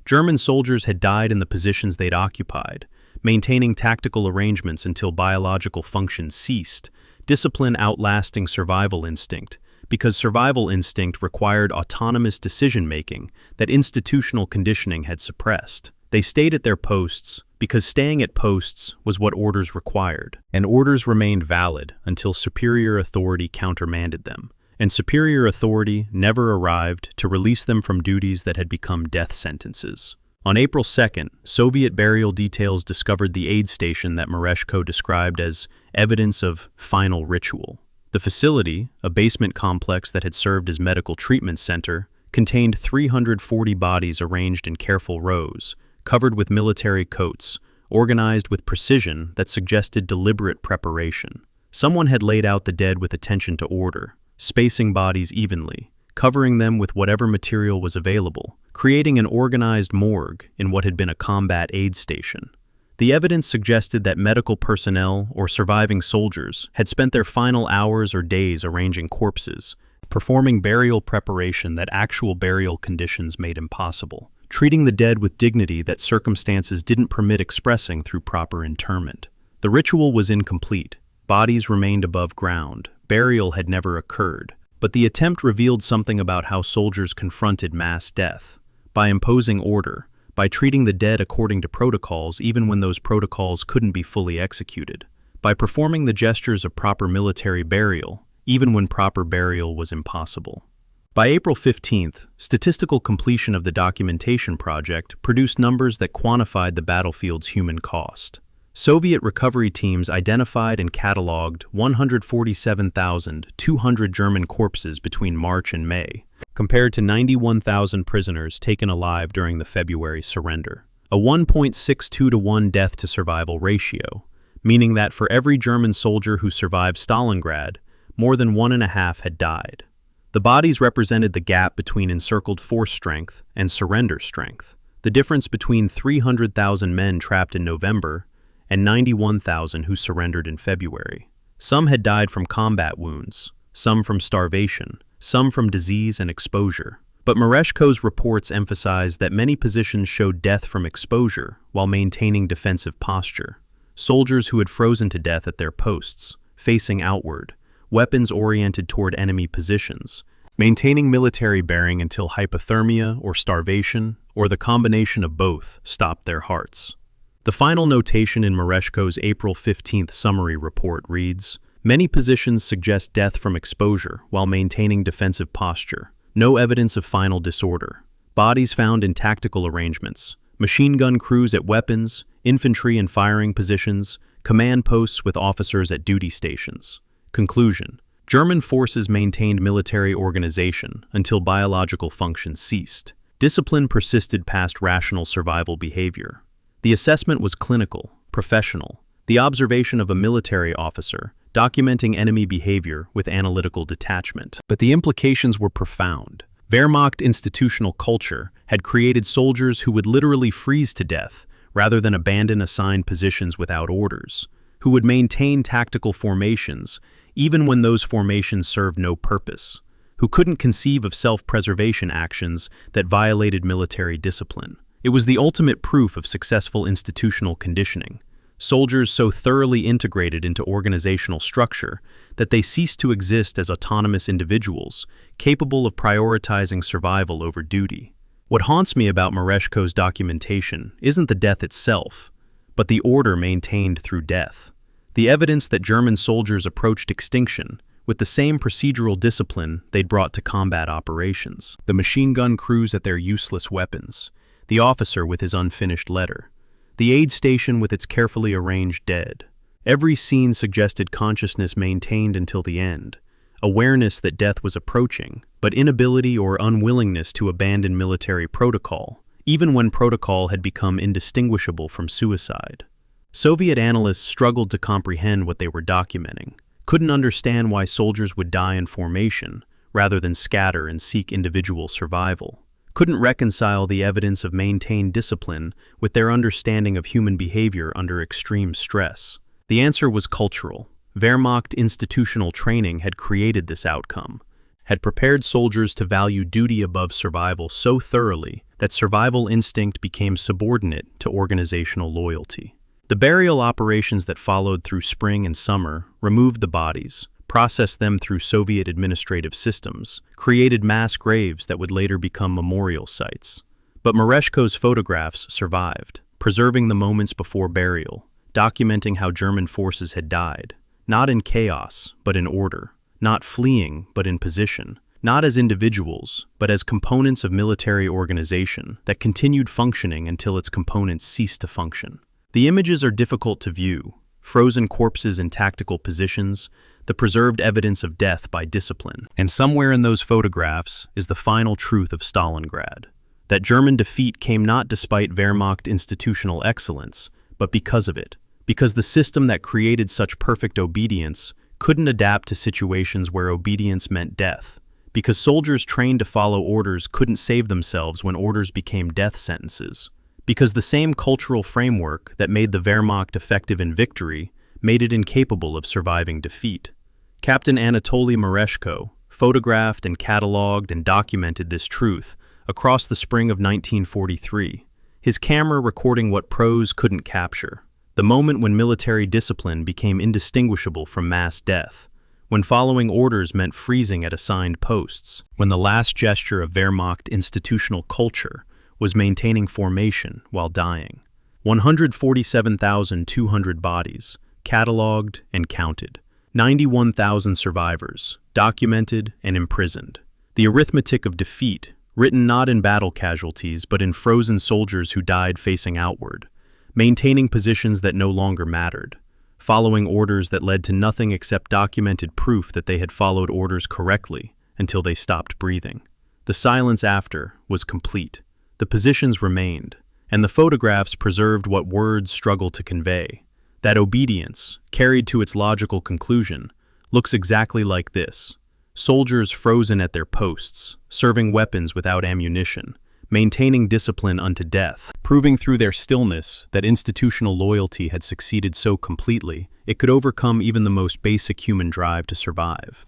German soldiers had died in the positions they'd occupied, maintaining tactical arrangements until biological function ceased, discipline outlasting survival instinct, because survival instinct required autonomous decision-making that institutional conditioning had suppressed. They stayed at their posts because staying at posts was what orders required, and orders remained valid until superior authority countermanded them, and superior authority never arrived to release them from duties that had become death sentences. On April 2nd, Soviet burial details discovered the aid station that Mereshko described as evidence of final ritual. The facility, a basement complex that had served as medical treatment center, contained 340 bodies arranged in careful rows, covered with military coats, organized with precision that suggested deliberate preparation. Someone had laid out the dead with attention to order, spacing bodies evenly, covering them with whatever material was available, creating an organized morgue in what had been a combat aid station. The evidence suggested that medical personnel or surviving soldiers had spent their final hours or days arranging corpses, performing burial preparation that actual burial conditions made impossible, treating the dead with dignity that circumstances didn't permit expressing through proper interment. The ritual was incomplete. Bodies remained above ground, Burial had never occurred, but the attempt revealed something about how soldiers confronted mass death. By imposing order, by treating the dead according to protocols even when those protocols couldn't be fully executed, by performing the gestures of proper military burial, even when proper burial was impossible. By April 15th, statistical completion of the documentation project produced numbers that quantified the battlefield's human cost. Soviet recovery teams identified and catalogued 147,200 German corpses between March and May, compared to 91,000 prisoners taken alive during the February surrender. A 1.62 to 1 death-to-survival ratio, meaning that for every German soldier who survived Stalingrad, more than 1.5 had died. The bodies represented the gap between encircled force strength and surrender strength, the difference between 300,000 men trapped in November and 91,000 who surrendered in February. Some had died from combat wounds, some from starvation, some from disease and exposure. But Mereshko's reports emphasized that many positions showed death from exposure while maintaining defensive posture. Soldiers who had frozen to death at their posts, facing outward, weapons oriented toward enemy positions, maintaining military bearing until hypothermia or starvation, or the combination of both, stopped their hearts. The final notation in Mereshko's April 15th summary report reads, "Many positions suggest death from exposure while maintaining defensive posture. No evidence of final disorder. Bodies found in tactical arrangements, machine gun crews at weapons, infantry and firing positions, command posts with officers at duty stations." Conclusion: German forces maintained military organization until biological function ceased. Discipline persisted past rational survival behavior. The assessment was clinical, professional, the observation of a military officer, documenting enemy behavior with analytical detachment. But the implications were profound. Wehrmacht institutional culture had created soldiers who would literally freeze to death rather than abandon assigned positions without orders, who would maintain tactical formations even when those formations served no purpose, who couldn't conceive of self-preservation actions that violated military discipline. It was the ultimate proof of successful institutional conditioning. Soldiers so thoroughly integrated into organizational structure that they ceased to exist as autonomous individuals, capable of prioritizing survival over duty. What haunts me about Mereshko's documentation isn't the death itself, but the order maintained through death. The evidence that German soldiers approached extinction with the same procedural discipline they'd brought to combat operations. The machine gun crews at their useless weapons, the officer with his unfinished letter, the aid station with its carefully arranged dead. Every scene suggested consciousness maintained until the end, awareness that death was approaching, but inability or unwillingness to abandon military protocol, even when protocol had become indistinguishable from suicide. Soviet analysts struggled to comprehend what they were documenting, couldn't understand why soldiers would die in formation rather than scatter and seek individual survival, couldn't reconcile the evidence of maintained discipline with their understanding of human behavior under extreme stress. The answer was cultural. Wehrmacht institutional training had created this outcome, had prepared soldiers to value duty above survival so thoroughly that survival instinct became subordinate to organizational loyalty. The burial operations that followed through spring and summer removed the bodies, processed them through Soviet administrative systems, created mass graves that would later become memorial sites. But Mereshko's photographs survived, preserving the moments before burial, documenting how German forces had died, not in chaos, but in order, not fleeing, but in position, not as individuals, but as components of military organization that continued functioning until its components ceased to function. The images are difficult to view: frozen corpses in tactical positions, the preserved evidence of death by discipline. And somewhere in those photographs is the final truth of Stalingrad, that German defeat came not despite Wehrmacht institutional excellence, but because of it, because the system that created such perfect obedience couldn't adapt to situations where obedience meant death, because soldiers trained to follow orders couldn't save themselves when orders became death sentences, because the same cultural framework that made the Wehrmacht effective in victory made it incapable of surviving defeat. Captain Anatoly Mereshko photographed and catalogued and documented this truth across the spring of 1943, his camera recording what prose couldn't capture, the moment when military discipline became indistinguishable from mass death, when following orders meant freezing at assigned posts, when the last gesture of Wehrmacht institutional culture was maintaining formation while dying. 147,200 bodies, catalogued and counted. 91,000 survivors, documented and imprisoned. The arithmetic of defeat, written not in battle casualties but in frozen soldiers who died facing outward, maintaining positions that no longer mattered, following orders that led to nothing except documented proof that they had followed orders correctly until they stopped breathing. The silence after was complete. The positions remained, and the photographs preserved what words struggle to convey. That obedience, carried to its logical conclusion, looks exactly like this. Soldiers frozen at their posts, serving weapons without ammunition, maintaining discipline unto death, proving through their stillness that institutional loyalty had succeeded so completely it could overcome even the most basic human drive to survive.